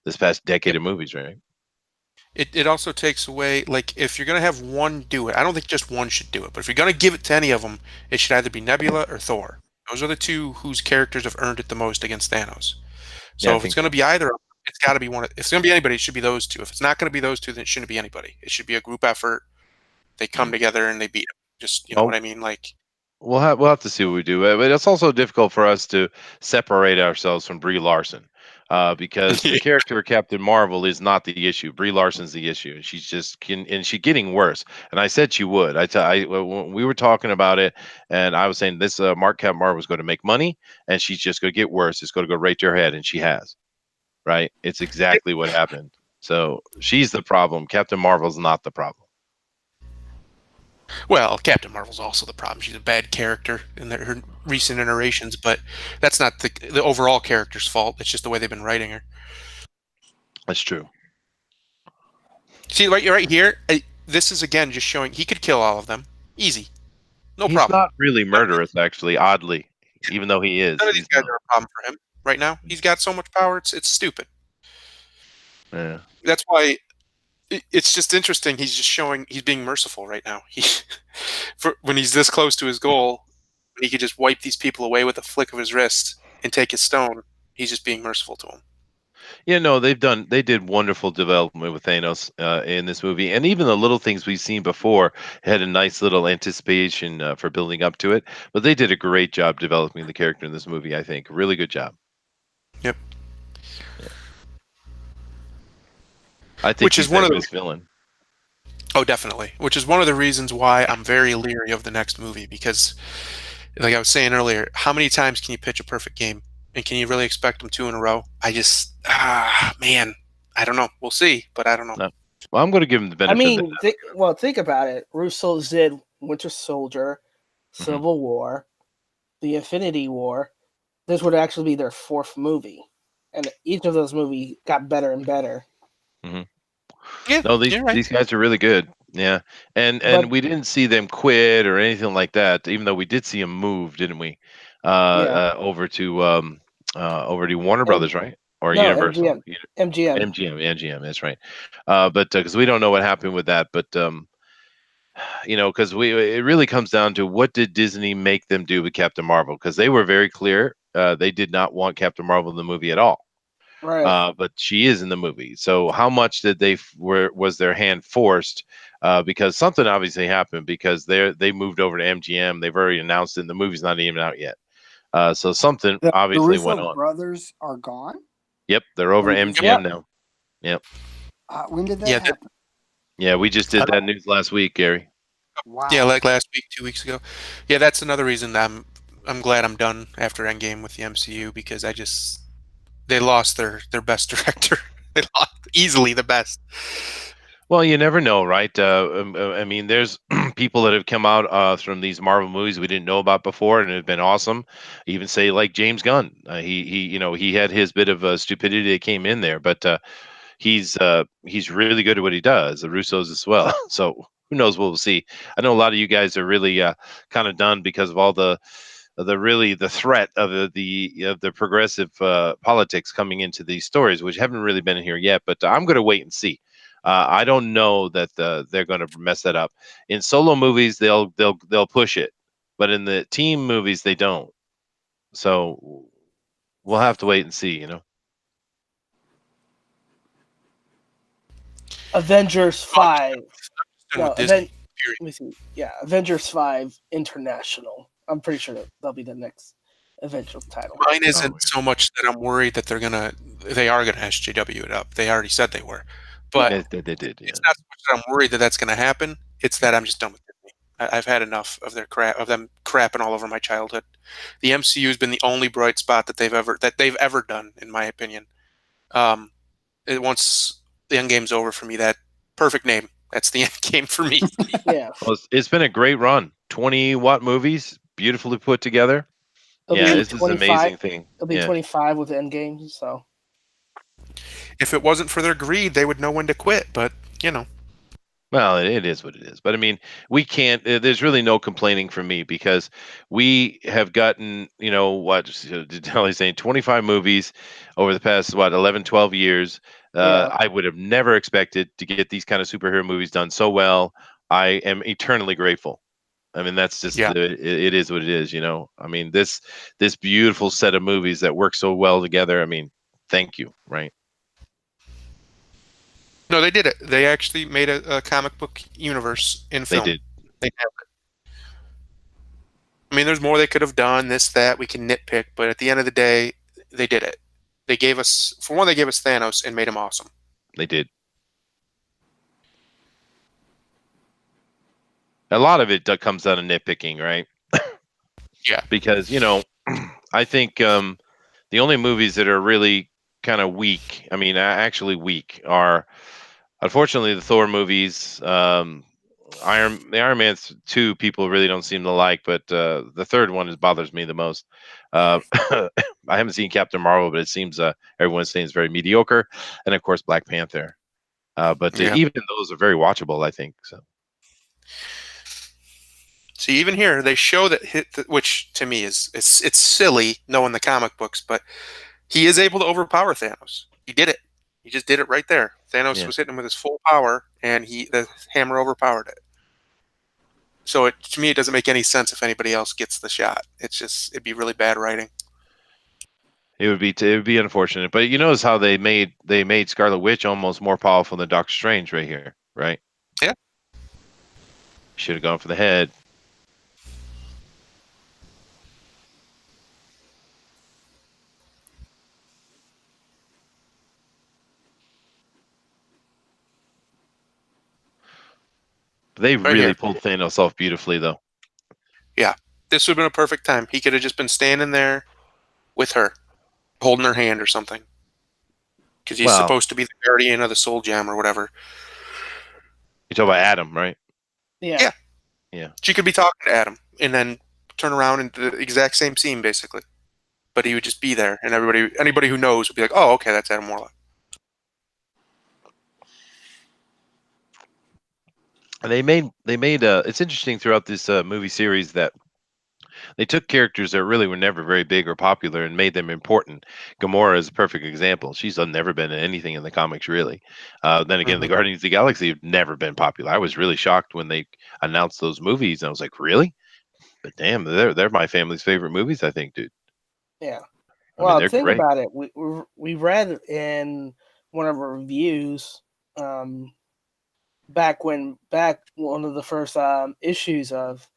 this past decade Yep. of movies, right? It also takes away, like, if you're gonna have one do it, I don't think just one should do it, but if you're gonna give it to any of them, it should either be Nebula or Thor. Those are the two whose characters have earned it the most against Thanos. Yeah, So I if it's think gonna so. be either, it's got to be one. If it's gonna be anybody, it should be those two. If it's not gonna be those two, then it shouldn't be anybody. It should be a group effort. They come Mhm. together and they beat him. Just, you know what Well, I mean? Like, we'll have to see what we do, but it's also difficult for us to separate ourselves from Brie Larson, because the character of Captain Marvel is not the issue. Brie Larson's the issue, and she's getting worse. And I said she would. When we were talking about it, and I was saying this Mark Captain Marvel was going to make money, and she's just going to get worse. It's going to go right to her head, and she has. Right? It's exactly what happened. So she's the problem. Captain Marvel's not the problem. well, Captain Marvel's also the problem. She's a bad character in her recent iterations, but that's not the overall character's fault. It's just the way they've been writing her. That's true. See, right here, this is again just showing he could kill all of them, easy, no He's problem. not really murderous, actually, oddly, even though he is. None of these He's guys not. are a problem for him right now. He's got so much power, it's stupid. Yeah. That's why it's just interesting. He's just showing he's being merciful right now. He, for when he's this close to his goal, he could just wipe these people away with a flick of his wrist and take his stone. He's just being merciful to him. Yeah, no, they did wonderful development with Thanos in this movie, and even the little things we've seen before had a nice little anticipation for building up to it. But they did a great job developing the character in this movie. I think really good job. Yep. Yeah. I think Which is he's one their of the best villain. Oh, definitely. Which is one of the reasons why I'm very leery of the next movie because, like I was saying earlier, how many times can you pitch a perfect game, and can you really expect them two in a row? Man, I don't know. We'll see, but I don't know. No. Well, I'm going to give him the I benefit of the mean, doubt. think about it. Russo's did Winter Soldier, Civil War, the Infinity War. This would actually be their fourth movie, and each of those movies got better and better. Hmm. Yeah, No, these you're right. these guys are really good. Yeah, and But we didn't see them quit or anything like that. Even though we did see them move, didn't we? yeah, Over to Warner and Brothers, right? or No, Universal. MGM. MGM. That's right. But because we don't know what happened with that, but because it really comes down to what did Disney make them do with Captain Marvel? Because they were very clear, they did not want Captain Marvel in the movie at all. Right. But she is in the movie. So how much did was their hand forced? Because something obviously happened because they moved over to MGM. They've already announced it. And the movie's not even out yet. So something The obviously went Russo on. brothers are gone. Yep, they're over From at Disney? MGM now. Yep. When did that Yeah, happen? Yeah, we just did that news last week, Gary. Wow. Yeah, like last week, 2 weeks ago. Yeah, that's another reason I'm glad I'm done after Endgame with the MCU because they lost their best director. They lost easily the best. Well, you never know, right? I mean, there's people that have come out from these Marvel movies we didn't know about before, and have been awesome. Even say like James Gunn, he had his bit of stupidity that came in there, but he's really good at what he does. The Russos as well. So who knows what we'll see. I know a lot of you guys are really kind of done because of all the threat of the progressive politics coming into these stories, which haven't really been here yet. But I'm going to wait and see. I don't know that they're going to mess that up. In solo movies, they'll push it, but in the team movies, they don't. So we'll have to wait and see. Avengers 5. Done No, with Disney. Period. let me see. Yeah, Avengers 5 International. I'm pretty sure that'll be the next Avengers title. Mine isn't so much that I'm worried that they are gonna SJW it up. They already said they were, but They did. Yeah. it's not so much that I'm worried that that's gonna happen. It's that I'm just done with Disney. I've had enough of them crapping all over my childhood. The MCU has been the only bright spot that they've ever done, in my opinion. Once the end game's over for me, that perfect name. That's the end game for me. Yeah. Well, it's been a great run. 20 what movies, beautifully put together. It'll Yeah, be this is an 25 amazing thing. It'll be Yeah. 25 with Endgame, so. If it wasn't for their greed, they would know when to quit. But Well, it is what it is. But I mean, we can't. There's really no complaining from me because we have gotten, what Delly's saying, 25 movies over the past 11, 12 years. Yeah. I would have never expected to get these kind of superhero movies done so well. I am eternally grateful. I mean, that's just Yeah. it is what it is. I mean, this beautiful set of movies that work so well together. I mean, thank you. Right. no, they did it. They actually made a comic book universe in They film. did. They have it. I mean, there's more they could have done. This, that we can nitpick, but at the end of the day, they did it. They gave us, for one, they gave us Thanos and made him awesome. They did. A lot of it comes out of nitpicking, right? Yeah. Because I think the only movies that are really kind of weak, I mean, actually weak, are unfortunately the Thor movies. The Iron Man 2 people really don't seem to like, but the third one bothers me the most. I haven't seen Captain Marvel, but it seems everyone's saying it's very mediocre, and of course Black Panther. But Yeah. even those are very watchable, I think. So. See, even here they show which to me is it's silly knowing the comic books, but he is able to overpower Thanos. He did it. He just did it right there. Thanos Yeah. was hitting him with his full power, and the hammer overpowered it. So to me, it doesn't make any sense if anybody else gets the shot. It'd be really bad writing. It would be unfortunate, but you notice how they made Scarlet Witch almost more powerful than Doctor Strange right here, right? Yeah. Should have gone for the head. They Right really here. pulled Thanos off beautifully, though. Yeah, this would have been a perfect time. He could have just been standing there with her, holding her hand or something, because he's Well, supposed to be the guardian of the soul gem or whatever. you talk about Adam, right? Yeah. Yeah. Yeah. She could be talking to Adam and then turn around and do the exact same scene, basically. But he would just be there, and anybody who knows would be like, "Oh, okay, that's Adam Warlock." And they made it's interesting throughout this movie series that They took characters that really were never very big or popular and made them important. Gamora is a perfect example. She's never been in anything in the comics, really. Then again, the Mhm. Guardians of the Galaxy have never been popular. I was really shocked when they announced those movies, and I was like, really? But damn, they're my family's favorite movies, I think, dude. Yeah. I mean, Well, they're think great. about it. We read in one of our reviews, um, back one of the first issues of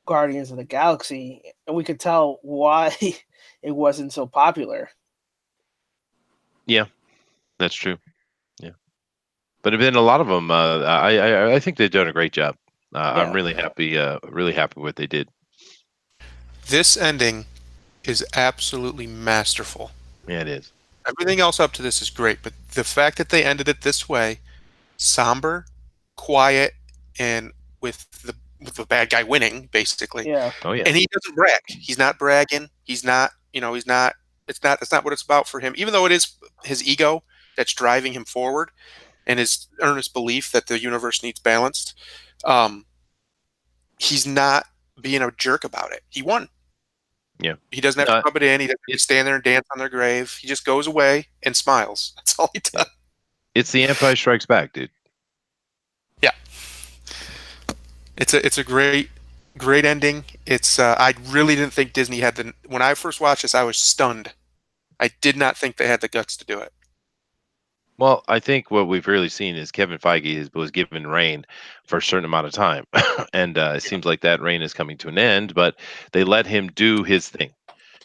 Guardians of the Galaxy, and we could tell why it wasn't so popular. Yeah, that's true. Yeah, but in a lot of them, I think they've done a great job. I'm Yeah. really happy with what they did. This ending is absolutely masterful. Yeah, it is. Everything else up to this is great, but the fact that they ended it this way, somber, quiet, and with the bad guy winning, basically. Yeah. Oh yeah, And he doesn't brag. He's not bragging. He's not, he's not it's not what it's about for him. Even though it is his ego that's driving him forward and his earnest belief that the universe needs balanced. Um, he's not being a jerk about it. He won. yeah. He doesn't have to No, rub it in. He doesn't have to it's stand there and dance on their grave. He just goes away and smiles. That's all he yeah. does. It's the Empire Strikes Back, dude. Yeah. It's a great ending. It's I really didn't think Disney had the when I first watched this I was stunned. I did not think they had the guts to do it. Well, I think what we've really seen is Kevin Feige was given reign for a certain amount of time, and it seems like that reign is coming to an end. But they let him do his thing,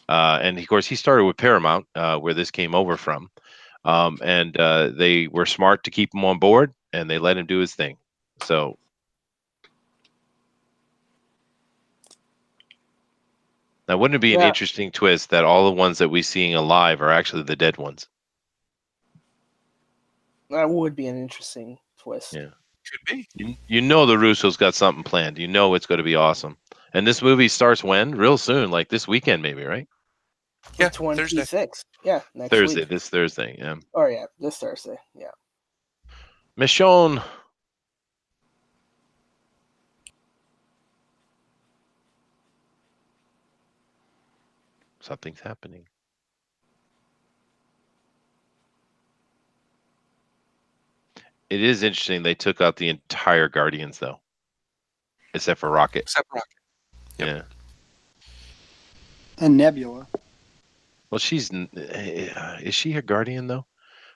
and of course he started with Paramount, where this came over from, and they were smart to keep him on board, and they let him do his thing. So now, wouldn't it be an Yeah. interesting twist that all the ones that we seeing alive are actually the dead ones? That would be an interesting twist. Yeah. Could be. You know the Russos got something planned. You know it's going to be awesome. And this movie starts when? Real soon, like this weekend, maybe, right? Yeah, The Thursday. 26th. Yeah, next Thursday, week. this Thursday. Yeah. Or yeah, this Thursday. Yeah. Michonne. Something's happening. It is interesting. They took out the entire Guardians, though, except for Rocket. Except Rocket. Yep. Yeah. And Nebula. Well, is she a Guardian though?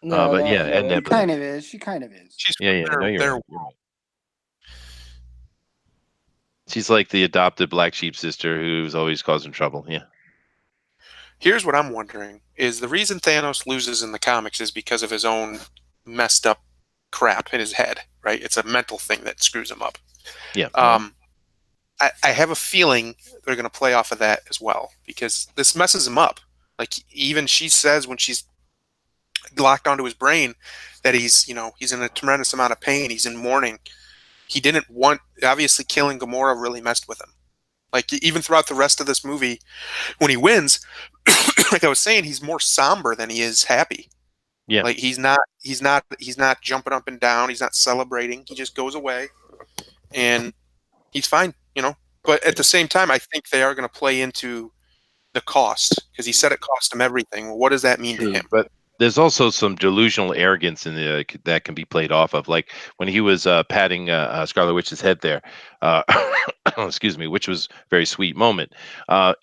No, But not yeah, and really. She Nebula. kind of is. She kind of is. She's Yeah, from no, you're their right. You're right. She's like the adopted black sheep sister who's always causing trouble. Yeah. Here's what I'm wondering: is the reason Thanos loses in the comics is because of his own messed up crap in his head, right? It's a mental thing that screws him up. Yeah. I have a feeling they're going to play off of that as well because this messes him up. Like even she says when she's locked onto his brain that he's in a tremendous amount of pain. He's in mourning. He didn't want obviously killing Gamora really messed with him. Like even throughout the rest of this movie, when he wins, like I was saying, he's more somber than he is happy. Yeah. Like he's not jumping up and down. He's not celebrating. He just goes away, and he's fine. But at the same time, I think they are going to play into the cost because he said it cost him everything. Well, what does that mean to True, him? but there's also some delusional arrogance in that can be played off of, like when he was patting Scarlet Witch's head there. Uh, excuse me, which was a very sweet moment.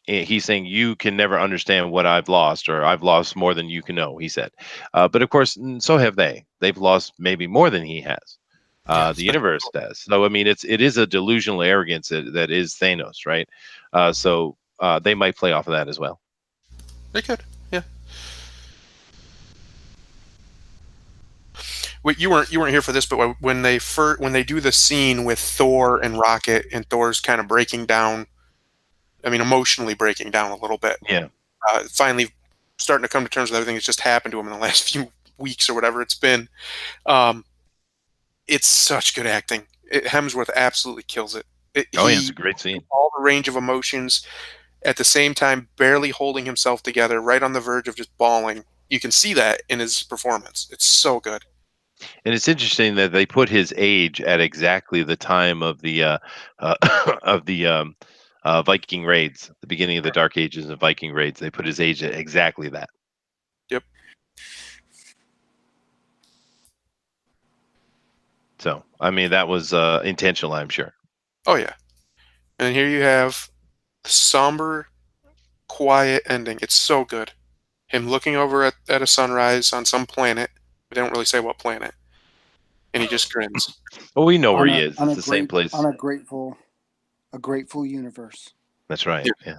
He's saying, "You can never understand what I've lost, or I've lost more than you can know." He said, but of course, so have they. They've lost maybe more than he has. Yeah, The universe does. So I mean, it is a delusional arrogance that is Thanos, right? So they might play off of that as well. They could, yeah. Wait, you weren't here for this, but when they do the scene with Thor and Rocket, and Thor's kind of breaking down, I mean, emotionally breaking down a little bit. Yeah. Finally, starting to come to terms with everything that's just happened to him in the last few weeks or whatever it's been. It's such good acting. Hemsworth absolutely kills it. Oh yeah, it's a great scene. All the range of emotions at the same time, barely holding himself together, right on the verge of just bawling. You can see that in his performance. It's so good. And it's interesting that they put his age at exactly the time of the of the Viking Raids, the beginning of the Dark Ages and Viking Raids. They put his age at exactly that. Yep. So, I mean, that was intentional, I'm sure. Oh yeah. And here you have the somber, quiet ending. It's so good. Him looking over at a sunrise on some planet. We don't really say what planet. And he just grins. Well, we know where on he a is. on It's a the same place. on a grateful universe. That's right. Yeah.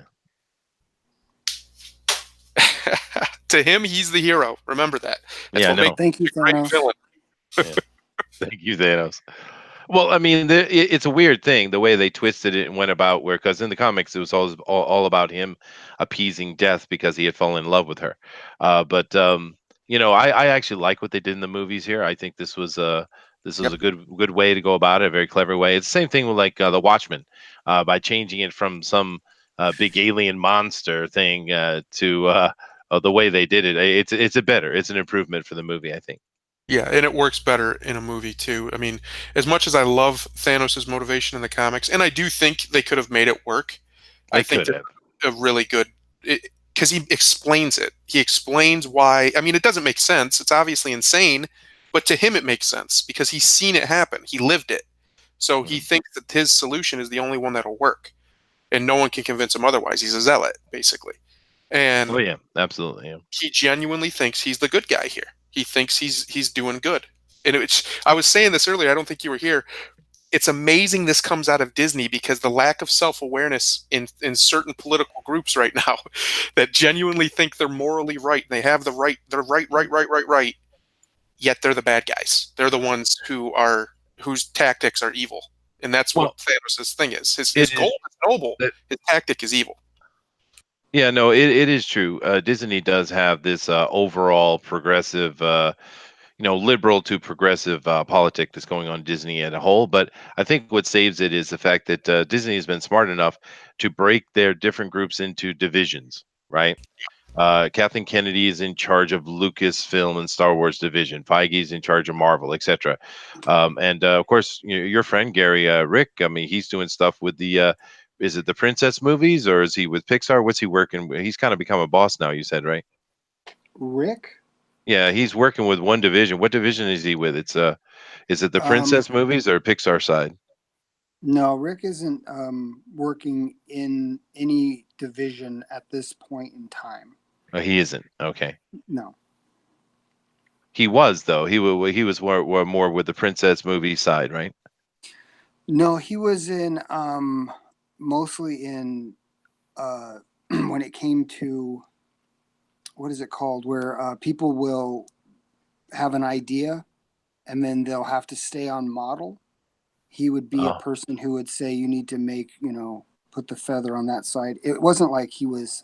To him, he's the hero. Remember that. That's Yeah, I what makes know. Thank you, him a great Thanos. villain. Thank you, Thanos. Well, I mean, it's a weird thing the way they twisted it and went about where, because in the comics it was all about him appeasing death because he had fallen in love with her. But you know, I actually like what they did in the movies here. I think this was Yep. a good way to go about it, a very clever way. It's the same thing with like the Watchmen, by changing it from some big alien monster thing to the way they did it. It's an improvement for the movie, I think. Yeah, and it works better in a movie too. I mean, as much as I love Thanos' motivation in the comics, and I do think they could have made it work, I They think could they're have. a really good because he explains it. He explains why. I mean, it doesn't make sense. It's obviously insane, but to him it makes sense because he's seen it happen. He lived it. So he Mhm. thinks that his solution is the only one that'll work, and no one can convince him otherwise. He's a zealot, basically. Oh And yeah, absolutely. Yeah. he genuinely thinks he's the good guy here. He thinks he's doing good. And I was saying this earlier. I don't think you were here. It's amazing this comes out of Disney because the lack of self awareness in certain political groups right now that genuinely think they're morally right and they have the right. They're right. Yet they're the bad guys. They're the ones whose tactics are evil. And that's what Well, Thanos' thing is. His it goal is is noble. that. His tactic is evil. Yeah, no, it is true. Disney does have this overall progressive, liberal to progressive politic that's going on in Disney as a whole. But I think what saves it is the fact that Disney has been smart enough to break their different groups into divisions, right? Kathleen Kennedy is in charge of Lucasfilm and Star Wars division. Feige is in charge of Marvel, etc. And of course, your friend Gary Rick. I mean, he's doing stuff with the. Is it the princess movies or is he with Pixar? What's he working with? He's kind of become a boss now. You said right? Rick. Yeah, he's working with one division. What division is he with? Is it the Um, princess movies or Pixar side? no, Rick isn't working in any division at this point in time. He isn't. Okay. No. He was though. He was more with the princess movie side, right? No, he was in mostly in when it came to what is it called where people will have an idea and then they'll have to stay on model. He would be a Oh, person who would say you need to make, put the feather on that side. It wasn't like he was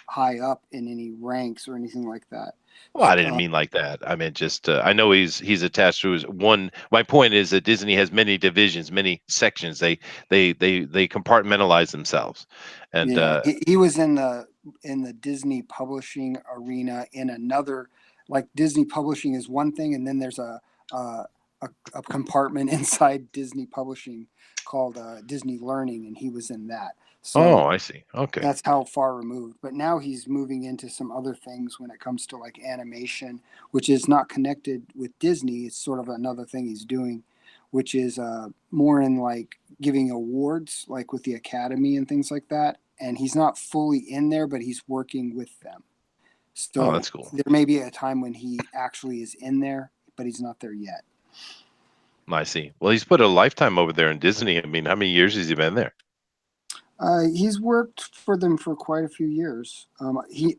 high up in any ranks or anything like that. well, I didn't Uh, mean like that. I meant just I know he's attached to his one. My point is that Disney has many divisions, many sections. They compartmentalize themselves, and yeah, he was in the Disney publishing arena in another, like Disney publishing is one thing, and then there's a, a compartment inside Disney publishing called Disney Learning, and he was in that. oh, So I see. Okay. that's how far removed. But now he's moving into some other things when it comes to like animation, which is not connected with Disney. It's sort of another thing he's doing, which is more in like giving awards, like with the Academy and things like that. And he's not fully in there, but he's working with them. Oh, So that's cool. there may be a time when he actually is in there, but he's not there yet. I see. Well, he's put a lifetime over there in Disney. I mean, how many years has he been there? He's worked for them for quite a few years.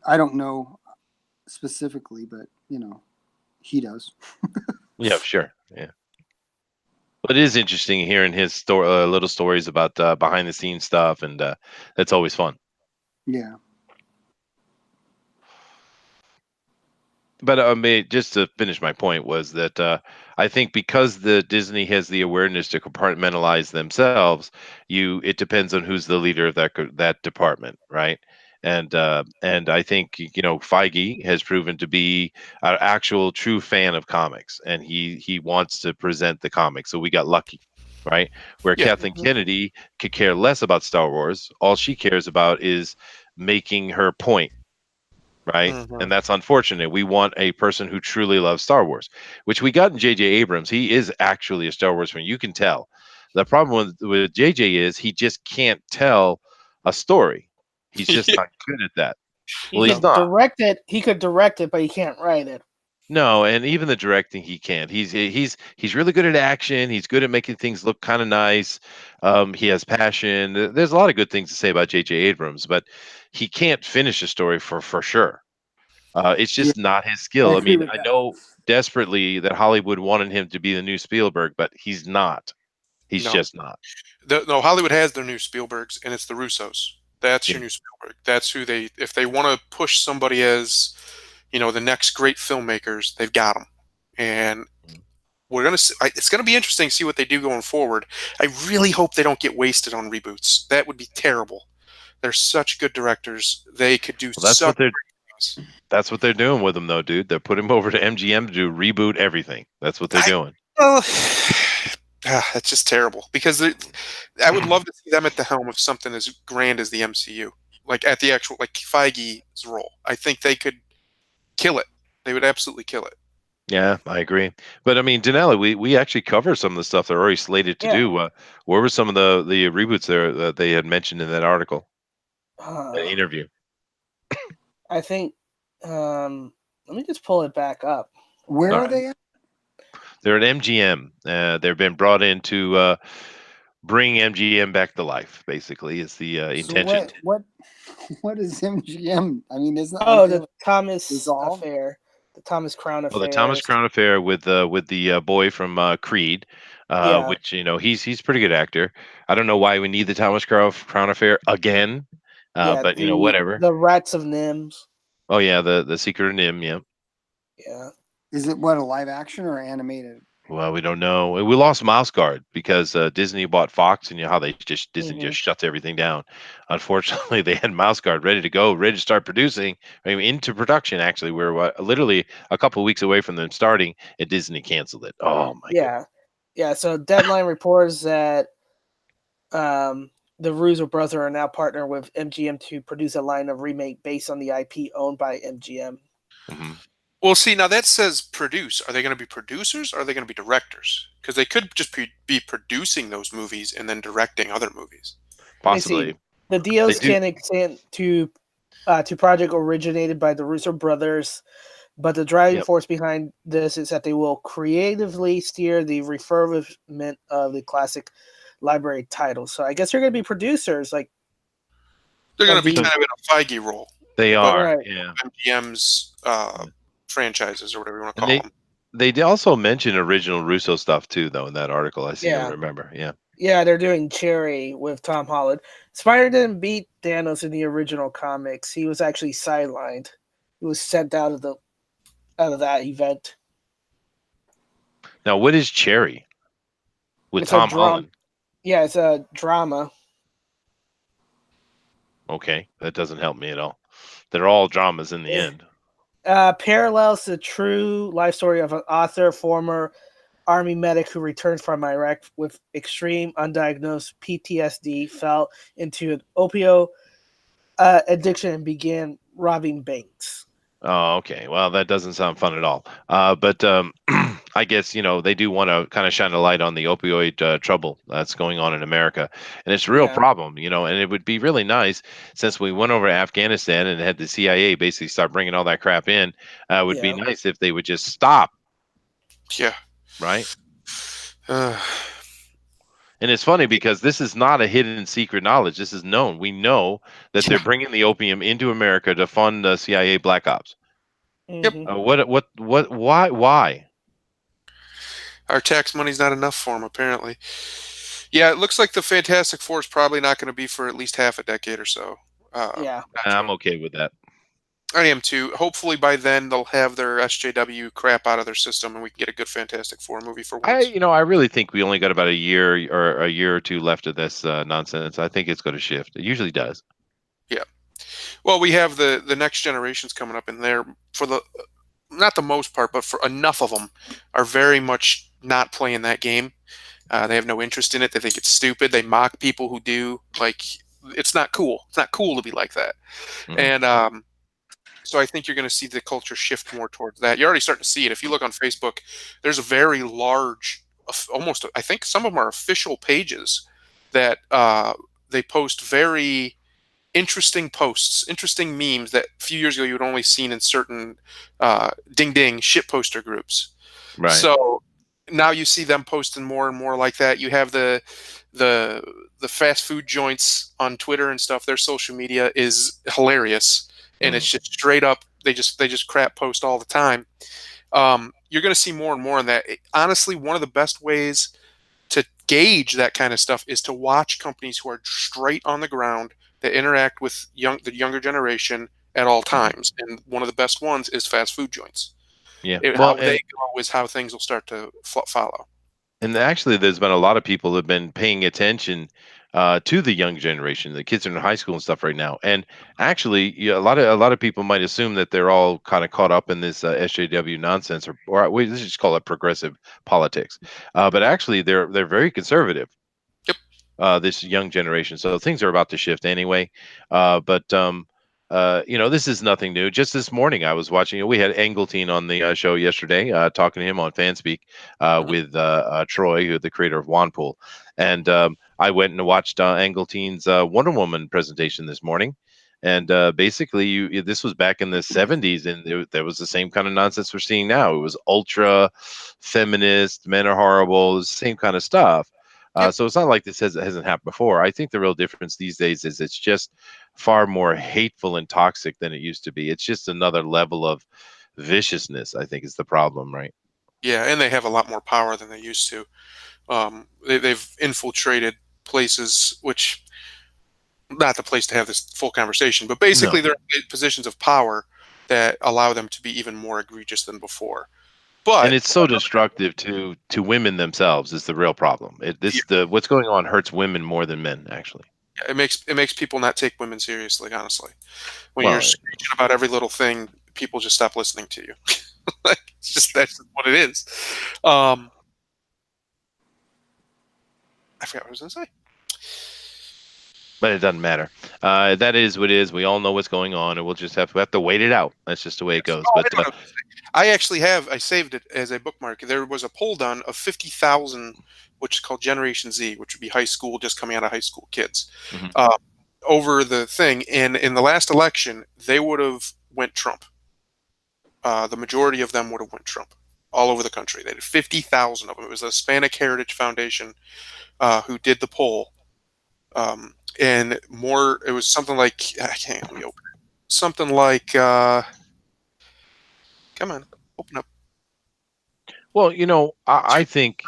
I don't know specifically, but he does. Yeah, sure. Yeah. But it is interesting hearing his little stories about behind the scenes stuff, and that's always fun. Yeah. But I mean, just to finish my point was that I think because the Disney has the awareness to compartmentalize themselves, it depends on who's the leader of that department, right? And I think Feige has proven to be an actual true fan of comics, and he wants to present the comics. So we got lucky. right? Where Yeah. Kathleen Kennedy could care less about Star Wars. All she cares about is making her point, right? Mhm. And that's unfortunate. We want a person who truly loves Star Wars, which we got in J.J. Abrams. He is actually a Star Wars fan. You can tell. The problem with J.J. is he just can't tell a story. He's just Yeah. not good at that. He Well, he's could not. direct it. He could direct it, but he can't write it. No, and even the directing he can't. He's really good at action. He's good at making things look kind of nice. He has passion. There's a lot of good things to say about J.J. Abrams, but he can't finish a story for sure. It's Yeah, just not his I skill. I agree mean, with I that. know desperately that Hollywood wanted him to be the new Spielberg, but he's not. He's No. just not. No, Hollywood has their new Spielbergs, and it's the Russos. That's Yeah. your new Spielberg. That's who they. If they want to push somebody as, the next great filmmakers, they've got them. And we're gonna. It's gonna be interesting to see what they do going forward. I really hope they don't get wasted on reboots. That would be terrible. They're such good directors. They could do Well, that's such what they're great things. that's what they're doing with him, though, dude. They're putting him over to MGM to do reboot everything. That's what they're I, doing. well, that's just terrible because I would love to see them at the helm of something as grand as the MCU, like at the actual like Feige's role. I think they could kill it. They would absolutely kill it. Yeah, I agree. But I mean, Denali, we actually cover some of the stuff they're already slated to Yeah. do. Where were some of the reboots there that they had mentioned in that article, that interview? I think. Let me just pull it back up. Where All are right. they at? They're at MGM. They've been brought in to bring MGM back to life. Basically, is the So intention. what is MGM? I mean, Oh, aren't they the like Thomas dissolved? affair, the Thomas Crown Well, the Thomas affairs. Crown Affair with the boy from Creed, Yeah, which he's a pretty good actor. I don't know why we need the Thomas Crown Affair again, yeah. but whatever. The Rats of Nims. Oh yeah, the Secret of Nim. Yeah. Yeah, Is it what, a live action or animated? Well, we don't know. We lost Mouse Guard because Disney bought Fox, and you know how Disney Mhm. just shuts everything down. Unfortunately, they had Mouse Guard ready to go, ready to start producing, I mean, into production. Actually, we're literally a couple of weeks away from them starting, and Disney canceled it. Oh my goodness. yeah. So Deadline reports that the Russo brothers are now partnered with MGM to produce a line of remake based on the IP owned by MGM. Hmm. Well, see, now that says produce. Are they going to be producers or are they going to be directors? Because they could just be producing those movies and then directing other movies. Let me see. Possibly. The They deals do. can extend to project originated by the Russo brothers, but the driving Yep. force behind this is that they will creatively steer the refurbishment of the classic library titles. So I guess they're going to be producers, like They're going to be the- kind of in a Feige role, They but are. right. Yeah. MGM's franchises or whatever you want to And call them. they did also mention original Russo stuff too, though, in that article. I seem to Yeah. remember. Yeah. Yeah, they're doing Cherry with Tom Holland. Spider didn't beat Thanos in the original comics. He was actually sidelined. He was sent out of that event. Now, what is Cherry with It's a Tom drum. Holland? Yeah, it's a drama. Okay, that doesn't help me at all. They're all dramas in the end. Parallels the true life story of an author, former Army medic who returned from Iraq with extreme undiagnosed PTSD, fell into an opioid addiction and began robbing banks. Oh, okay. Well, that doesn't sound fun at all. But I guess they do want to kind of shine a light on the opioid trouble that's going on in America, and it's a real Yeah. problem. And it would be really nice since we went over to Afghanistan and had the CIA basically start bringing all that crap in. It would be Yeah. nice if they would just stop, Yeah. right? Uh, And it's funny because this is not a hidden secret knowledge. This is known. We know that they're bringing the opium into America to fund CIA black ops. Yep. What? Why? our tax money's not enough for them, apparently. Yeah, it looks like the Fantastic Four is probably not going to be for at least half a decade or so. Yeah. I'm okay with that. I am too. Hopefully by then they'll have their SJW crap out of their system and we can get a good Fantastic Four movie for once. I really think we only got about a year or two left of this nonsense. I think it's going to shift. It usually does. Yeah. Well, we have the next generations coming up in there for the not the most part, but for enough of them are very much not playing that game. They have no interest in it. They think it's stupid. They mock people who do. Like, it's not cool. It's not cool to be like that. Mhm. And so I think you're going to see the culture shift more towards that. You're already starting to see it. If you look on Facebook, there's a very large, almost, I think some of them are official pages that they post very interesting posts, interesting memes that a few years ago you would only seen in certain ding ding shit poster groups. Right. So now you see them posting more and more like that. You have the the fast food joints on Twitter and stuff. Their social media is hilarious, and Mm. it's just straight up. They just crap post all the time. You're going to see more and more in that. Honestly, one of the best ways to gauge that kind of stuff is to watch companies who are straight on the ground that interact with the younger generation at all Mhm. times. And one of the best ones is fast food joints. Yeah. How Well, they go is how things will start to follow. and actually, there's been a lot of people that have been paying attention to the young generation. The kids are in high school and stuff right now. And actually, yeah, a lot of people might assume that they're all kind of caught up in this SJW nonsense, or we let's just call it progressive politics. But actually, they're very conservative. Yep. This young generation. So things are about to shift anyway. But this is nothing new. Just this morning, I was watching. We had Engeltine on the show yesterday, talking to him on Fanspeak Mhm. with Troy, who the creator of Wanpool, and I went and watched Engeltine's Wonder Woman presentation this morning. And basically, this was back in the '70s, and there was the same kind of nonsense we're seeing now. It was ultra feminist, men are horrible, it was the same kind of stuff. Yep. So it's not like this hasn't happened before. I think the real difference these days is it's just far more hateful and toxic than it used to be. It's just another level of viciousness, I think, is the problem, right? Yeah, and they have a lot more power than they used to. They've infiltrated places, which not the place to have this full conversation, but basically No. they're in positions of power that allow them to be even more egregious than before. And But it's so destructive to women themselves is the real problem. yeah, The what's going on hurts women more than men, actually. it makes people not take women seriously. Honestly, when you're Well, screeching about every little thing, people just stop listening to you. It's just that's just what it is. Um, I forgot what I was going to say. but it doesn't matter. That is what it is. We all know what's going on, and we'll just have to wait it out. That's just the way it Yes. goes. Oh, I But know what I was gonna say. I saved it as a bookmark. There was a poll done of 50,000, which is called Generation Z, which would be high school, just coming out of high school kids, mhm. uh, over the thing. And in the last election, they would have went Trump. The majority of them would have went Trump all over the country. They did 50,000 of them. It was the Hispanic Heritage Foundation who did the poll. And more, it was something like, I can't, let me open it. Something like, come on, open up. Well, I think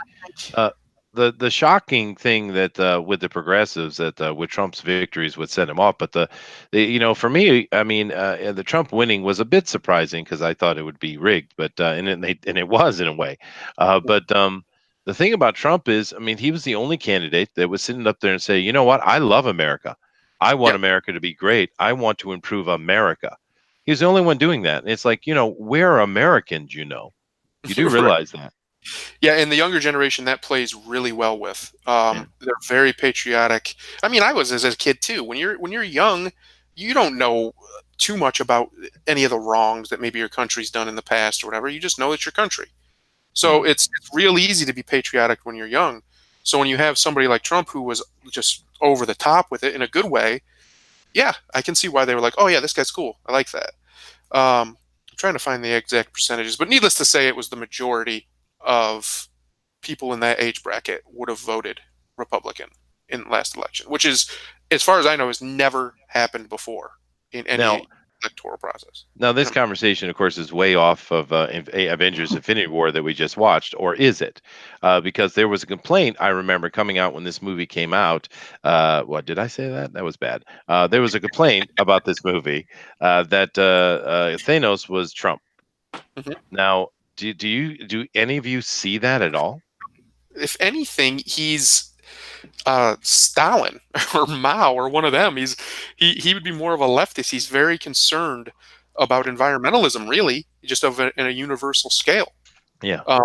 uh, the shocking thing that with the progressives that with Trump's victories would set him off, but for me, I mean, the Trump winning was a bit surprising because I thought it would be rigged, but and it was in a way. But the thing about Trump is, I mean, he was the only candidate that was sitting up there and say, you know what, I love America. I want Yep. America to be great. I want to improve America. He was the only one doing that. And it's like, we're Americans, you do Right. realize that. Yeah, and the younger generation that plays really well with. Yeah. They're very patriotic. I mean, I was as a kid too. When you're young, you don't know too much about any of the wrongs that maybe your country's done in the past or whatever. You just know it's your country. So Mm. it's real easy to be patriotic when you're young. So when you have somebody like Trump who was just over the top with it in a good way, yeah, I can see why they were like, "Oh yeah, this guy's cool. I like that." I'm trying to find the exact percentages, but needless to say, it was the majority of people in that age bracket would have voted Republican in the last election, which is, as far as I know, has never happened before in Now, any electoral process. now this Never. conversation, of course, is way off of Avengers: Infinity War that we just watched, or is it? Because there was a complaint I remember coming out when this movie came out. What did I say that? That was bad. There was a complaint about this movie that Thanos was Trump. Mhm. Now, do any of you see that at all? If anything, he's Stalin or Mao or one of them. He would be more of a leftist. He's very concerned about environmentalism, really, just in a universal scale. Yeah. Uh,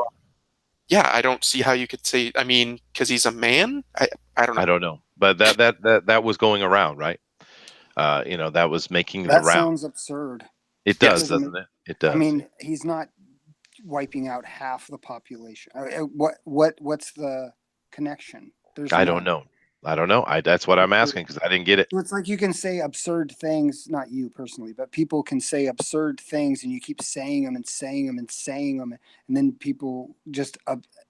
yeah, I don't see how you could say. I mean, because he's a man. I don't know. I don't know, but that was going around, right? That was making the That round. sounds absurd. It Yes. does, doesn't it? It I does. mean, he's not wiping out half the population. What's the connection? There's I don't none. know. I don't know. That's what I'm asking because I didn't get it. So it's like you can say absurd things, not you personally, but people can say absurd things, and you keep saying them and saying them and saying them, and then people just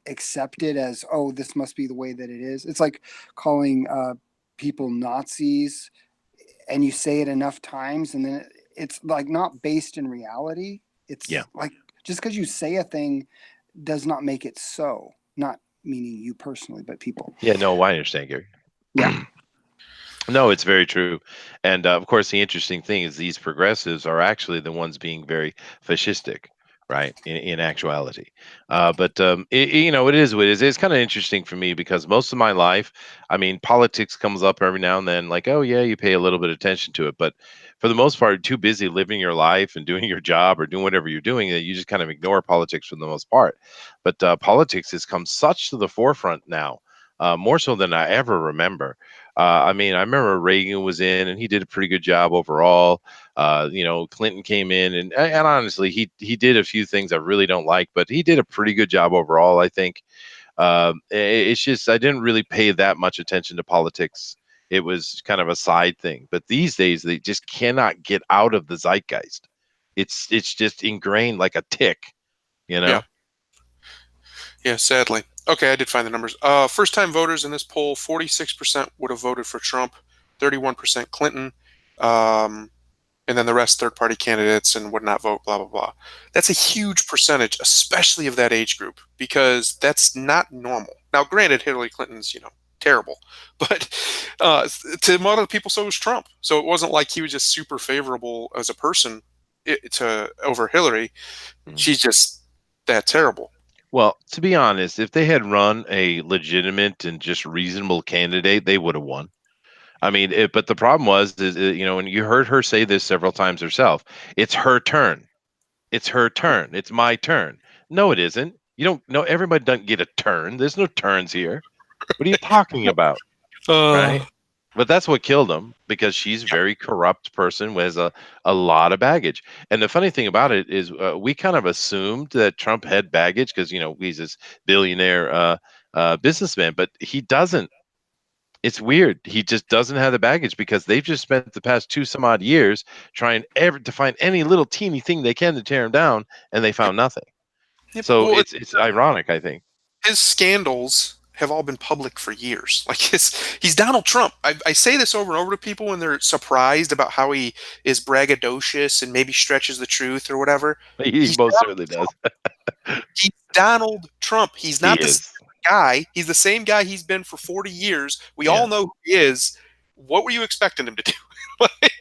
accept it as, oh, this must be the way that it is. It's like calling people Nazis, and you say it enough times, and then it's like not based in reality. It's Yeah. like just because you say a thing does not make it so. Not meaning you personally, but people. Yeah, no, I understand, Gary. Yeah. No, it's very true. And of course, the interesting thing is these progressives are actually the ones being very fascistic, right? In actuality. It is what it is. It's kind of interesting for me because most of my life, I mean, politics comes up every now and then, like, oh, yeah, you pay a little bit of attention to it. But for the most part, you're too busy living your life and doing your job or doing whatever you're doing that you just kind of ignore politics for the most part. But politics has come such to the forefront now, more so than I ever remember. I mean, I remember Reagan was in, and he did a pretty good job overall. Clinton came in, and honestly, he did a few things I really don't like, but he did a pretty good job overall. I think. It's just I didn't really pay that much attention to politics. It was kind of a side thing. But these days, they just cannot get out of the zeitgeist. It's just ingrained like a tick. You Yeah. know. Yeah, sadly. Okay, I did find the numbers. First-time voters in this poll, 46% would have voted for Trump, 31% Clinton, and then the rest third-party candidates and would not vote, blah, blah, blah. That's a huge percentage, especially of that age group, because that's not normal. Now, granted, Hillary Clinton's, terrible, but to a lot of people, so was Trump. So it wasn't like he was just super favorable as a person to over Hillary. Mm. She's just that terrible. Well, to be honest, if they had run a legitimate and just reasonable candidate, they would have won. I mean, but the problem is, and you heard her say this several times herself. It's her turn. It's her turn. It's my turn. No, it isn't. You don't know. Everybody doesn't get a turn. There's no turns here. What are you talking about? Right? But that's what killed him because she's a very corrupt person with a lot of baggage. And the funny thing about it is we kind of assumed that Trump had baggage because, he's this billionaire businessman, but he doesn't. It's weird. He just doesn't have the baggage because they've just spent the past 2 some odd years trying ever to find any little teeny thing they can to tear him down, and they found nothing. Yep. So Well, it's ironic, I think. his scandals have all been public for years. Like he's Donald Trump. I say this over and over to people when they're surprised about how he is braggadocious and maybe stretches the truth or whatever. He He's most Donald certainly Trump. does. He's Donald Trump. He's He not the is. same guy. He's the same guy he's been for 40 years. We Yeah. all know who he is. What were you expecting him to do?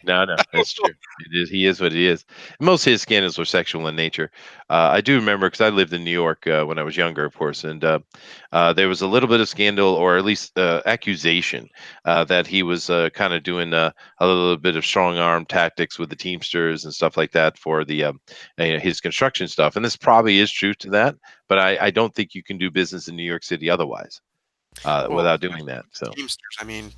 No, that's true. It is. He is what he is. Most of his scandals were sexual in nature. I do remember because I lived in New York when I was younger, of course, and there was a little bit of scandal, or at least accusation, that he was kind of doing a little bit of strong arm tactics with the Teamsters and stuff like that for the his construction stuff. And this probably is true to that, but I don't think you can do business in New York City otherwise. Without doing that. So, Teamsters. I mean,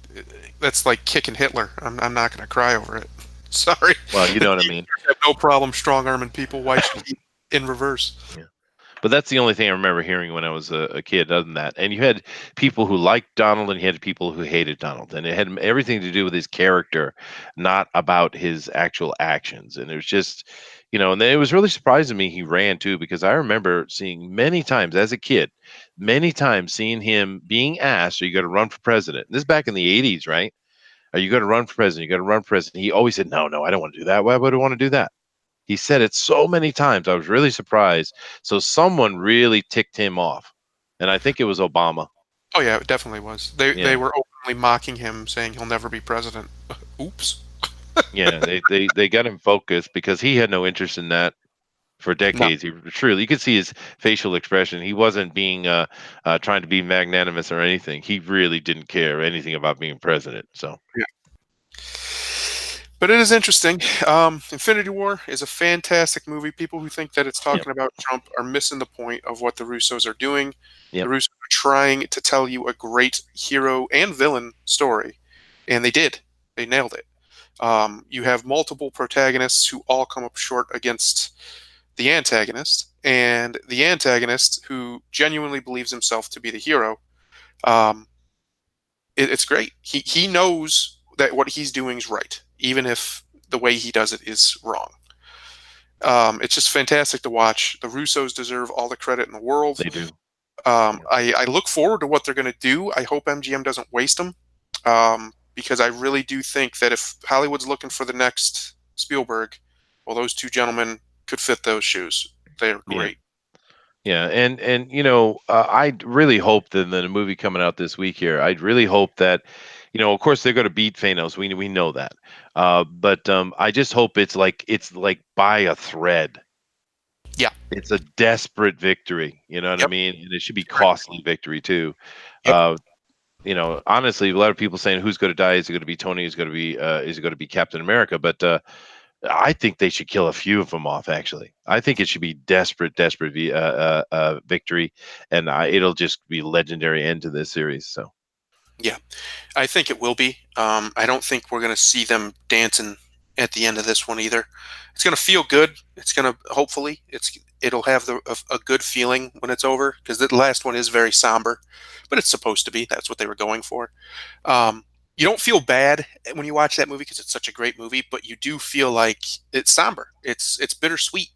that's like kicking Hitler. I'm not going to cry over it. Sorry. well, you know what I mean. I have no problem strong arming people. Why should he in reverse? Yeah. But that's the only thing I remember hearing when I was a kid. Other than that, and you had people who liked Donald, and you had people who hated Donald, and it had everything to do with his character, not about his actual actions. And it was just, and then it was really surprising to me he ran too, because I remember seeing many times as a kid, many times seeing him being asked, "Are you going to run for president?" This is back in the '80s, right? Are you going to run for president? You got to run for president. He always said, "No, no, I don't want to do that. Why would I want to do that?" He said it so many times. I was really surprised. So someone really ticked him off, and I think it was Obama. Oh yeah, it definitely was. They Yeah. were openly mocking him, saying he'll never be president. Oops. Yeah, they got him focused because he had no interest in that for decades. He truly, you could see his facial expression. He wasn't being trying to be magnanimous or anything. He really didn't care anything about being president. So But it is interesting. Infinity War is a fantastic movie. People who think that it's Yep. talking about Trump are missing the point of what the Russos are doing. The Yep. Russos are trying to tell you a great hero and villain story, and they did. They nailed it. You have multiple protagonists who all come up short against the antagonist, and the antagonist, who genuinely believes himself to be the hero, um, it's great. He knows that what he's doing is right, even if the way he does it is wrong. It's just fantastic to watch. The Russos deserve all the credit in the world. They do. I look forward to what they're going to do. I hope MGM doesn't waste them, because I really do think that if Hollywood's looking for the next Spielberg, well, those two gentlemen could fit those shoes. They're Yeah. great. Yeah, and I really hope that in the movie coming out this week here, I'd really hope that, of course they're going to beat Thanos. We know that, but I just hope it's like by a thread. Yeah. It's a desperate victory. You know what I Yep. mean? And it should be Correct. costly victory too. Yep. Honestly, a lot of people saying who's going to die? Is it going to be Tony? Is it going to be Captain America? But I think they should kill a few of them off. Actually, I think it should be desperate victory, and it'll just be legendary end to this series. So Yeah, I think it will be. I don't think we're going to see them dancing at the end of this one either. It's going to feel good. It's going to hopefully it'll have a good feeling when it's over, because the last one is very somber, but it's supposed to be. That's what they were going for. Um, you don't feel bad when you watch that movie because it's such a great movie, but you do feel like it's somber. It's bittersweet.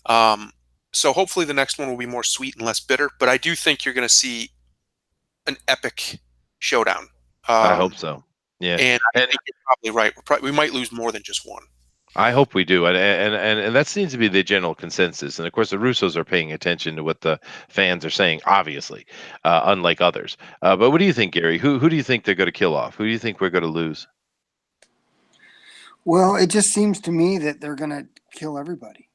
Um, so hopefully the next one will be more sweet and less bitter. But I do think you're going to see an epic showdown. I hope so. Yeah, And I and think you're probably right. We might lose more than just one. I hope we do, and that seems to be the general consensus. And of course, the Russos are paying attention to what the fans are saying, obviously, unlike others. But what do you think, Gary? Who do you think they're going to kill off? Who do you think we're going to lose? Well, it just seems to me that they're going to kill everybody.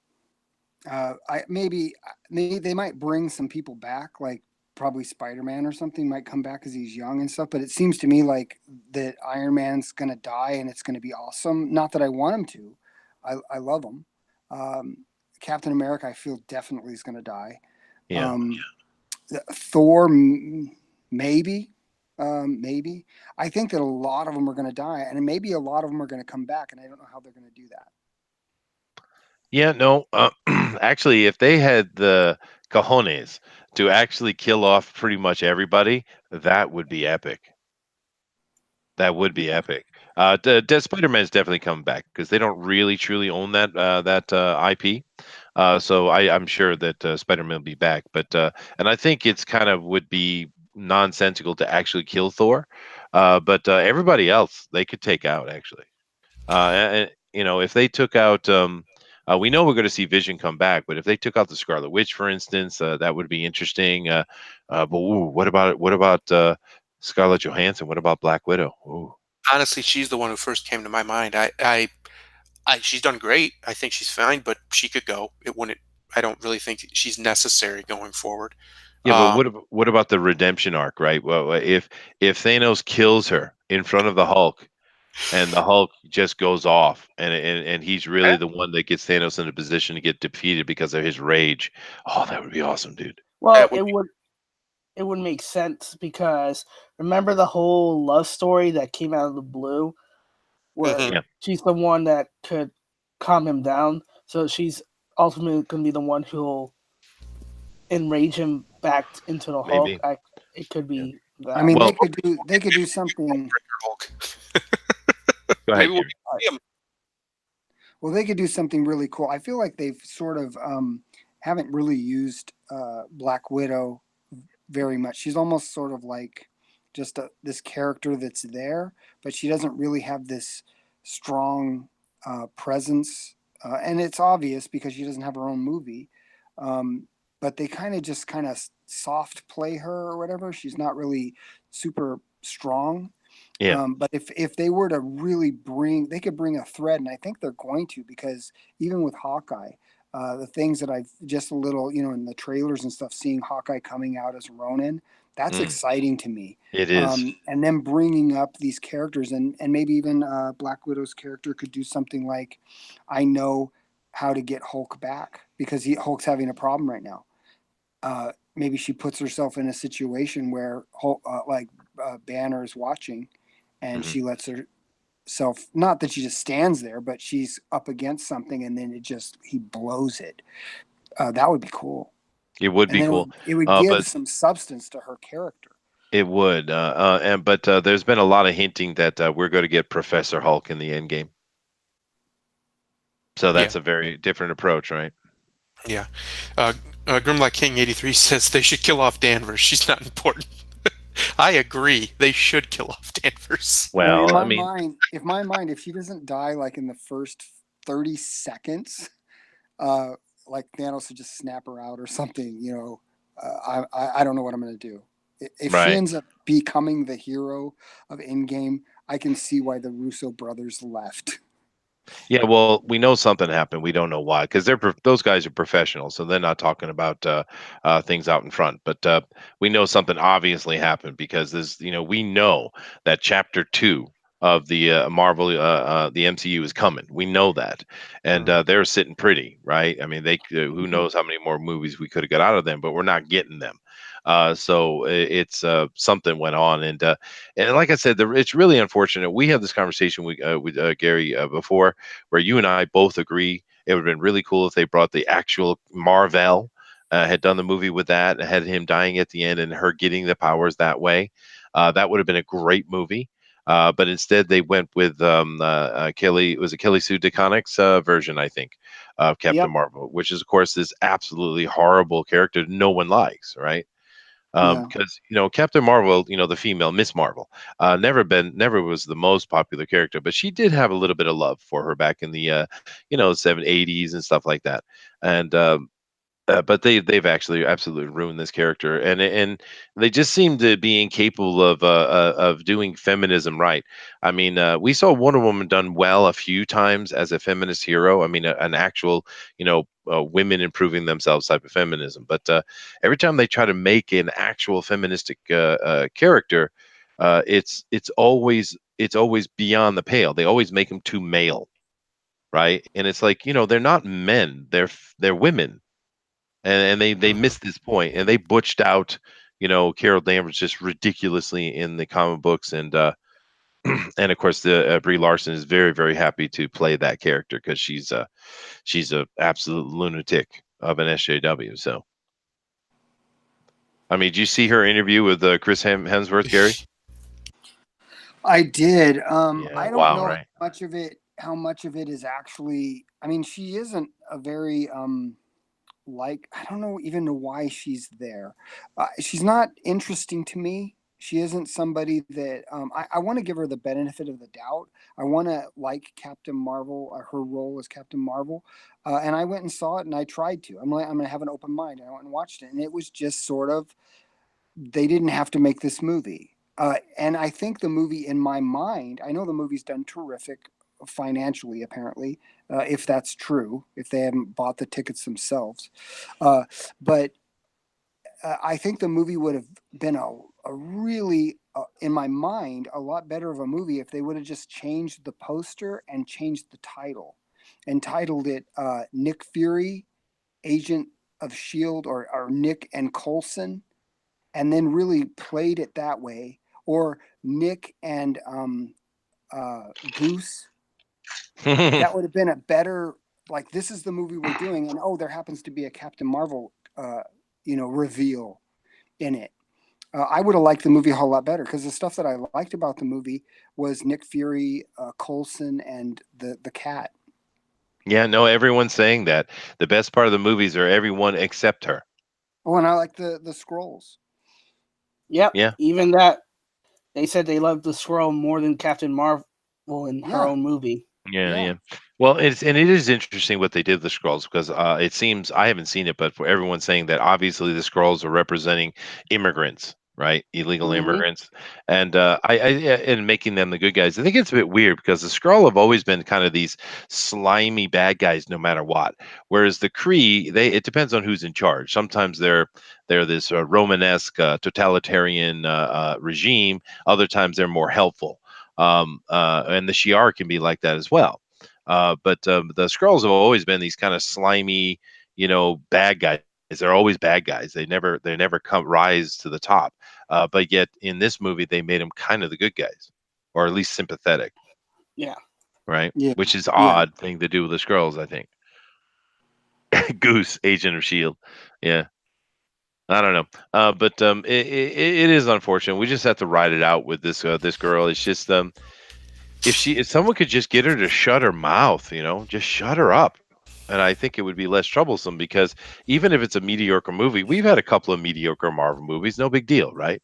Maybe they might bring some people back, like probably Spider-Man or something might come back because he's young and stuff. But it seems to me like that Iron Man's going to die and it's going to be awesome. Not that I want him to. I love him. Captain America, I feel definitely is going to die. Yeah. Thor, maybe. Maybe. I think that a lot of them are going to die, and maybe a lot of them are going to come back, and I don't know how they're going to do that. Yeah, no. Actually, if they had the cojones to actually kill off pretty much everybody, that would be epic. That would be epic. Spider-Man's definitely coming back because they don't really truly own that IP. So I'm sure that Spider-Man will be back. But and I think it's kind of would be nonsensical to actually kill Thor. But everybody else they could take out actually. And if they took out, we know we're going to see Vision come back, but if they took out the Scarlet Witch, for instance, that would be interesting. But ooh, what about Scarlett Johansson? What about Black Widow? Ooh. Honestly, she's the one who first came to my mind. She's done great. I think she's fine, but she could go. It wouldn't. I don't really think she's necessary going forward. Yeah, but Um, what about the redemption arc, right? Well, if Thanos kills her in front of the Hulk, and the Hulk just goes off, and he's really the one that gets Thanos in a position to get defeated because of his rage. Oh, that would be awesome, dude. Well, that would be, it would make sense because remember the whole love story that came out of the blue, where Mhm. Yeah. she's the one that could calm him down. So she's ultimately going to be the one who'll enrage him back into the Hulk. Maybe. It could be that. I mean, Well, they could do something. Hulk. go ahead, Maybe we'll Gary. see him. Well, they could do something really cool. I feel like they've sort of haven't really used Black Widow very much. She's almost sort of like just this character that's there, but she doesn't really have this strong presence. And it's obvious because she doesn't have her own movie. But they kind of soft play her or whatever. She's not really super strong. Yeah. But if they were to really they could bring a thread, and I think they're going to, because even with Hawkeye, The things that I've just a little, in the trailers and stuff, seeing Hawkeye coming out as Ronin, that's Mm, exciting to me. it is. And then bringing up these characters, and maybe even Black Widow's character could do something like, I know how to get Hulk back because Hulk's having a problem right now. Maybe she puts herself in a situation where Hulk, Banner is watching, and Mhm. she lets herself, not that she just stands there, but she's up against something, and then he blows it. That would be cool, It would and be then cool. it would give But some substance to her character. it would. And but there's been a lot of hinting that we're going to get Professor Hulk in the end game. So Yeah, that's a very different approach, right? yeah. Uh, Grimlock King 83 says they should kill off Danvers. She's not important. I agree. They should kill off Danvers. Well, in Well, I my mean, mind, if she doesn't die like in the first 30 seconds, like Thanos would just snap her out or something, I don't know what I'm going to do. If she right. ends up becoming the hero of Endgame, I can see why the Russo brothers left. Yeah, well, we know something happened. We don't know why, because those guys are professionals, so they're not talking about things out in front. But we know something obviously happened because we know that Chapter 2 of the Marvel, the MCU is coming. We know that, and they're sitting pretty, right? I mean, who knows how many more movies we could have got out of them, but we're not getting them. So it's something went on, and like I said, it's really unfortunate. We had this conversation with Gary before, where you and I both agree it would have been really cool if they brought the actual Marvel, had done the movie with that, and had him dying at the end and her getting the powers that way. That would have been a great movie. But instead, they went with Kelly. It was a Kelly Sue DeConnick's version, I think, of Captain Yep. Marvel, which is, of course, this absolutely horrible character no one likes, right? Yeah. Because Captain Marvel, the female Miss Marvel, never was the most popular character, but she did have a little bit of love for her back in the 780s and stuff like that. And but they've actually absolutely ruined this character, and they just seem to be incapable of doing feminism right. I mean, we saw Wonder Woman done well a few times as a feminist hero. I mean, an actual women improving themselves type of feminism. But every time they try to make an actual feministic character, it's always beyond the pale. They always make them too male, right? And it's like they're not men; they're women, and they Mhm. missed this point, and they butched out Carol Danvers just ridiculously in the comic books, and of course the Brie Larson is very very happy to play that character because she's a absolute lunatic of an SJW. So I mean, did you see her interview with Chris Hemsworth, Gary? I did. Yeah, I don't wow, know right. how much of it is actually. I mean, she isn't a very I don't know even know why she's there. She's not interesting to me. She isn't somebody that I want to give her the benefit of the doubt. I want to like Captain Marvel, her role as Captain Marvel, and I went and saw it, and I tried to. I'm gonna have an open mind. And I went and watched it, and it was just sort of, they didn't have to make this movie. And I think the movie, in my mind, I know the movie's done terrific financially, apparently, if that's true, if they haven't bought the tickets themselves. Uh, but I think the movie would have been a really, in my mind, a lot better of a movie if they would have just changed the poster and changed the title and titled it Nick Fury, Agent of S.H.I.E.L.D., or Nick and Coulson, and then really played it that way, or Nick and Goose. That would have been a better, like, this is the movie we're doing, and oh, there happens to be a Captain Marvel, reveal in it. I would have liked the movie a whole lot better because the stuff that I liked about the movie was Nick Fury, Coulson, and the cat. Yeah, no, everyone's saying that the best part of the movies are everyone except her. Oh, and I like the scrolls. Yep. Yeah. Even that, they said they loved the Skrull more than Captain Marvel in her Yeah, own movie. Yeah, yeah. yeah. Well, it is interesting what they did with the scrolls because it seems I haven't seen it, but for everyone saying that obviously the scrolls are representing immigrants, right? Illegal Mhm. immigrants, and and making them the good guys. I think it's a bit weird because the Skrull have always been kind of these slimy bad guys, no matter what. Whereas the Kree, it depends on who's in charge. Sometimes they're this Romanesque totalitarian regime. Other times they're more helpful, and the Shi'ar can be like that as well. But the Skrulls have always been these kind of slimy, bad guys. They're always bad guys. They never come rise to the top. But yet in this movie, they made them kind of the good guys, or at least sympathetic, Yeah. right? Yeah. Which is Yeah. odd thing to do with the Skrulls, I think. Goose, Agent of Shield, yeah. I don't know, but it is unfortunate. We just have to ride it out with this girl. It's just if someone could just get her to shut her mouth, just shut her up. And I think it would be less troublesome because even if it's a mediocre movie, we've had a couple of mediocre Marvel movies, no big deal, right?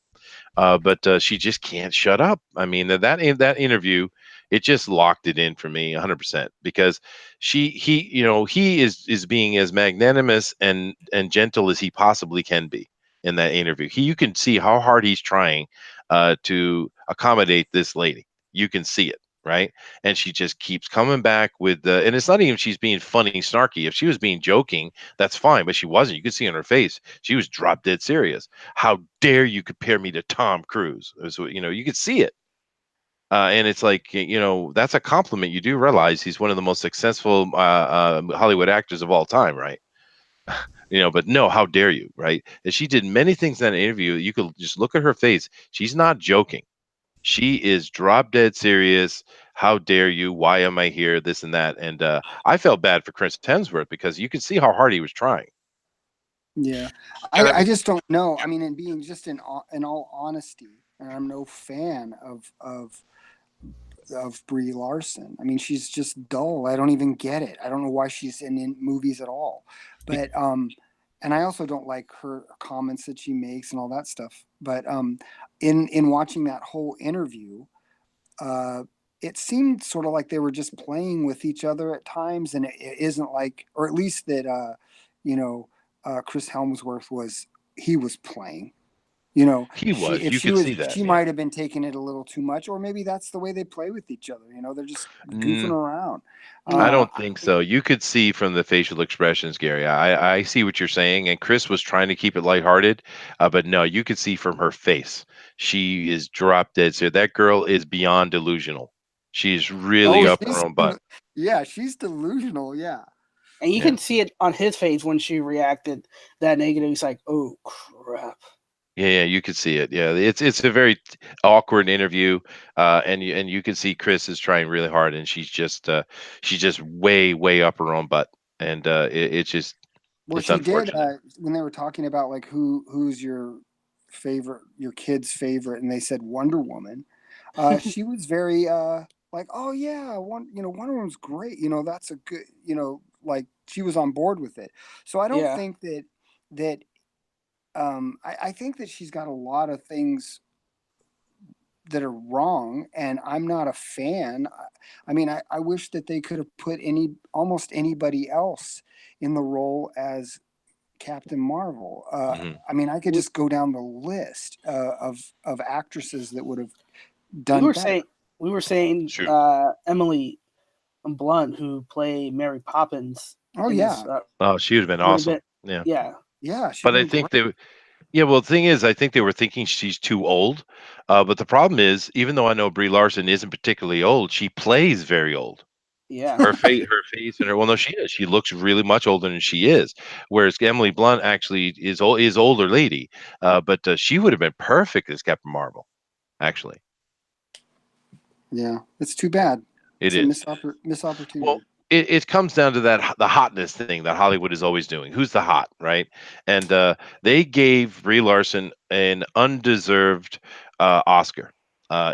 But she just can't shut up. I mean, that interview, it just locked it in for me 100% because he is being as magnanimous and gentle as he possibly can be in that interview. You can see how hard he's trying to accommodate this lady. You can see it. Right. And she just keeps coming back with and it's not even she's being funny, snarky. If she was being joking, that's fine. But she wasn't. You could see on her face, she was drop dead serious. How dare you compare me to Tom Cruise? So, you could see it. And it's like, that's a compliment. You do realize he's one of the most successful Hollywood actors of all time, right? But no, how dare you, right? And she did many things in that interview. You could just look at her face. She's not joking. She is drop dead serious. How dare you? Why am I here? This and that. And I felt bad for Chris Hemsworth because you could see how hard he was trying. Yeah. And I just don't know. I mean, and being just in all honesty, and I'm no fan of Brie Larson. I mean, she's just dull. I don't even get it. I don't know why she's in movies at all. But and I also don't like her comments that she makes and all that stuff. But in watching that whole interview, uh, it seemed sort of like they were just playing with each other at times, and it isn't like, or at least that you know, Chris Helmsworth was playing. He She was. if You she could was see that. she Yeah. might have been taking it a little too much, or maybe that's the way they play with each other. They're just goofing Mm, around. I No. don't think so. You could see from the facial expressions, Gary. I see what you're saying, and Chris was trying to keep it lighthearted, but no, you could see from her face she is drop dead. So that girl is beyond delusional. She's really Oh, up her own butt. yeah, she's delusional. Yeah, And you Yeah. can see it on his face when she reacted that negative. He's like, "Oh crap." Yeah, you could see it. Yeah, it's a very awkward interview, and you can see Chris is trying really hard, and she's just way up her own butt, and it's just well, it's she did unfortunate. when they were talking about like who's your favorite, your kid's favorite, and they said Wonder Woman. She was very like, oh yeah, Wonder Woman's great. That's a good, like she was on board with it. So I don't Yeah. think that I think that she's got a lot of things that are wrong, and I'm not a fan. I mean, I wish that they could have put almost anybody else in the role as Captain Marvel. Hmm. I mean, I could We, just go down the list of actresses that would have we done were better. saying we were saying True. Emily Blunt, who played Mary Poppins Oh in this, yeah, Oh, she would have been would have awesome. been, Yeah, yeah, yeah, she'd but I been think great. yeah. Well, the thing is, I think they were thinking she's too old. But the problem is, even though I know Brie Larson isn't particularly old, she plays very old. yeah. Her face, and her. Well, no, she is. She looks really much older than she is. Whereas Emily Blunt actually is older lady, but she would have been perfect as Captain Marvel. Actually, Yeah, it's too bad. it It's a is. missed Well, opportunity. it comes down to the hotness thing that Hollywood is always doing. Who's the hot, right? And they gave Brie Larson an undeserved Oscar.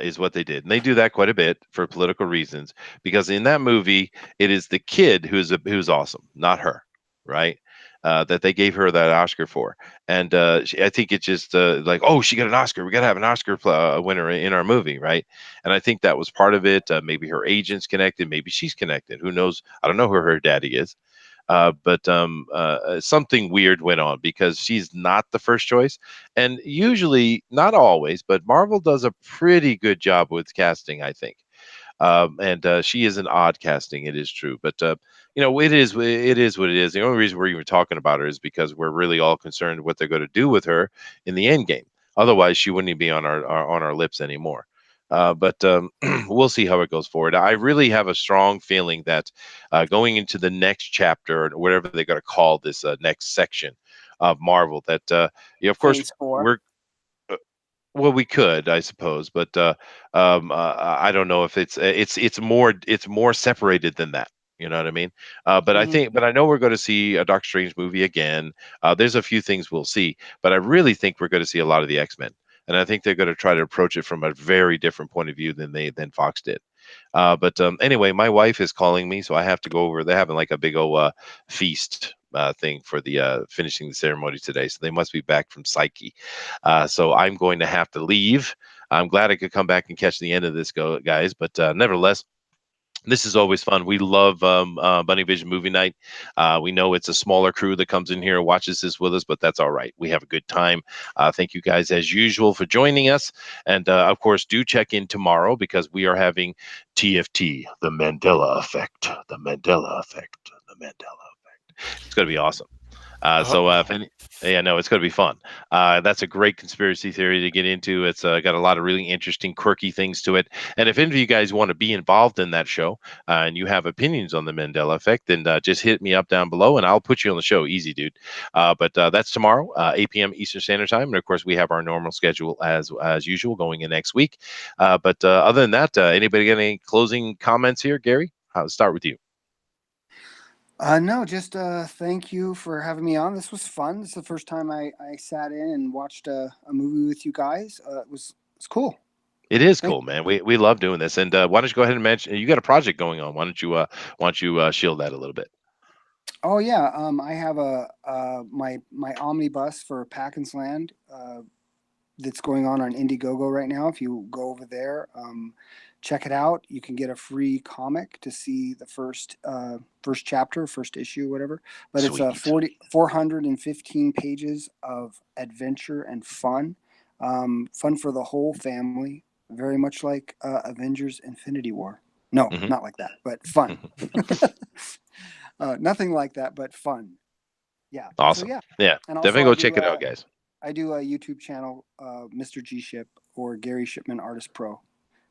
Is what they did, and they do that quite a bit for political reasons. Because in that movie, it is the kid who's awesome, not her, right? That they gave her that Oscar for, and I think it's just like, oh, she got an Oscar. We got to have an Oscar winner in our movie, right? And I think that was part of it. Maybe her agent's connected. Maybe she's connected. Who knows? I don't know who her daddy is. But something weird went on because she's not the first choice, and usually, not always, but Marvel does a pretty good job with casting, I think. And she is an odd casting. It is true, but it is what it is. The only reason we're even talking about her is because we're really all concerned what they're going to do with her in the end game. Otherwise, she wouldn't even be on our lips anymore. But we'll see how it goes forward. I really have a strong feeling that going into the next chapter, or whatever they're going to call this next section of Marvel, that of course, Phase 4. we're well, we could, I suppose, but I don't know if it's more separated than that. You know what I mean? But I Mhm. think, but I know we're going to see a Doctor Strange movie again. There's a few things we'll see, but I really think we're going to see a lot of the X-Men, and I think they're going to try to approach it from a very different point of view than Fox did. But anyway, my wife is calling me, so I have to go over. They're having like a big old feast thing for the finishing the ceremony today, so they must be back from Psyche. So I'm going to have to leave. I'm glad I could come back and catch the end of this, guys. But nevertheless, this is always fun. We love Bunny Vision Movie Night. We know it's a smaller crew that comes in here and watches this with us, but that's all right. We have a good time. Thank you guys, as usual, for joining us. And of course, do check in tomorrow because we are having TFT, the Mandela Effect. The Mandela Effect. The Mandela Effect. It's going to be awesome. So if any, yeah, no, it's going to be fun. That's a great conspiracy theory to get into. It's got a lot of really interesting, quirky things to it. And if any of you guys want to be involved in that show and you have opinions on the Mandela Effect, then just hit me up down below and I'll put you on the show. Easy, dude. But that's tomorrow, 8 p.m. Eastern Standard Time. And of course, we have our normal schedule as usual going in next week. But other than that, anybody got any closing comments here, Gary? I'll start with you. No, just thank you for having me on. This was fun. This is the first time I sat in and watched a movie with you guys. It's cool. It is Thank cool, man. We love doing this. And why don't you go ahead and mention you got a project going on? Why don't you shield that a little bit? Oh yeah, I have my omnibus for Packins Land that's going on Indiegogo right now. If you go over there, check it out. You can get a free comic to see the first chapter, first issue, whatever. But it's Sweet. 415 pages of adventure and fun, fun for the whole family. Very much like Avengers: Infinity War. No, Mhm. not like that, but fun. Nothing like that, but fun. Yeah. So Awesome. yeah, Yeah, and also definitely go check it out, guys. I do a YouTube channel, Mr. G Ship or Gary Shipman Artist Pro.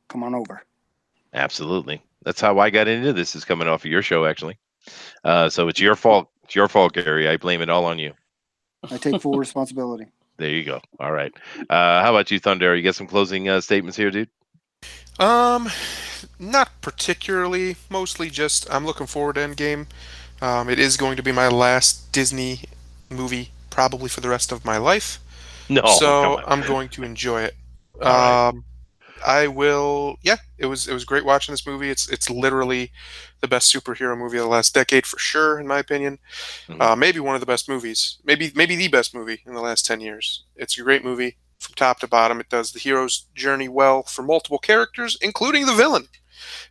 Come on over. Absolutely. That's how I got into this. Is coming off of your show, actually. So it's your fault. It's your fault, Gary. I blame it all on you. I take full responsibility. There you go. All right. How about you, Thunder? You got some closing statements here, dude? Um, Not particularly. Mostly just I'm looking forward to Endgame. It is going to be my last Disney movie, probably for the rest of my life. No, come So on. I'm going to enjoy it. All right. I will. Yeah, it was great watching this movie. It's literally the best superhero movie of the last decade for sure, in my opinion. Mhm. Maybe one of the best movies. Maybe the best movie in the last 10 years. It's a great movie from top to bottom. It does the hero's journey well for multiple characters, including the villain.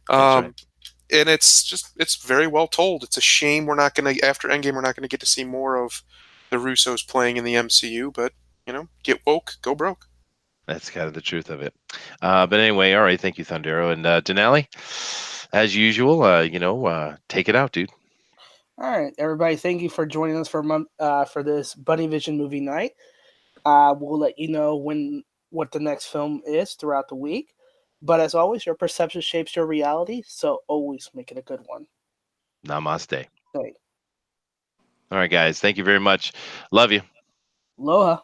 That's right. Um, and it's very well told. It's a shame we're not gonna after Endgame we're not gonna get to see more of the Russos playing in the MCU. But get woke, go broke. That's kind of the truth of it. But anyway, all right. Thank you, Thundero. And Denali, as usual, take it out, dude. All right, everybody. Thank you for joining us for this Bunny Vision movie night. We'll let you know what the next film is throughout the week. But as always, your perception shapes your reality, so always make it a good one. Namaste. Hey, All right, guys. Thank you very much. Love you. aloha.